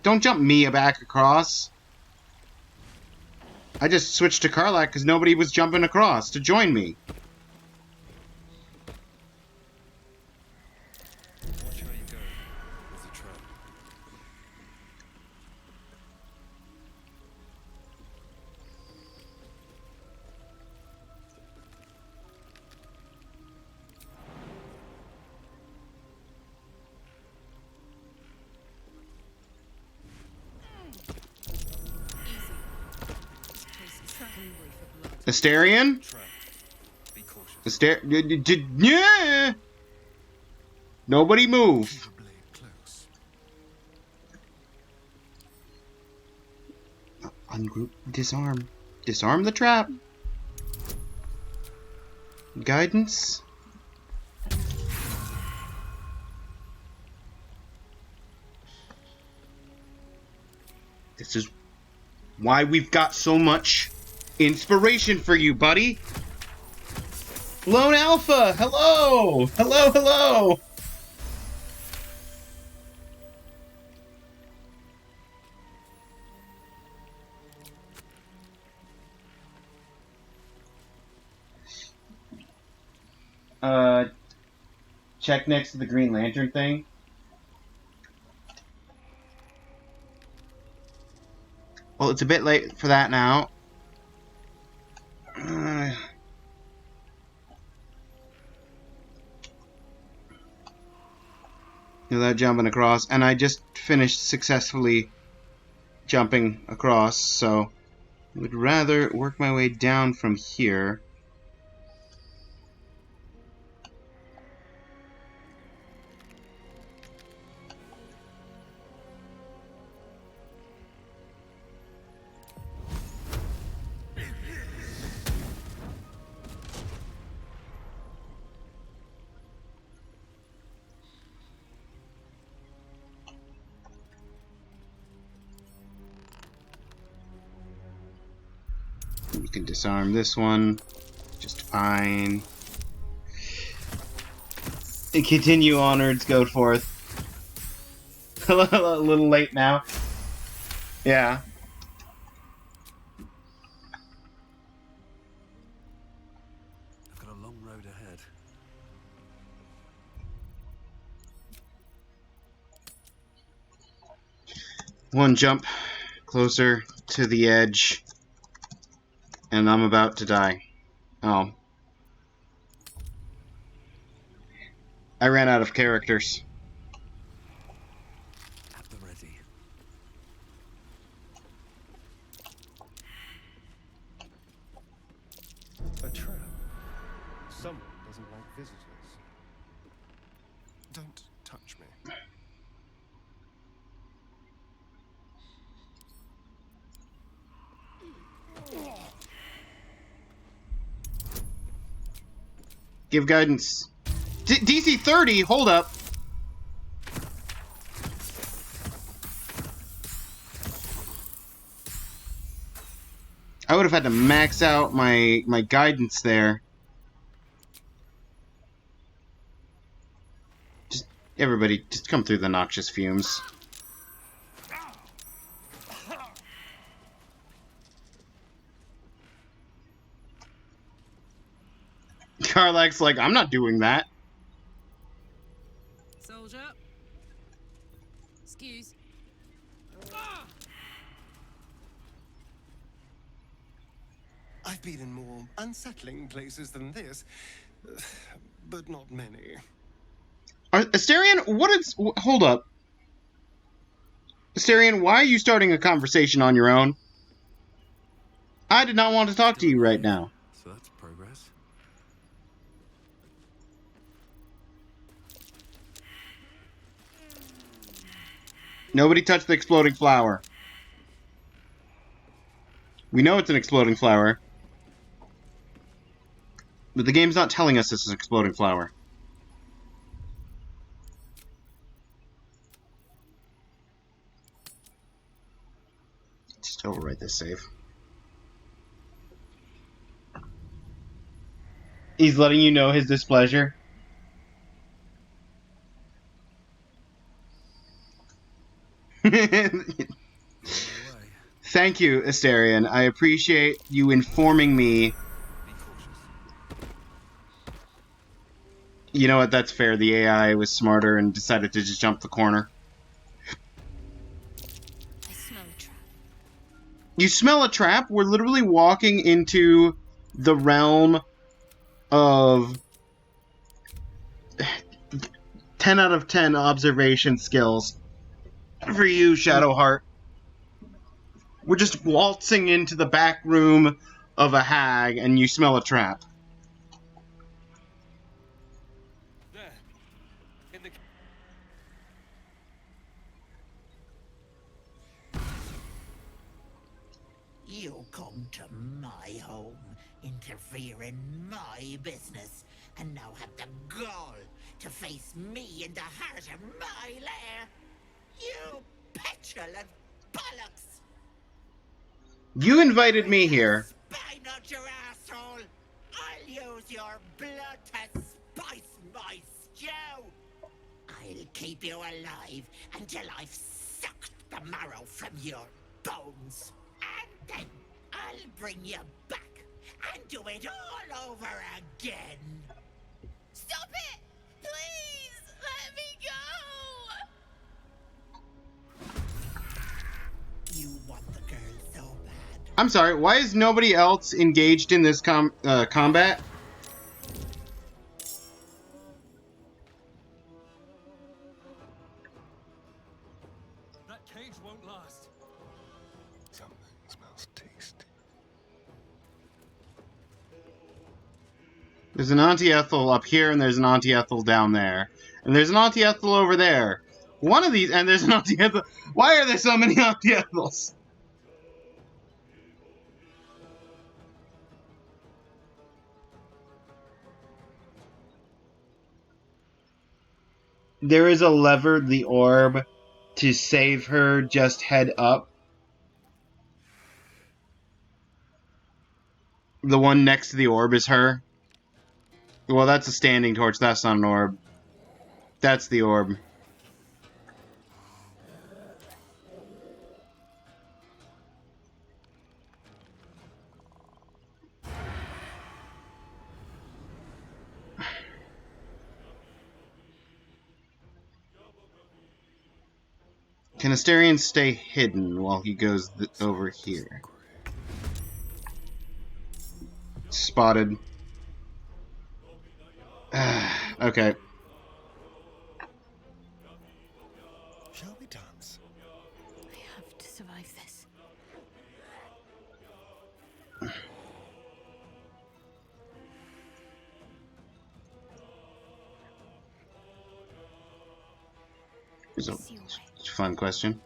Don't jump me back across. I just switched to Karlach because nobody was jumping across to join me. Watch how you go. There's a trap. Asterion? Yeah! Nobody move. Ungroup. Disarm. Disarm the trap. Guidance. This is why we've got so much inspiration for you, buddy. Lone Alpha, hello! Hello, hello! Check next to the Green Lantern thing. Well, it's a bit late for that now. Without jumping across, and I just finished successfully jumping across, so I would rather work my way down from here. You can disarm this one just fine. And continue onwards, go forth. A little late now. Yeah. I've got a long road ahead. One jump closer to the edge. And I'm about to die. Oh. I ran out of characters. At the ready. A trap. Someone doesn't like visitors. Don't touch me. Give guidance. DC 30, hold up. I would have had to max out my guidance there. Just everybody, just come through the noxious fumes. Karlach's like, I'm not doing that. Soldier. Excuse. I've been in more unsettling places than this, but not many. Asterion, hold up. Asterion, why are you starting a conversation on your own? I did not want to talk to you right now. So that's progress. Nobody touched the exploding flower. We know it's an exploding flower. But the game's not telling us this is an exploding flower. Just overwrite this save. He's letting you know his displeasure. Thank you, Asterion. I appreciate you informing me. You know what? That's fair. The AI was smarter and decided to just jump the corner. I smell a trap. You smell a trap? We're literally walking into the realm of 10 out of 10 observation skills for you, Shadowheart. We're just waltzing into the back room of a hag and you smell a trap. There. In the... You come to my home, interfere in my business, and now have the gall to face me in the heart of my lair. You petulant bollocks! You invited me here. Spine out your asshole! I'll use your blood to spice my stew! I'll keep you alive until I've sucked the marrow from your bones. And then I'll bring you back and do it all over again. Stop it! Please! Let me go! You want the girl so bad. I'm sorry, why is nobody else engaged in this combat? That cage won't last. Something smells tasty. There's an Auntie Ethel up here, and there's an Auntie Ethel down there. And there's an Auntie Ethel over there. One of these, and there's an Auntie Ethel. Why are there so many Auntie Ethels? There is a lever, the orb, to save her. Just head up. The one next to the orb is her. Well, that's a standing torch. That's not an orb. That's the orb. Can Asterion stay hidden while he goes over here? Spotted. Okay. Shall we dance? I have to survive this. It's a fun question.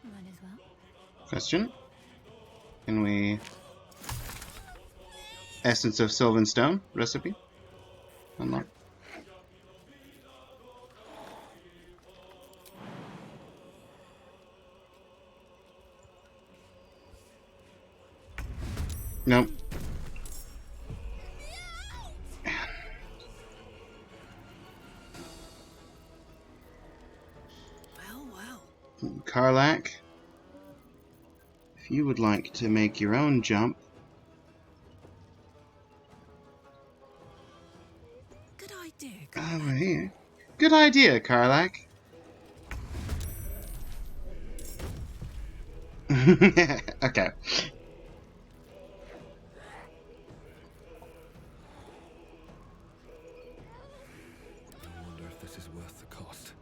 Might as well. Question? Can we Essence of Sylvan Stone recipe. Unlock. Nope. Karlak, if you would like to make your own jump. Good idea. Over here. Good idea, Karlak. Okay. I wonder if this is worth the cost.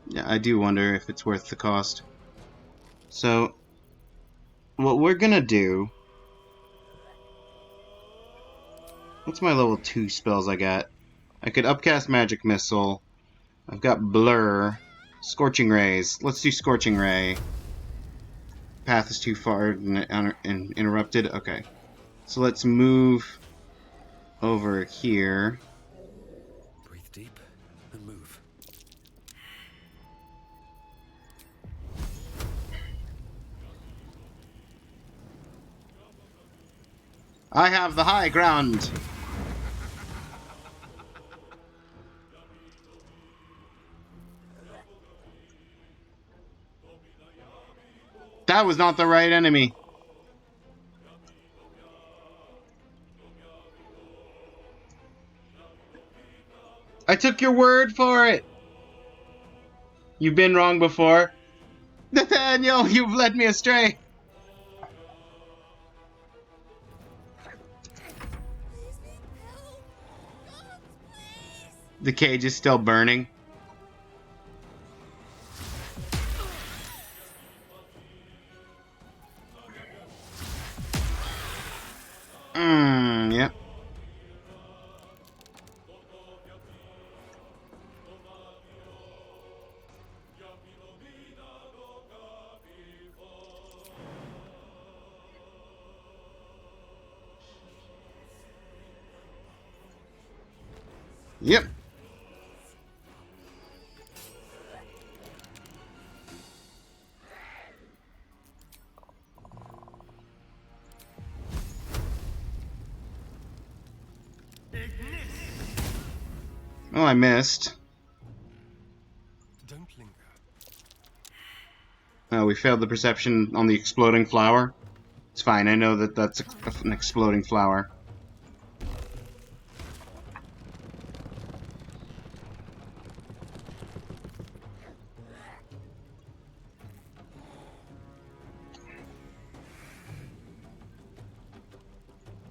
Yeah, I do wonder if it's worth the cost. So, what we're gonna do... What's my level 2 spells I got? I could upcast Magic Missile. I've got Blur. Scorching Rays. Let's do Scorching Ray. Path is too far and interrupted. Okay. So let's move over here. Breathe deep and move. I have the high ground. That was not the right enemy. I took your word for it. You've been wrong before. Nathaniel, you've led me astray. The cage is still burning. Yep. Yep. Oh, I missed. Don't linger. Oh, we failed the perception on the exploding flower. It's fine, I know that that's an exploding flower.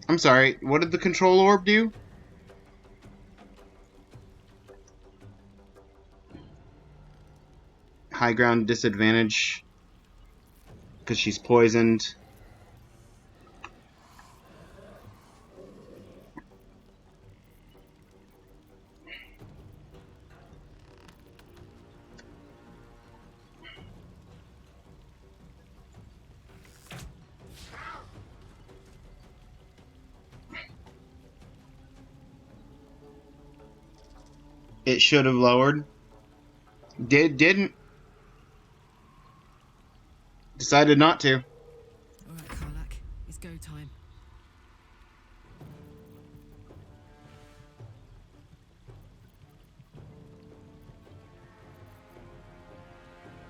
I'm sorry, what did the control orb do? High ground disadvantage because she's poisoned. It should have lowered. Didn't. Decided not to. Alright, Karlak, it's go time.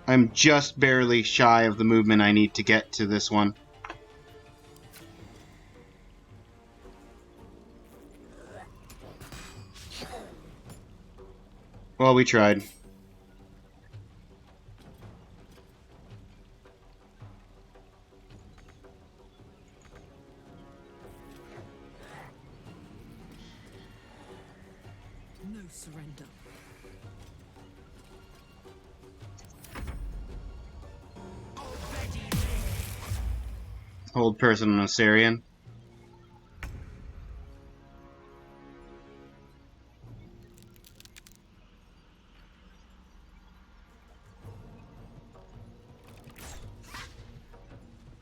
I'm just barely shy of the movement I need to get to this one. Well, we tried. No surrender. Hold person on Osirian.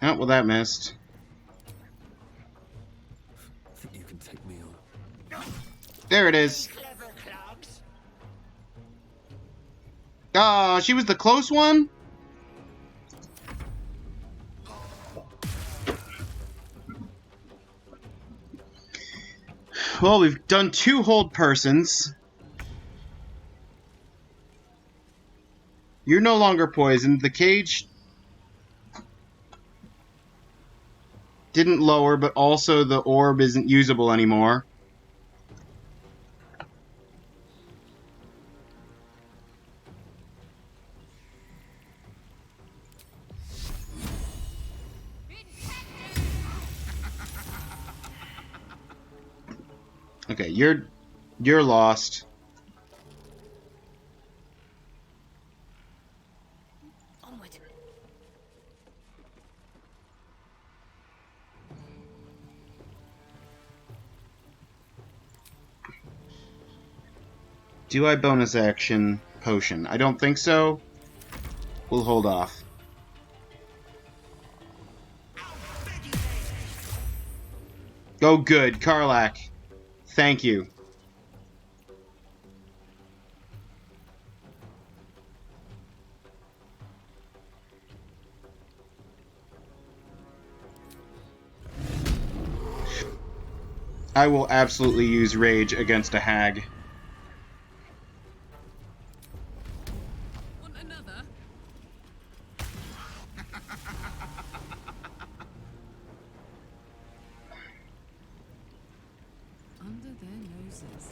Oh, well that missed. Think you can There it is. Oh, she was the close one? Well, we've done 2 hold persons. You're no longer poisoned. The cage didn't lower, but also the orb isn't usable anymore. Okay, you're lost. Onward. Do I bonus action potion? I don't think so. We'll hold off. Oh, good. Karlach. Thank you. I will absolutely use rage against a hag. Want another? Under their noses.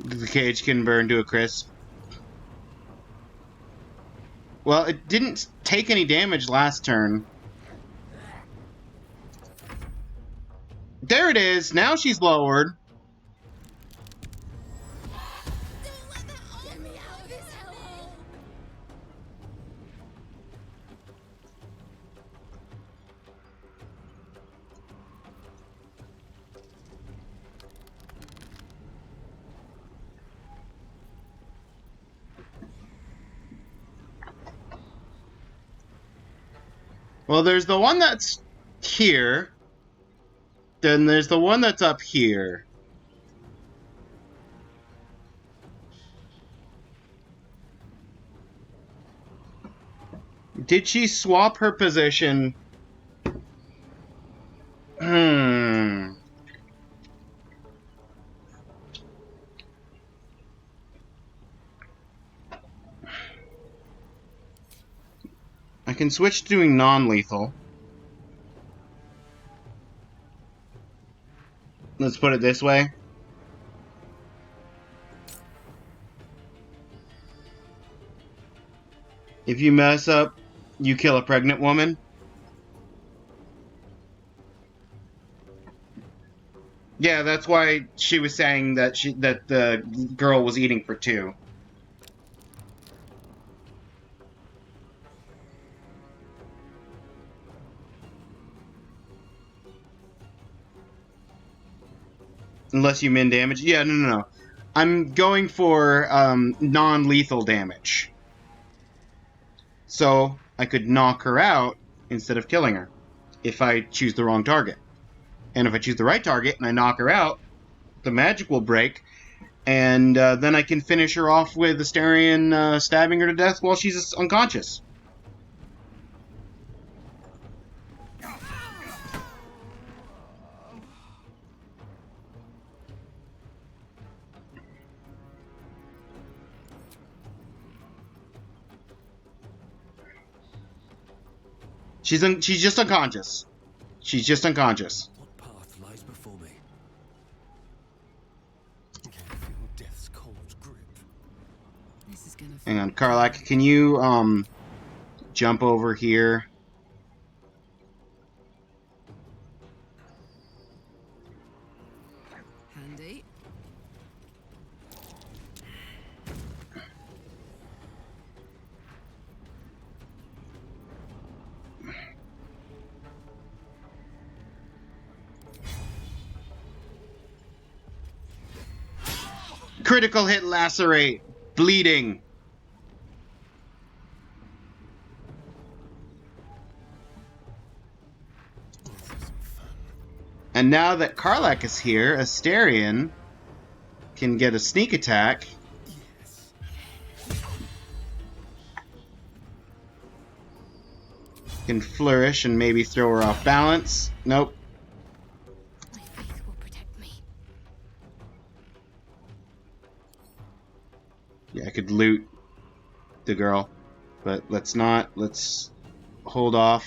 The cage can burn to a crisp. Well, it didn't take any damage last turn. There it is! Now she's lowered. Get me out of this hellhole! Well, there's the one that's here. Then there's the one that's up here. Did she swap her position? I can switch to doing non-lethal. Let's put it this way. If you mess up, you kill a pregnant woman. Yeah, that's why she was saying that the girl was eating for 2. Unless you min damage. Yeah, no. I'm going for non-lethal damage. So I could knock her out instead of killing her if I choose the wrong target. And if I choose the right target and I knock her out, the magic will break, and then I can finish her off with Astarion stabbing her to death while she's unconscious. She's just unconscious. She's just unconscious. What path lies before me? Can feel death's cold grip. This is gonna. Hang on, Karlach, can you jump over here? Handy. Critical hit, lacerate, bleeding. And now that Karlach is here, Asterion can get a sneak attack. Can flourish and maybe throw her off balance. Nope. My faith will protect me. Yeah, I could loot the girl, but let's not. Let's hold off.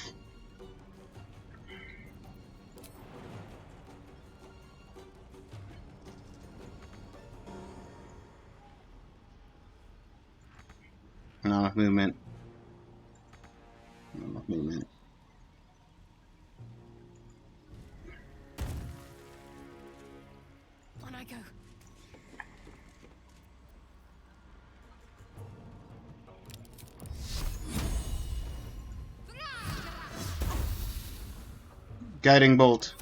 Not enough movement. Not enough movement. On I go. Guiding bolt.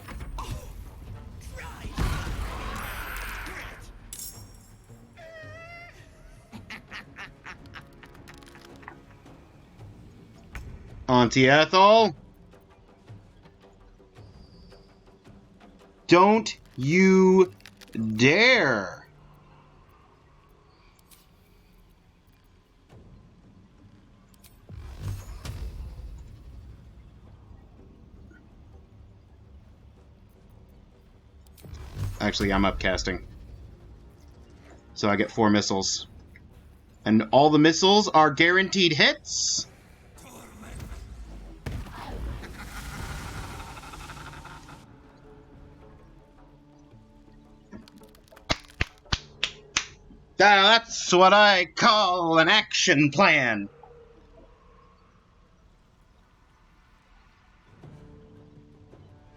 Auntie Ethel. Don't you dare. Actually, I'm upcasting. So I get 4 missiles. And all the missiles are guaranteed hits. That's what I call an action plan.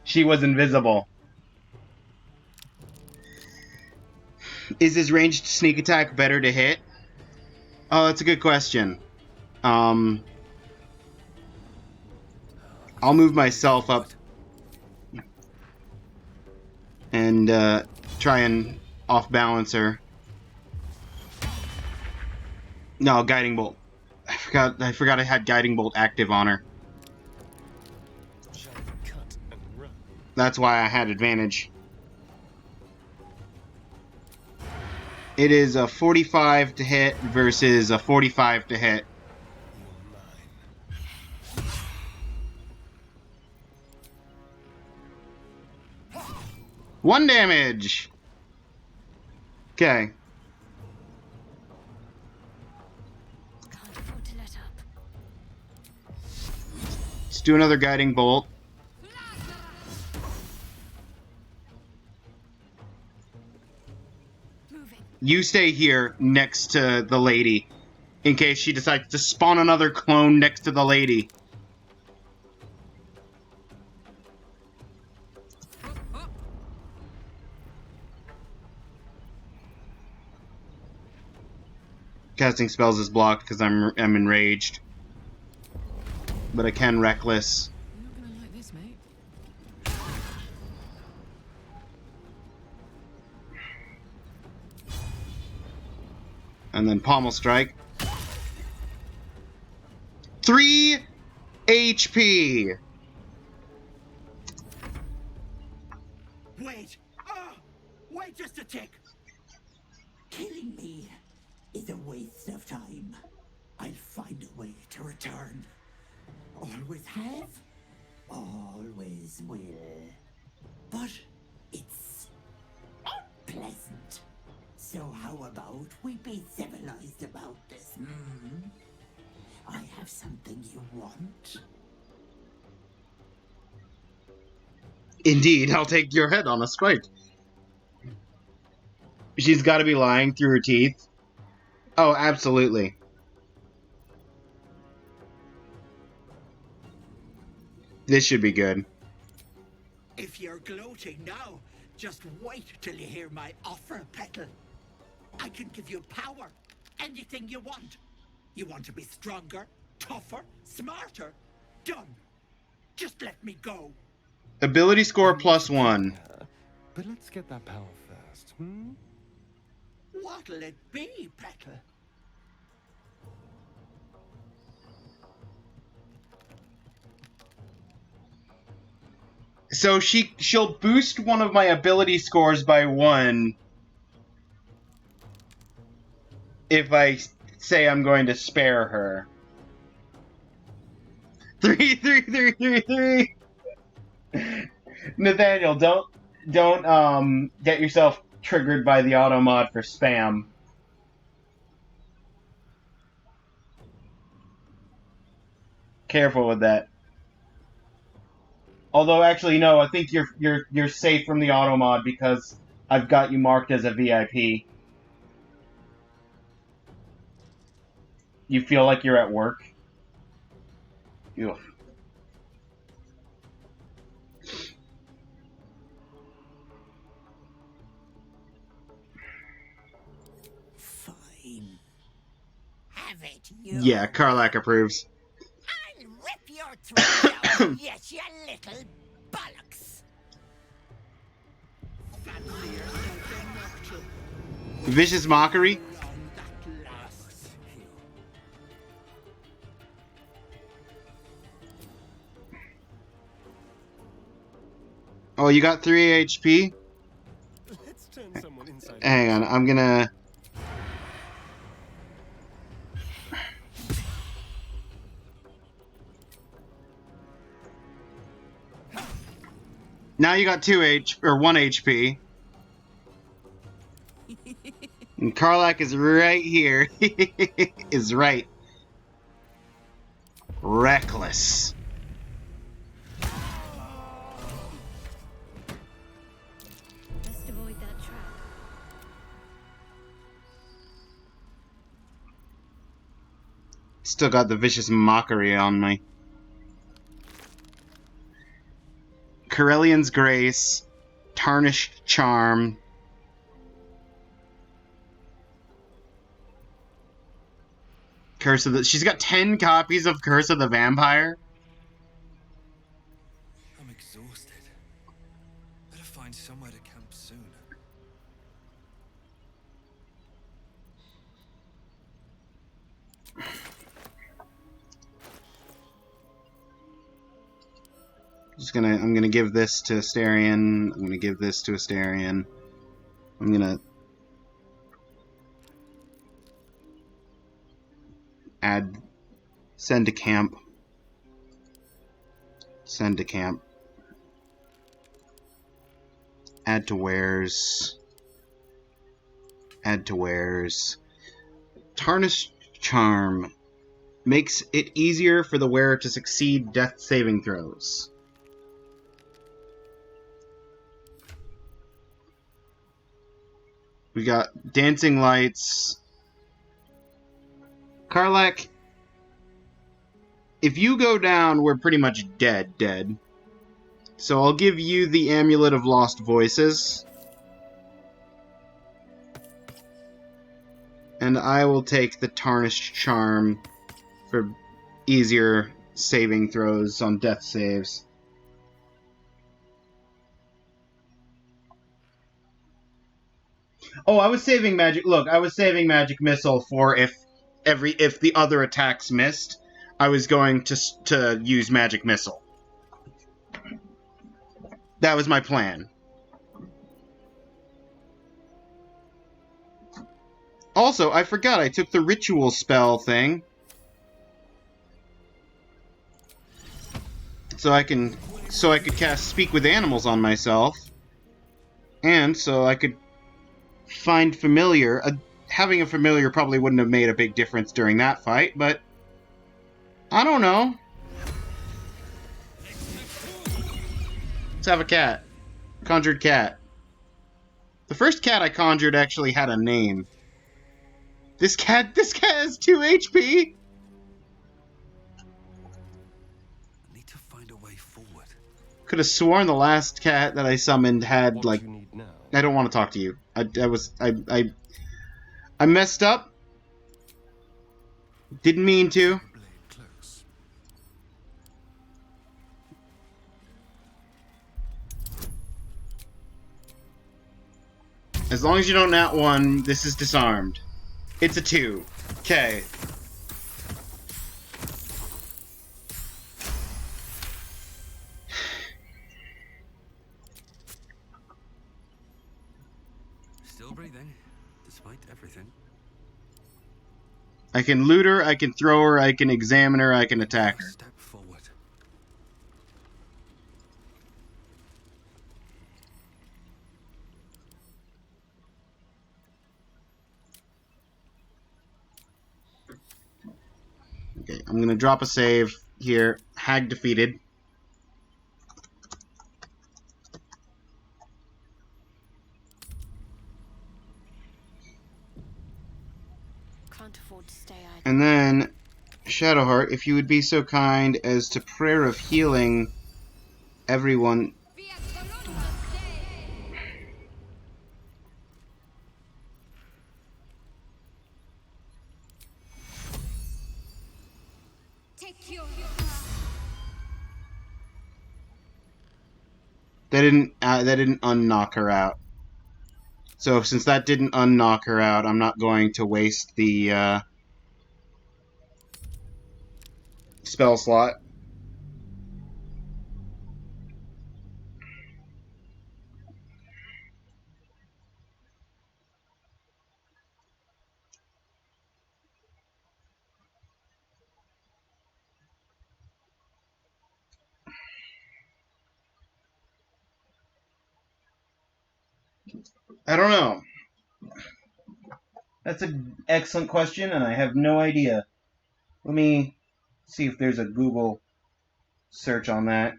She was invisible. Is his ranged sneak attack better to hit? Oh, that's a good question. I'll move myself up and try and off-balance her. No, Guiding Bolt. I forgot I had Guiding Bolt active on her. That's why I had advantage. It is a 45 to hit versus a 45 to hit. One damage! Okay. Can't afford to let up. Let's do another Guiding Bolt. You stay here next to the lady in case she decides to spawn another clone next to the lady. Casting spells is blocked because I'm enraged. But I can Reckless. You're not gonna like this, mate. And then Pommel Strike. 3 HP! Wait! Wait just a tick! Killing me is a waste of time. I'll find a way to return. Always have, always will. But it's unpleasant. So how about we be civilized about this, hmm? I have something you want. Indeed, I'll take your head on a spike. She's got to be lying through her teeth. Oh, absolutely. This should be good. If you're gloating now, just wait till you hear my offer, Petal. I can give you power, anything you want. You want to be stronger, tougher, smarter? Done. Just let me go. Ability score +1. But let's get that power first, hmm? What'll it be, Petal? So she'll boost one of my ability scores by 1 if I say I'm going to spare her. 3, 3, 3, 3, 3. Nathaniel, don't get yourself triggered by the auto mod for spam. Careful with that. Although, actually, no. I think you're safe from the auto mod because I've got you marked as a VIP. You feel like you're at work. Ew. Fine. Have it, you. Yeah, Karlak approves. I'll rip your throat out, yes, you little bollocks. Vicious Mockery? Oh, you got 3 HP? Let's turn someone inside. Hang on, I'm gonna... Now you got 1 HP. And Karlak is right here. Is right. Reckless. Best avoid that trap. Still got the Vicious Mockery on me. Corellian's Grace. Tarnished Charm. Curse of the... She's got 10 copies of Curse of the Vampire. I'm exhausted. Better find somewhere to camp soon. I'm gonna give this to Asterion. I'm gonna give this to Asterion. I'm gonna send to camp. Send to camp. Add to wares. Add to wares. Tarnished Charm makes it easier for the wearer to succeed death saving throws. We got Dancing Lights. Karlak, if you go down, we're pretty much dead. So I'll give you the Amulet of Lost Voices. And I will take the Tarnished Charm for easier saving throws on death saves. Oh, I was saving magic. Look, I was saving Magic Missile for if the other attacks missed, I was going to use Magic Missile. That was my plan. Also, I forgot I took the ritual spell thing. So I could cast Speak with Animals on myself. And so I could find familiar. Having a familiar probably wouldn't have made a big difference during that fight, but I don't know. Let's have a cat. Conjured cat. The first cat I conjured actually had a name. This cat has 2 HP. I need to find a way forward. Could have sworn the last cat that I summoned had What like. do you need now? I don't want to talk to you. I messed up. Didn't mean to. As long as you don't nat 1, this is disarmed. It's a 2. Okay. Still breathing, despite everything. I can loot her, I can throw her, I can examine her, I can attack her. Step forward. Okay, I'm gonna drop a save here. Hag defeated. Can't afford to stay idle. And then, Shadowheart, if you would be so kind as to prayer of healing everyone. That didn't unknock her out. So since that didn't unknock her out, I'm not going to waste the spell slot. I don't know. That's an excellent question, and I have no idea. Let me see if there's a Google search on that.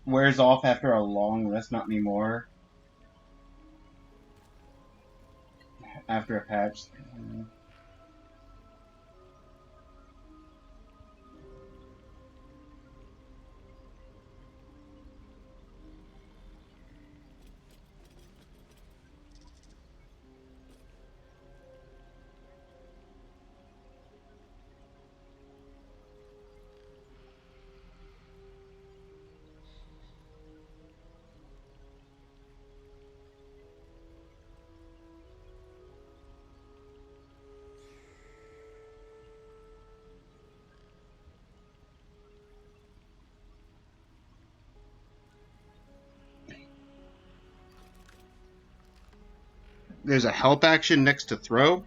Wears off after a long rest, not anymore. After a patch. There's a help action next to throw.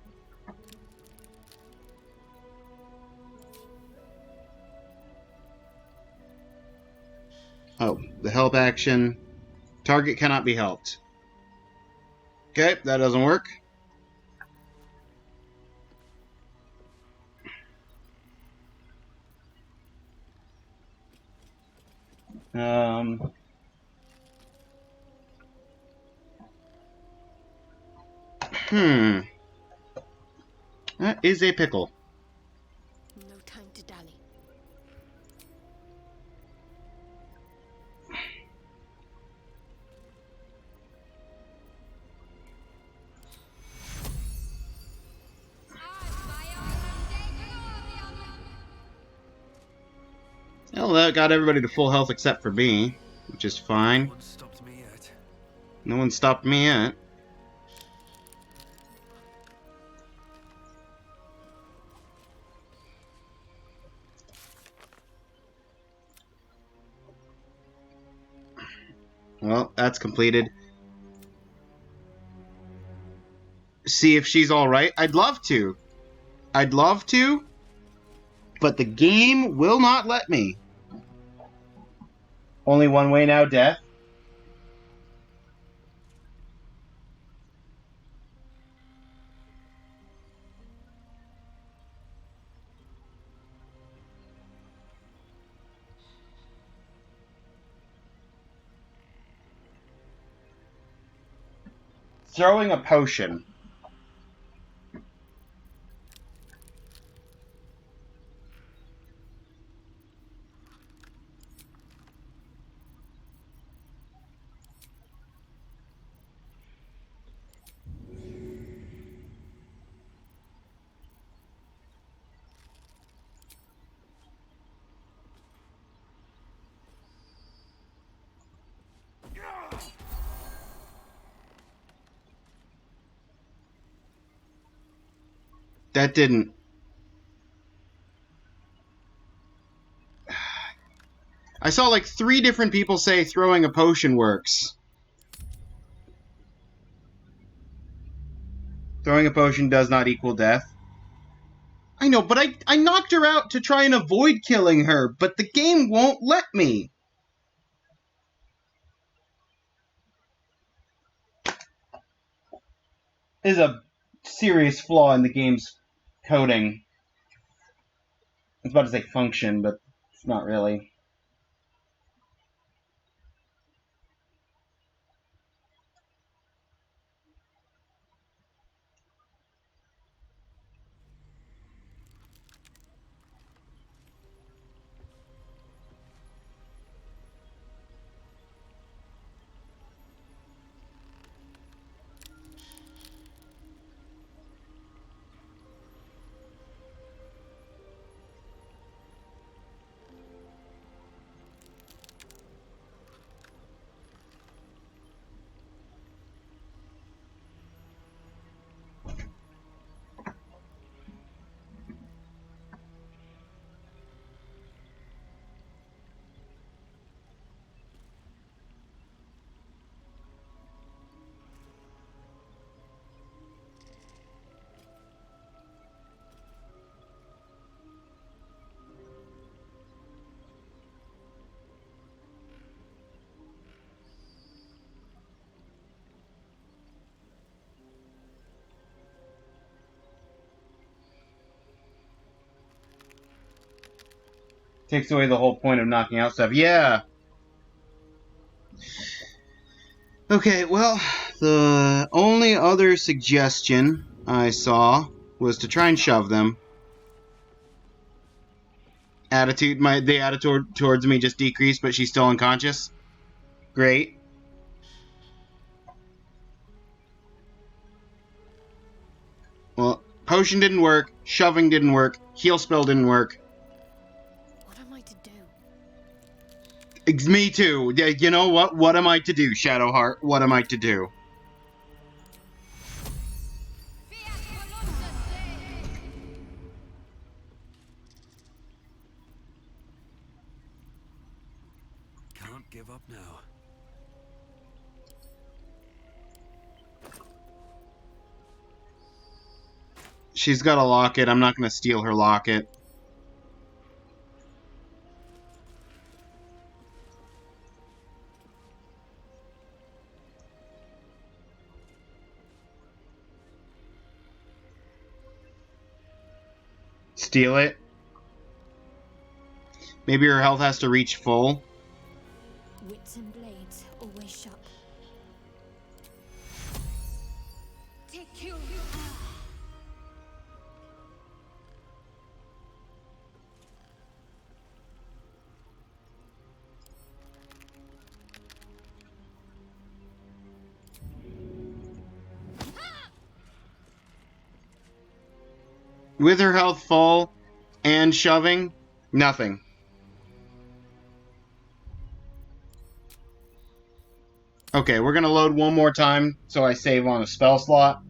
Oh, the help action. Target cannot be helped. Okay, that doesn't work. That is a pickle. No time to dally. Well, that got everybody to full health except for me, which is fine. No one stopped me yet. No one stopped me yet. Well, that's completed. See if she's alright. I'd love to. I'd love to, but the game will not let me. Only one way now, death. Throwing a potion. That didn't. I saw like 3 different people say throwing a potion works. Throwing a potion does not equal death. I know, but I knocked her out to try and avoid killing her, but the game won't let me. Is a serious flaw in the game's coding. I was about to say function, but it's not really. Takes away the whole point of knocking out stuff. Yeah. Okay, well, the only other suggestion I saw was to try and shove them. The attitude towards me just decreased, but she's still unconscious. Great. Well, potion didn't work, shoving didn't work, heal spell didn't work. What am I to do? It's me too. You know what? What am I to do, Shadowheart? What am I to do? Can't give up now. She's got a locket. I'm not going to steal her locket. Steal it. Maybe her health has to reach full. Wits and blades always sharp. Take you. With her health full and shoving, nothing. Okay, we're going to load one more time so I save on a spell slot.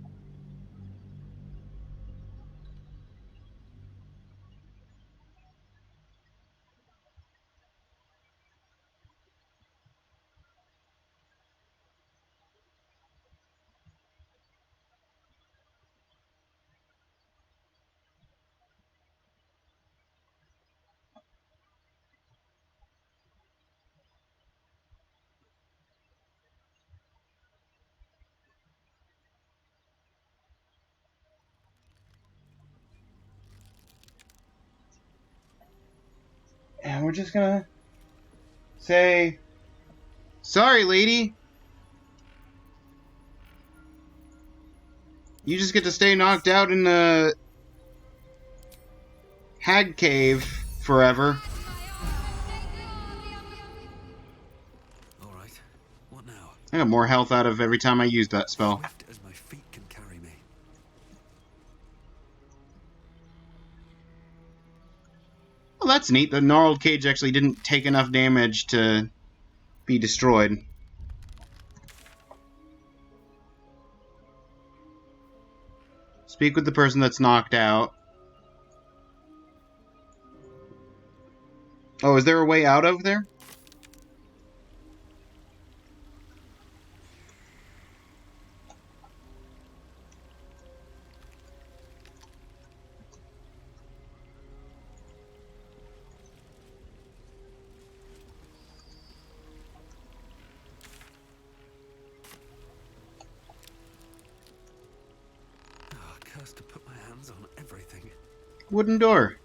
And we're just gonna say, sorry, lady. You just get to stay knocked out in the hag cave forever. Alright, what now? I got more health out of every time I use that spell. Swift as my feet can carry me. Well, that's neat. The gnarled cage actually didn't take enough damage to be destroyed. Speak with the person that's knocked out. Oh, is there a way out of there? Oh, cursed to put my hands on everything. Wooden door.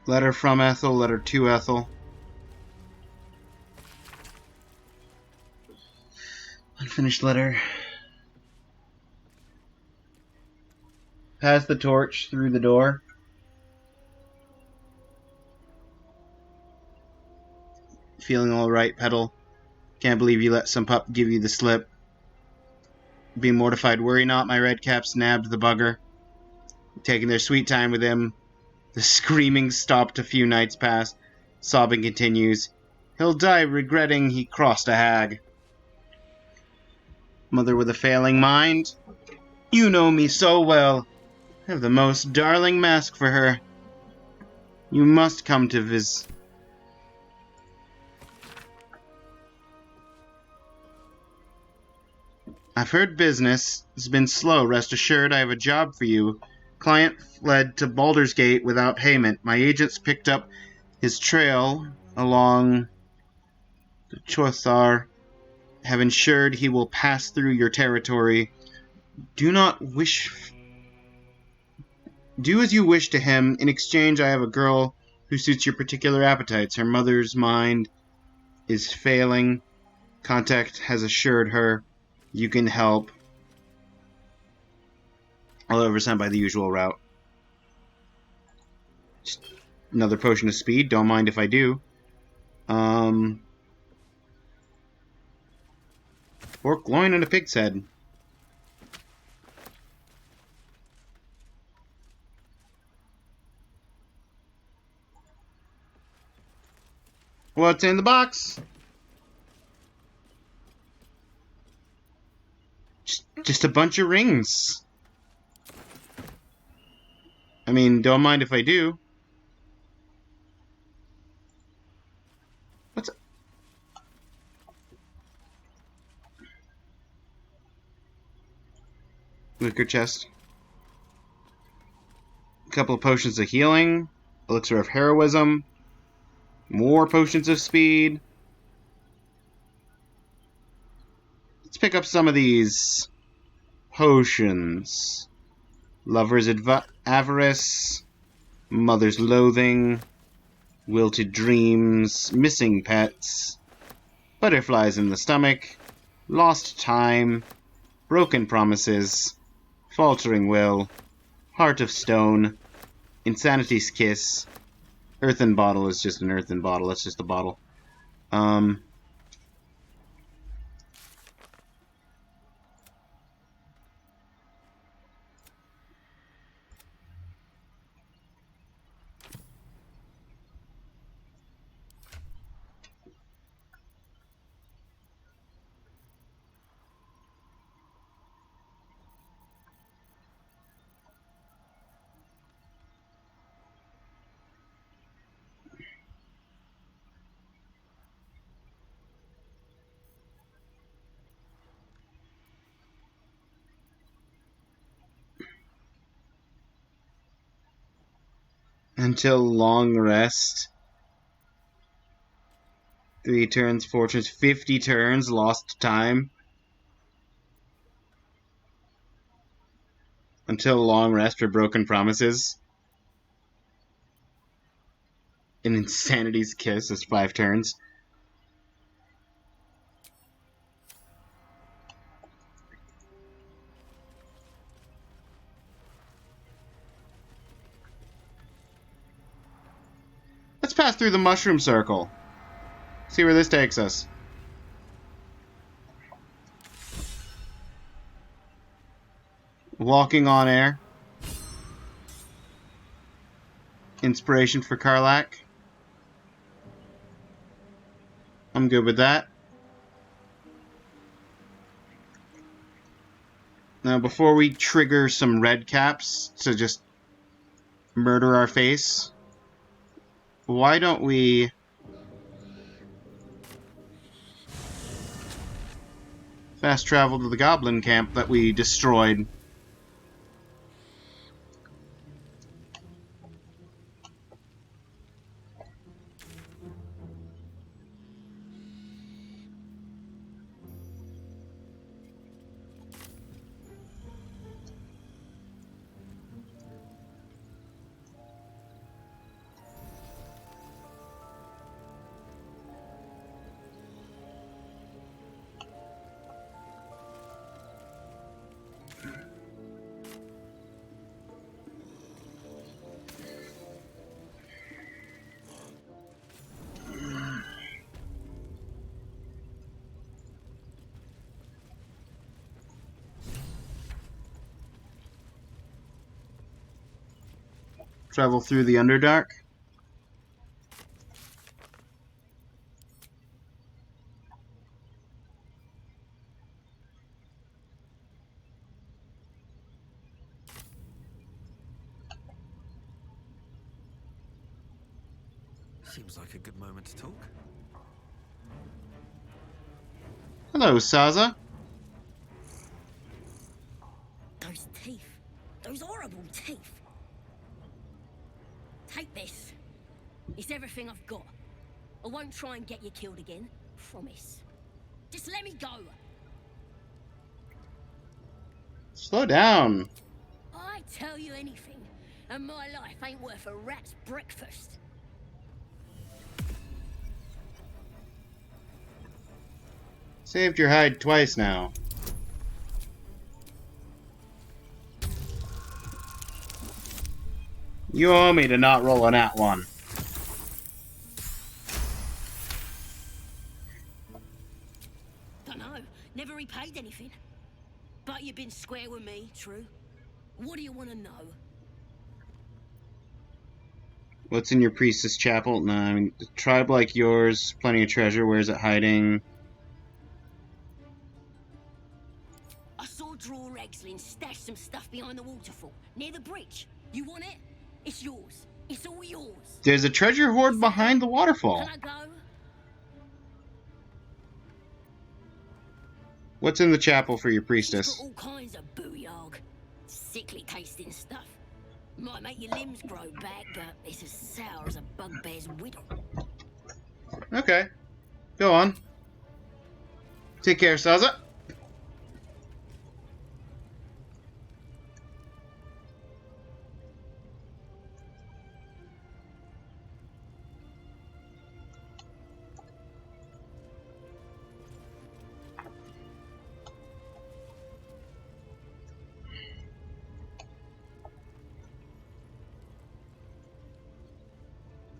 Letter from Ethel, letter to Ethel. Unfinished letter. Pass the torch through the door. Feeling alright, Petal. Can't believe you let some pup give you the slip. Being mortified, worry not, my redcaps nabbed the bugger. Taking their sweet time with him. The screaming stopped a few nights past. Sobbing continues. He'll die regretting he crossed a hag. Mother with a failing mind. You know me so well. I have the most darling mask for her. You must come to visit. I've heard business has been slow. Rest assured I have a job for you. Client fled to Baldur's Gate without payment. My agents picked up his trail along the Chothar. Have ensured he will pass through your territory. Do as you wish to him. In exchange, I have a girl who suits your particular appetites. Her mother's mind is failing. Contact has assured her you can help. I'll oversend by the usual route. Just another potion of speed. Don't mind if I do. Pork loin and a pig's head. What's in the box? Just a bunch of rings. I mean, don't mind if I do. What's... Liquor chest. A couple of potions of healing. Elixir of heroism. More potions of speed. Let's pick up some of these potions. Lover's avarice. Mother's loathing. Wilted dreams. Missing pets. Butterflies in the stomach. Lost time. Broken promises. Faltering will. Heart of stone. Insanity's kiss. Earthen bottle is just an earthen bottle. That's just a bottle. Until long rest. 3 turns, 4 turns, 50 turns, lost time. Until long rest or broken promises. An insanity's kiss is 5 turns. Let's pass through the mushroom circle. See where this takes us. Walking on air. Inspiration for Karlach. I'm good with that. Now, before we trigger some red caps to just murder our face, why don't we fast travel to the goblin camp that we destroyed? Travel through the Underdark? Seems like a good moment to talk. Hello, Saza. Those teeth. Those horrible teeth. Take this. It's everything I've got. I won't try and get you killed again. Promise. Just let me go. Slow down. I tell you anything, and my life ain't worth a rat's breakfast. Saved your hide twice now. You owe me to not roll on that one. Dunno, never repaid anything. But you've been square with me, true? What do you want to know? What's in your priestess chapel? No, I mean, a tribe like yours, plenty of treasure. Where's it hiding? I saw Draw Rexlin stash some stuff behind the waterfall, near the bridge. You want it? It's yours. It's all yours. There's a treasure hoard behind the waterfall. Can I go? What's in the chapel for your She's priestess? got all kinds of booyarg. Sickly tasting stuff. Might make your limbs grow back, but it's as sour as a bugbear's whittle. Okay. Go on. Take care, Saza.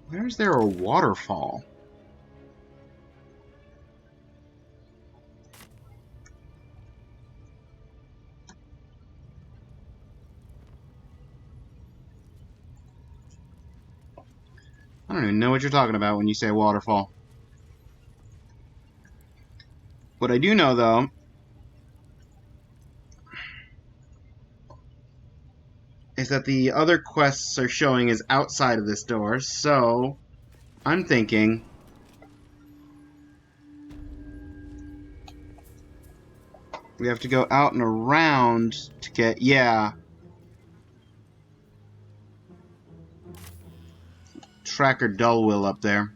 Where's there a waterfall? I don't even know what you're talking about when you say waterfall. What I do know, though, is that the other quests are showing is outside of this door, so I'm thinking we have to go out and around to get, yeah, Tracker Dullwill up there.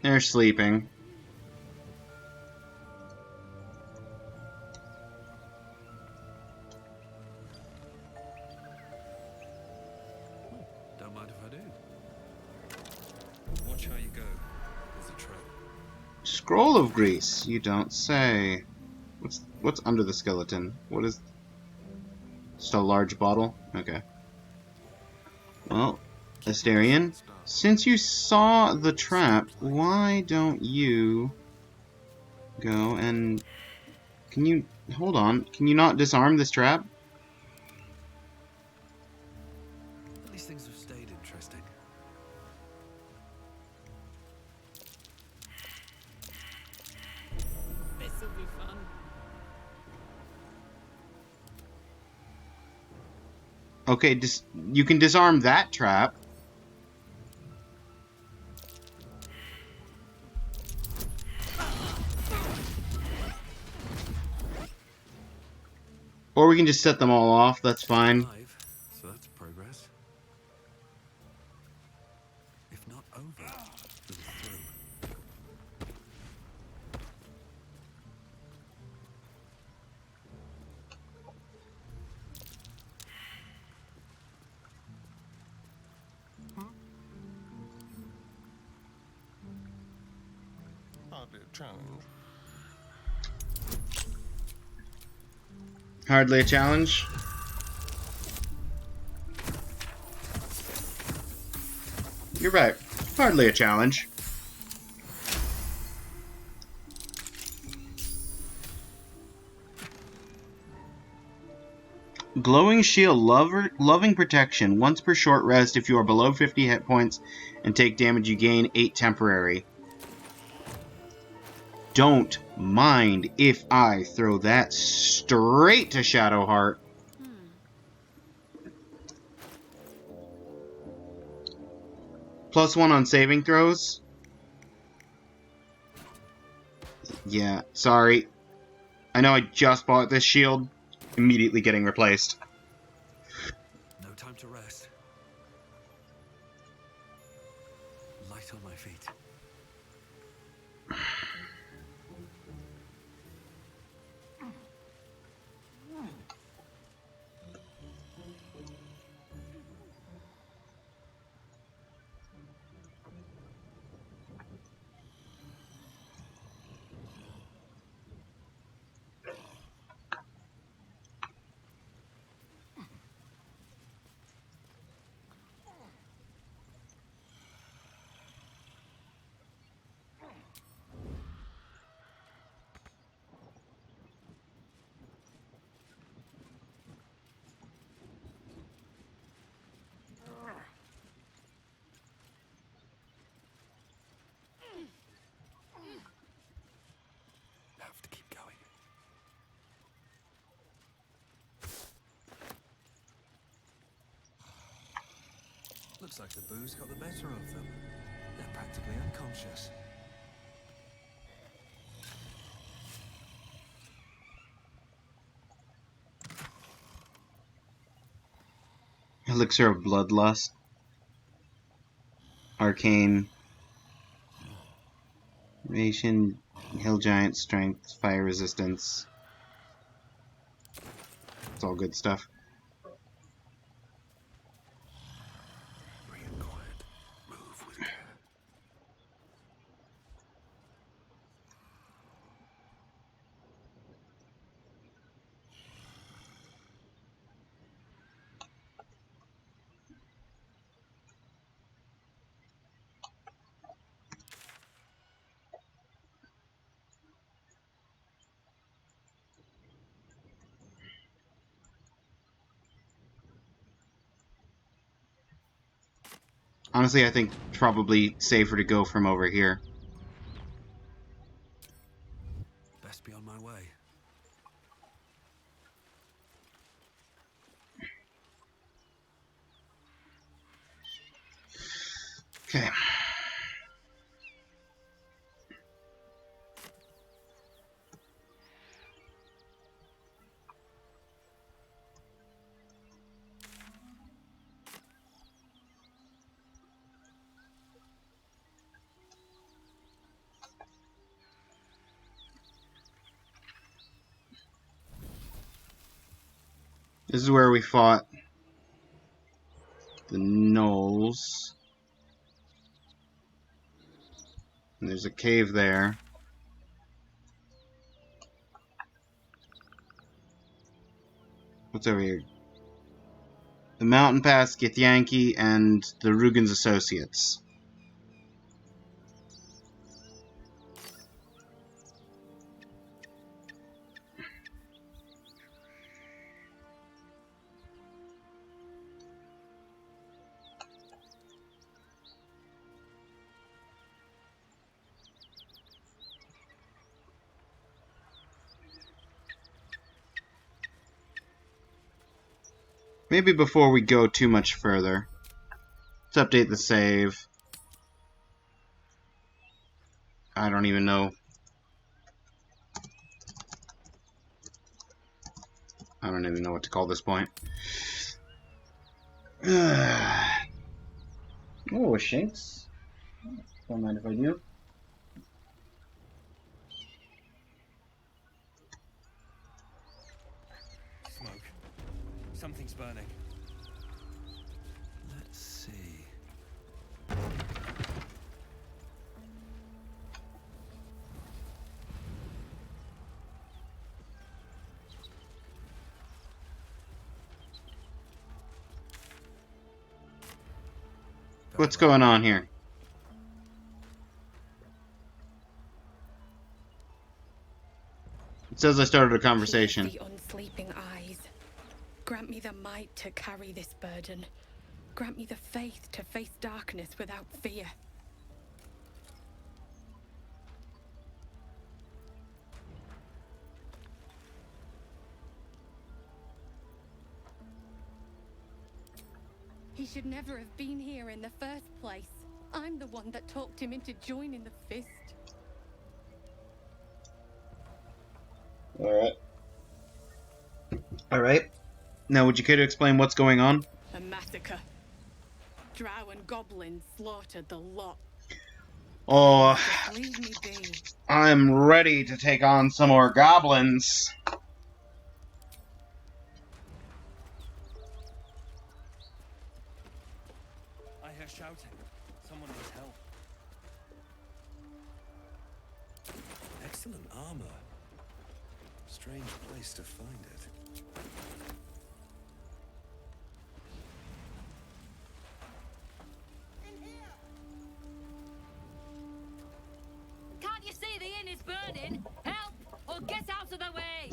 They're sleeping. Scroll of grease. You don't say. What's under the skeleton? What is? Just a large bottle. Okay. Well, Asterion, since you saw the trap, why don't you go and... Can you... Hold on. Can you not disarm this trap? At least things have stayed interesting. This'll be fun. Okay, you can disarm that trap. Or we can just set them all off, that's fine. So that's progress. If not over, then through. Hardly a challenge. Hardly a challenge. You're right. Hardly a challenge. Glowing shield, loving protection. Once per short rest, if you are below 50 hit points and take damage, you gain 8 temporary. Don't mind if I throw that straight to Shadowheart. +1 on saving throws. Yeah, sorry. I know I just bought this shield. Immediately getting replaced. No time to rest. Light on my feet. Have to keep going. Looks like the booze got the better of them. They're practically unconscious. Elixir of Bloodlust. Arcane. Ration. Hill Giant Strength. Fire Resistance. It's all good stuff. Breathe quiet. Move with care. Honestly, I think it's probably safer to go from over here. Best be on my way. Okay. This is where we fought the gnolls. And there's a cave there. What's over here? The Mountain Pass, Githyanki, and the Rugen's Associates. Maybe before we go too much further, let's update the save. I don't even know. I don't even know what to call this point. Oh, Shinx. Don't mind if I do. Smoke. Something's burning. Let's see. What's going on here? It says I started a conversation. The unsleeping eyes. Grant me the might to carry this burden. Grant me the faith to face darkness without fear. He should never have been here in the first place. I'm the one that talked him into joining the fist. Alright. Alright. Now, would you care to explain what's going on? A massacre. Drow and goblins slaughtered the lot. Oh, Leave me be. I'm ready to take on some more goblins. I hear shouting. Someone needs help. Excellent armor. Strange place to find it. Can't you see the inn is burning? Help, or get out of the way!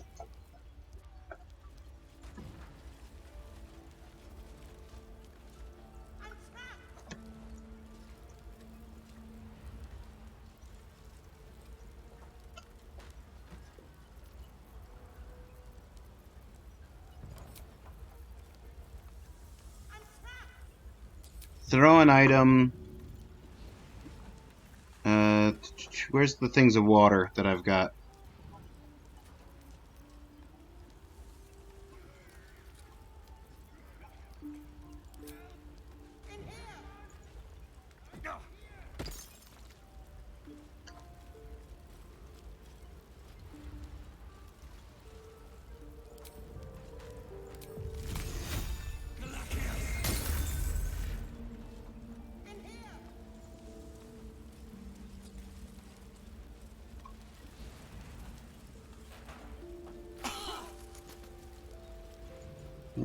Throw an item. Where's the things of water that I've got?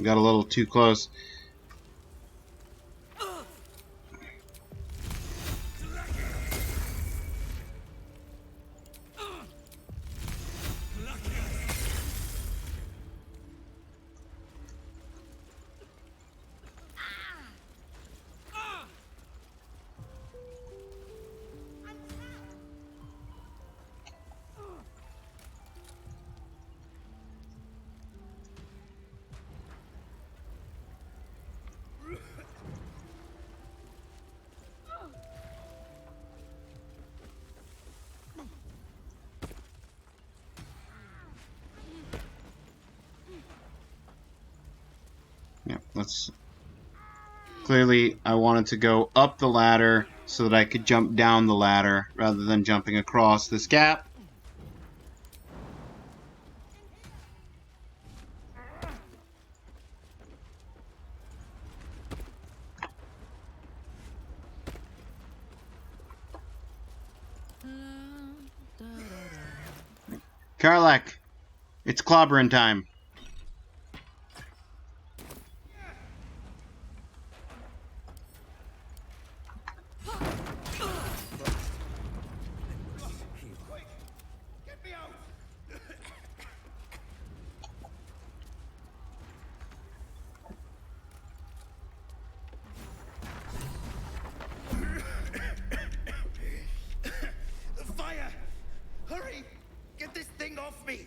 Got a little too close. Yeah, let's... Clearly, I wanted to go up the ladder so that I could jump down the ladder rather than jumping across this gap. Karlak, it's clobbering time. off me!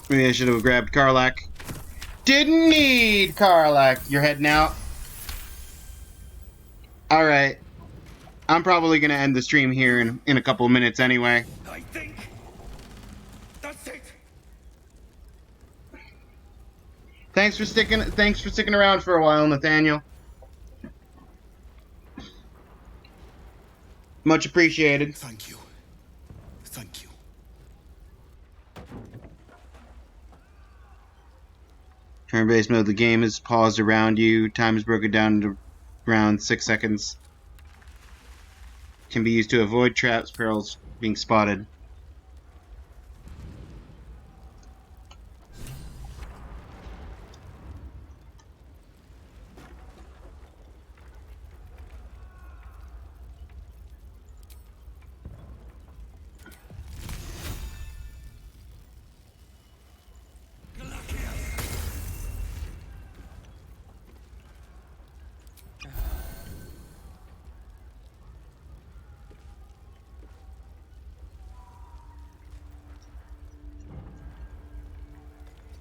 Maybe I should have grabbed Karlak. Didn't need Karlak. You're heading out? Alright. I'm probably going to end the stream here in a couple of minutes anyway. I think that's it. Thanks for sticking around for a while, Nathaniel. Much appreciated. Thank you. Thank you. Turn-based mode. The game is paused around you. Time is broken down into around 6 seconds. Can be used to avoid traps, perils being spotted.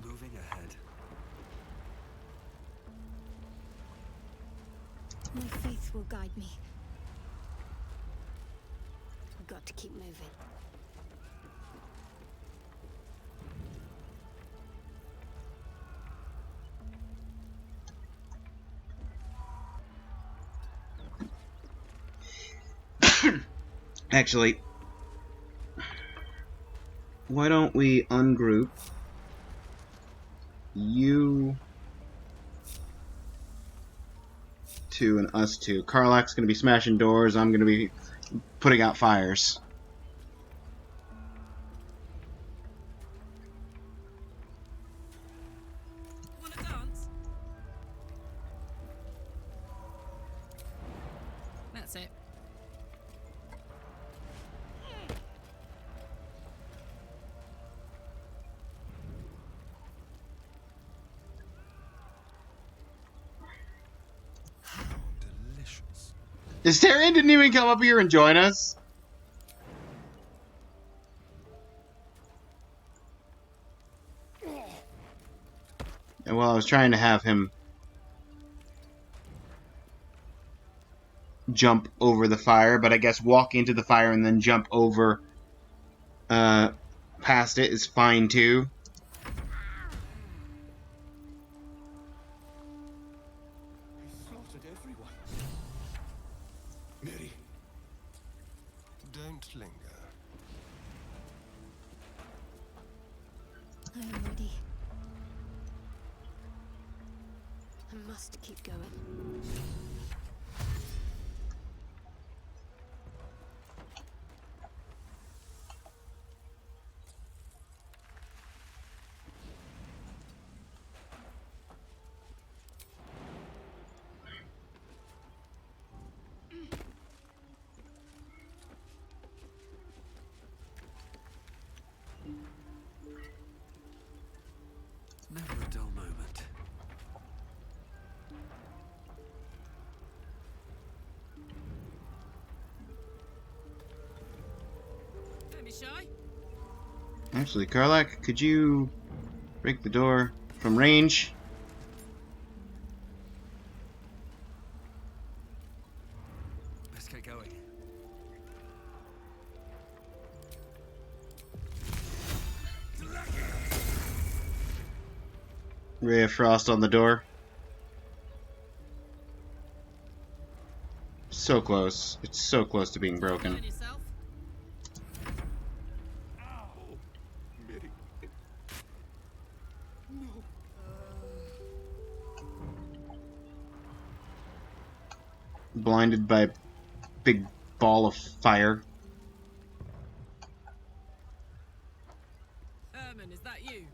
Moving ahead. My faith will guide me. I've got to keep moving. Actually, why don't we ungroup you two and us two? Karlak's going to be smashing doors. I'm going to be putting out fires. Wanna dance? That's it. Delicious. Asterion didn't even come up here and join us. And well, I was trying to have him jump over the fire, but I guess walk into the fire and then jump over past it is fine too. Slaughtered everyone. Mary. Don't linger. I am ready. I must keep going. Never a dull moment. Don't be shy. Actually, Karlak, could you break the door from range? Let's get going. Ray of Frost on the door. So close. It's so close to being broken. Find yourself. Mary. No. Blinded by a big ball of fire. Herman, is that you?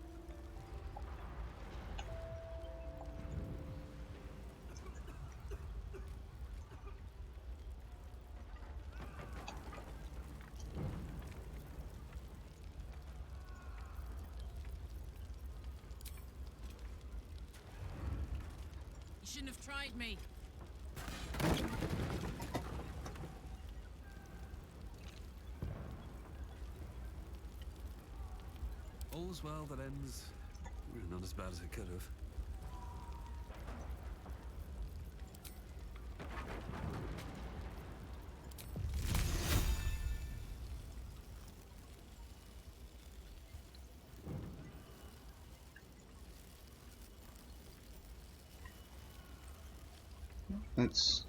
You shouldn't have tried me. All's well that ends not as bad as it could have. Let's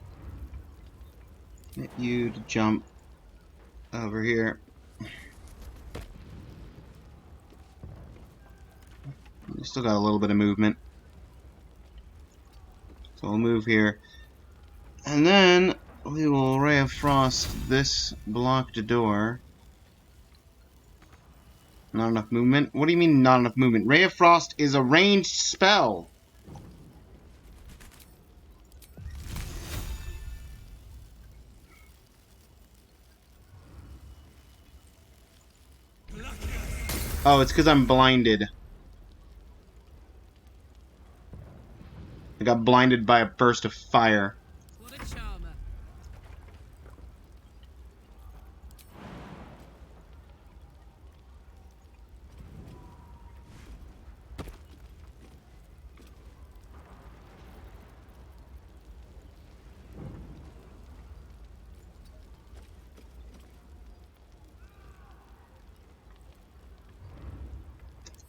get you to jump over here. You still got a little bit of movement. So we'll move here. And then we will Ray of Frost this blocked door. Not enough movement? What do you mean not enough movement? Ray of Frost is a ranged spell. Oh, it's because I'm blinded. I got blinded by a burst of fire. What a charmer.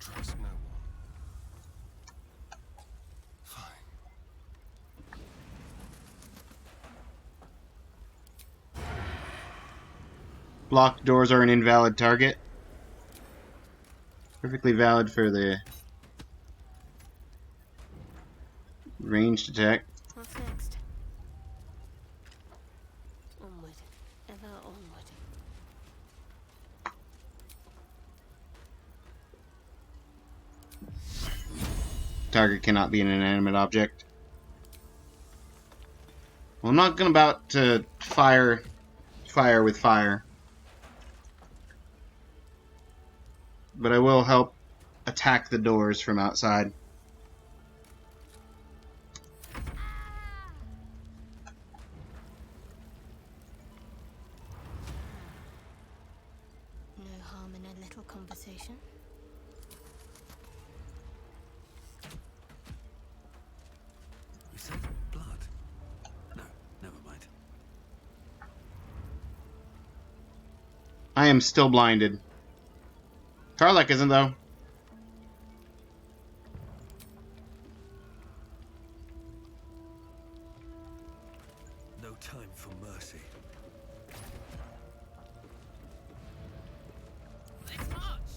Trust no one. Fine. Blocked doors are an invalid target. Perfectly valid for the ranged attack. What's next? Onward. Ever onward. Target cannot be an inanimate object. Well, I'm not gonna about to fire with fire. But I will help attack the doors from outside. No harm in a little conversation. You said blood? No, never mind. I am still blinded. Karlek isn't, though. No time for mercy. Let's march.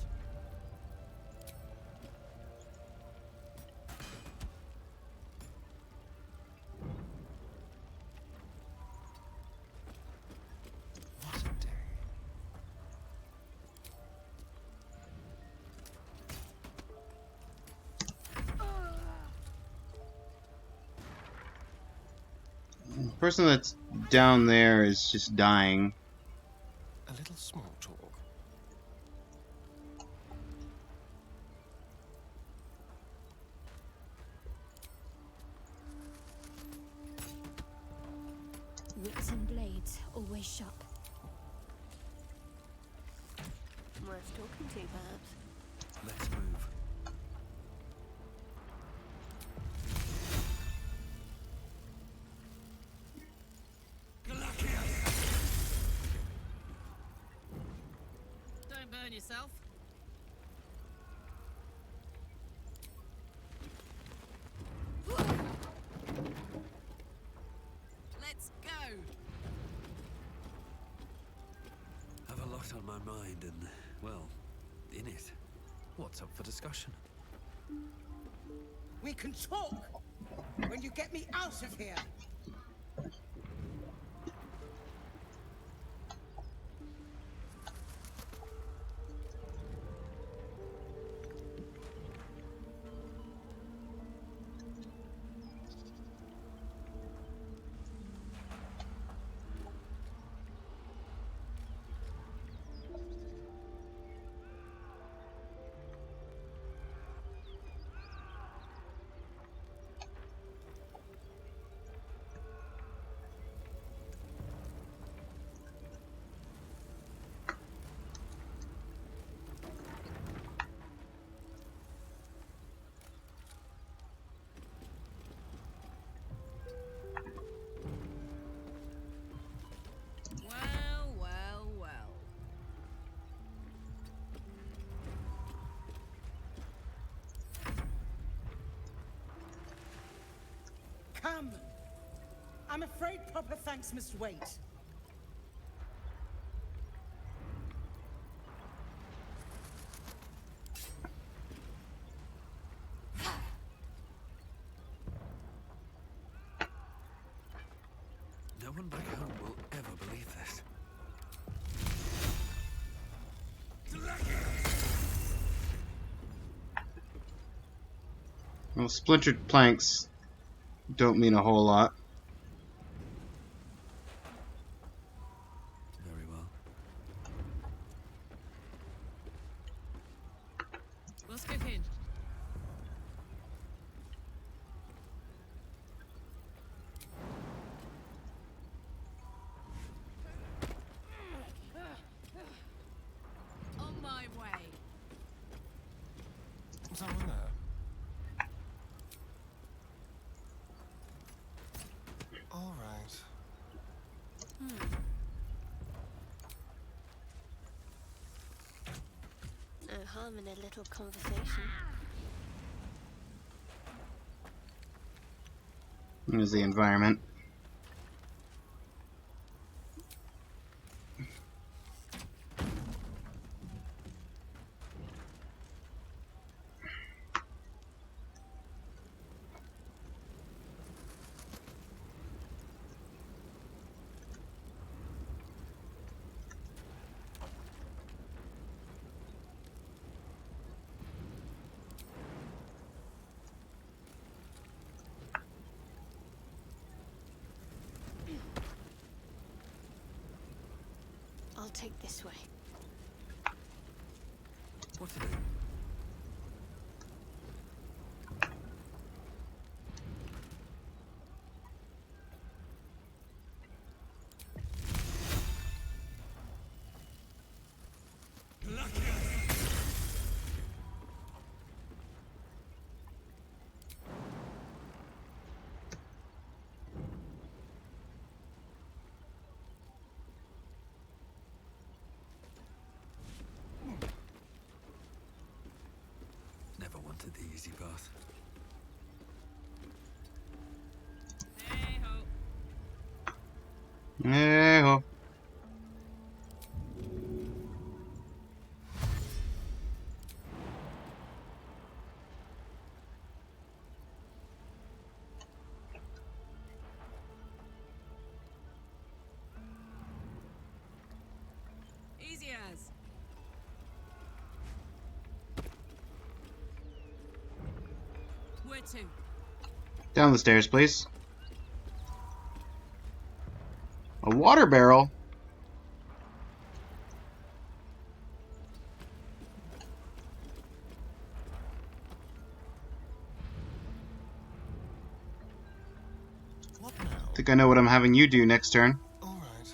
What a day. The person that's down there is just dying. A little small talk. Wits and blades, always sharp. Worth talking to, perhaps. Let's move. Don't burn yourself. Let's go. Have a lot on my mind and, well, in it. What's up for discussion? We can talk when you get me out of here. Come. I'm afraid proper thanks must wait. No one back home will ever believe this. Well, splintered planks don't mean a whole lot. Very well. What's cooking? On my way. Someone there? All right. No harm in a little conversation. There's the environment. I'll take this way. What to do? Never wanted the easy path. Hey-ho. Easy as. Where to? Down the stairs, please. A water barrel? What now? I think I know what I'm having you do next turn. All right.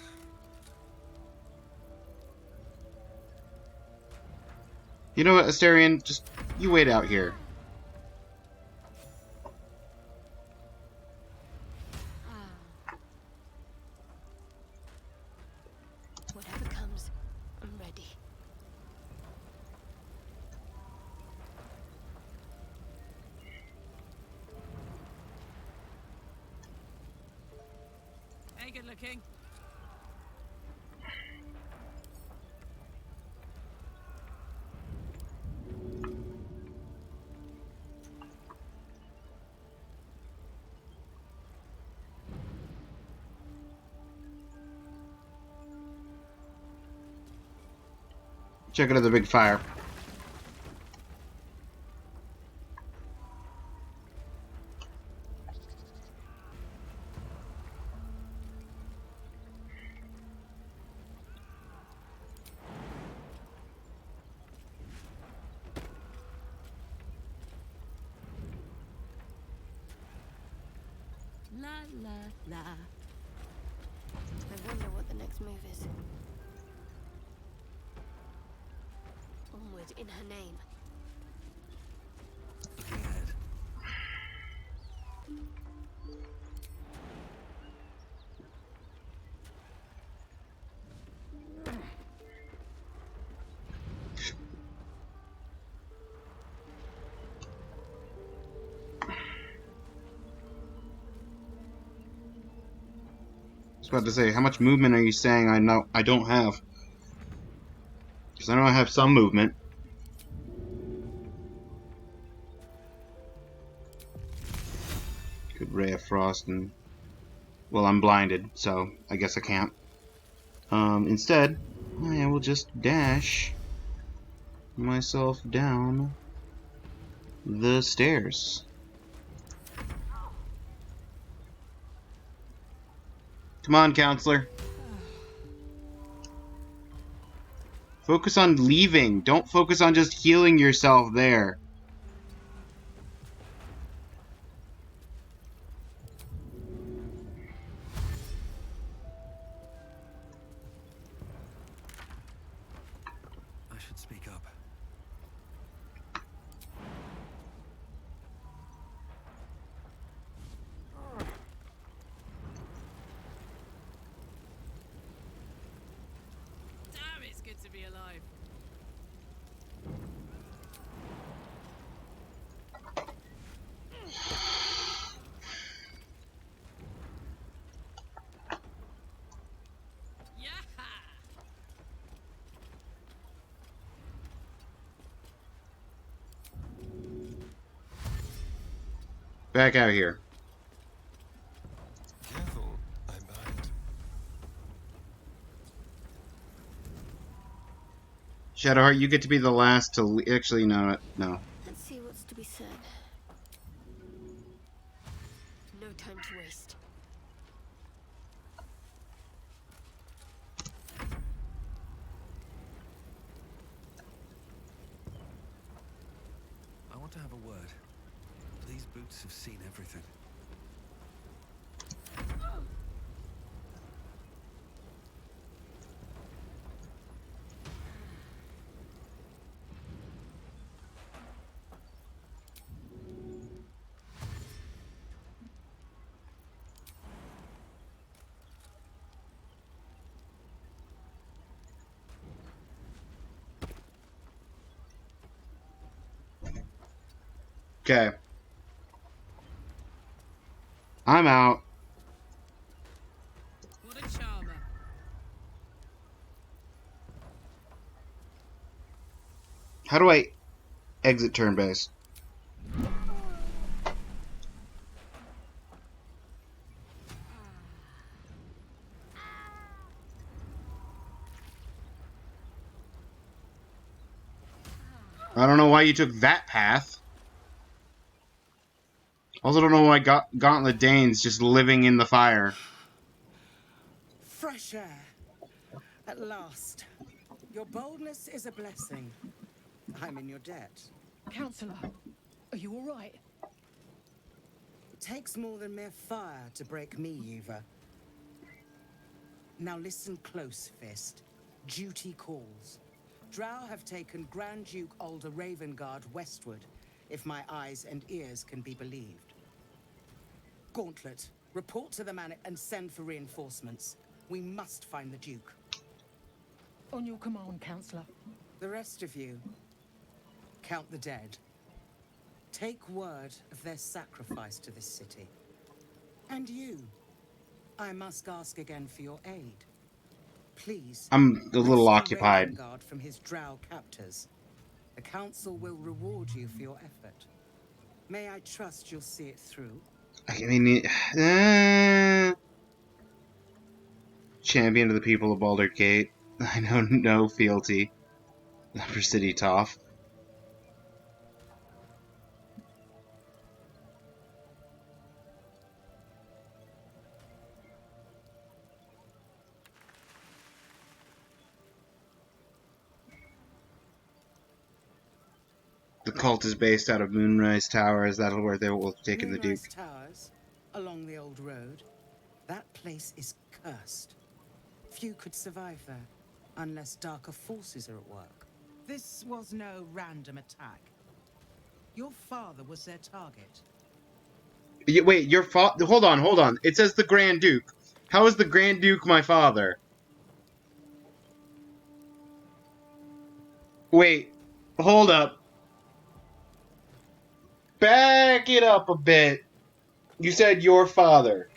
You know what, Asterion? Just, you wait out here. Whatever comes, I'm ready. Hey, good looking. Check out the big fire. La la la. I wonder what the next move is. Onward in her name. Looking ahead. was about to say, how much movement are you saying I don't have? Because I know I have some movement. Good ray of frost and... Well, I'm blinded, so I guess I can't. Instead, I will just dash myself down the stairs. Come on, counselor. Focus on leaving. Don't focus on just healing yourself there. I should speak up. Damn, it's good to be alive. Back out of here. Careful, I bite. Shadowheart, you get to be the last to... Actually, no. Let's see what's to be said. No time to waste. I want to have a word. These boots have seen everything. Okay. I'm out. What a charmer. How do I exit turn base? I don't know why you took that path. Also don't know why Gauntlet Dane's just living in the fire. Fresh air. At last. Your boldness is a blessing. I'm in your debt. Counselor, are you all right? It takes more than mere fire to break me, Yuva. Now listen close, Fist. Duty calls. Drow have taken Grand Duke Alder Ravengard westward, if my eyes and ears can be believed. Gauntlet, report to the man and send for reinforcements. We must find the Duke. On your command, Counselor. The rest of you, count the dead. Take word of their sacrifice to this city. And you, I must ask again for your aid. Please, I'm a little rescue occupied. Ravengard from his drow captors. The council will reward you for your effort. May I trust you'll see it through? I mean, champion of the people of Baldur's Gate. I know no fealty for City Toff. The cult is based out of Moonrise Tower. Is that where they will have taken the Duke? Moonrise Towers, along the old road. That place is cursed. Few could survive there, unless darker forces are at work. This was no random attack. Your father was their target. Wait, your father... Hold on. It says the Grand Duke. How is the Grand Duke my father? Wait, hold up. Back it up a bit. You said your father.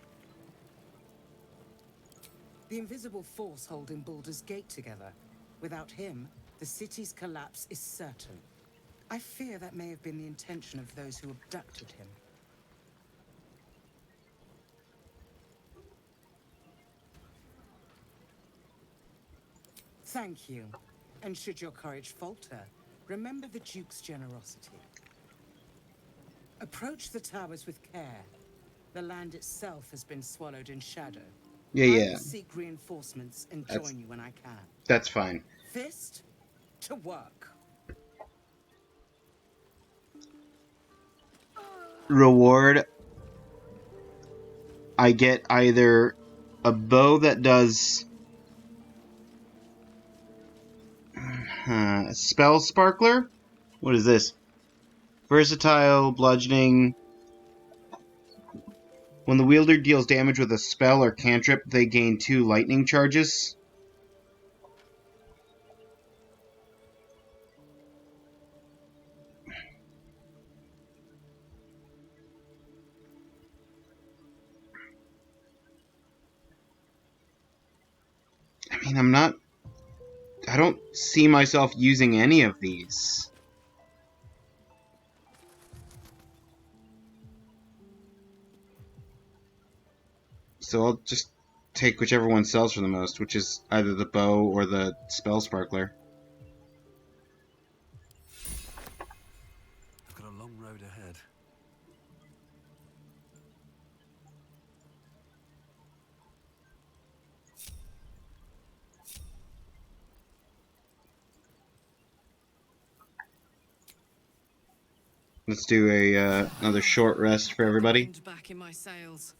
The invisible force holding Baldur's Gate together. Without him, the city's collapse is certain. I fear that may have been the intention of those who abducted him. Thank you. And should your courage falter, remember the Duke's generosity. Approach the towers with care. The land itself has been swallowed in shadow. Yeah, I yeah. will seek reinforcements and That's- join you when I can. That's fine. Fist to work. Reward, I get either a bow that does spell sparkler. What is this? Versatile bludgeoning. When the wielder deals damage with a spell or cantrip, they gain 2 lightning charges. I mean, I don't see myself using any of these. So I'll just take whichever one sells for the most, which is either the bow or the spell sparkler. I've got a long road ahead. Let's do a another short rest for everybody. Wind back in my sails.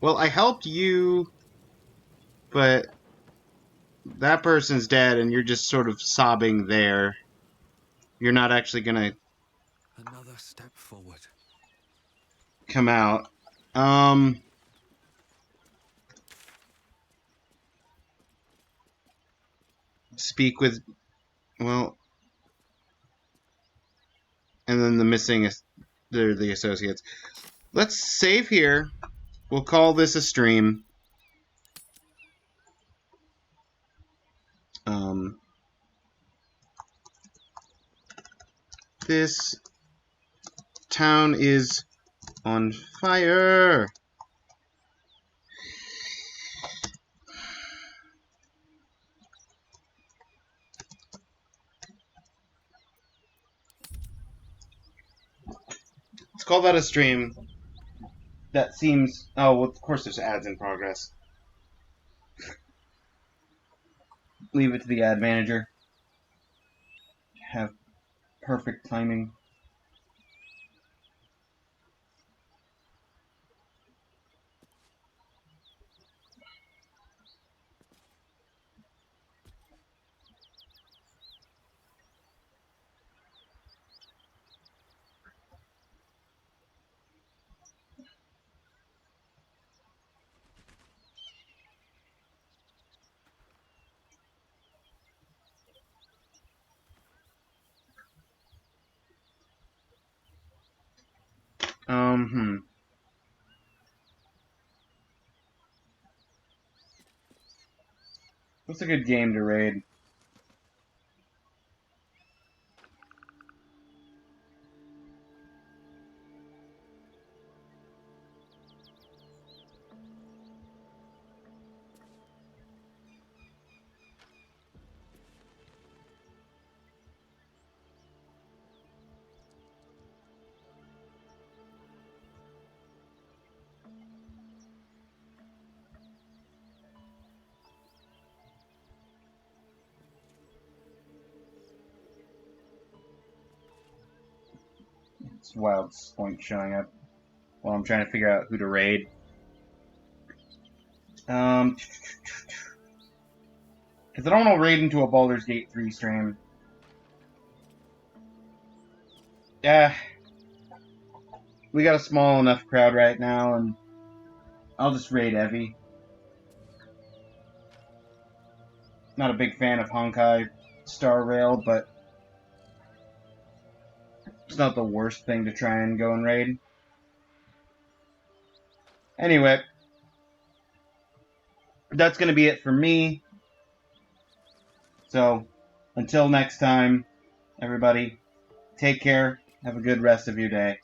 Well, I helped you, but that person's dead and you're just sort of sobbing there. You're not actually gonna Another step forward. come out. Speak with, well, and then the missing, they're the associates. Let's save here. We'll call this a stream. This town is on fire. Let's call that a stream. That seems... Oh, well, of course there's ads in progress. Leave it to the ad manager. Have perfect timing. What's a good game to raid? It's Wild Spoink showing up while I'm trying to figure out who to raid. Because I don't want to raid into a Baldur's Gate 3 stream. Yeah. We got a small enough crowd right now, and I'll just raid Evie. Not a big fan of Honkai Star Rail, but It's not the worst thing to try and go and raid. Anyway, that's going to be it for me. So, until next time, everybody, take care. Have a good rest of your day.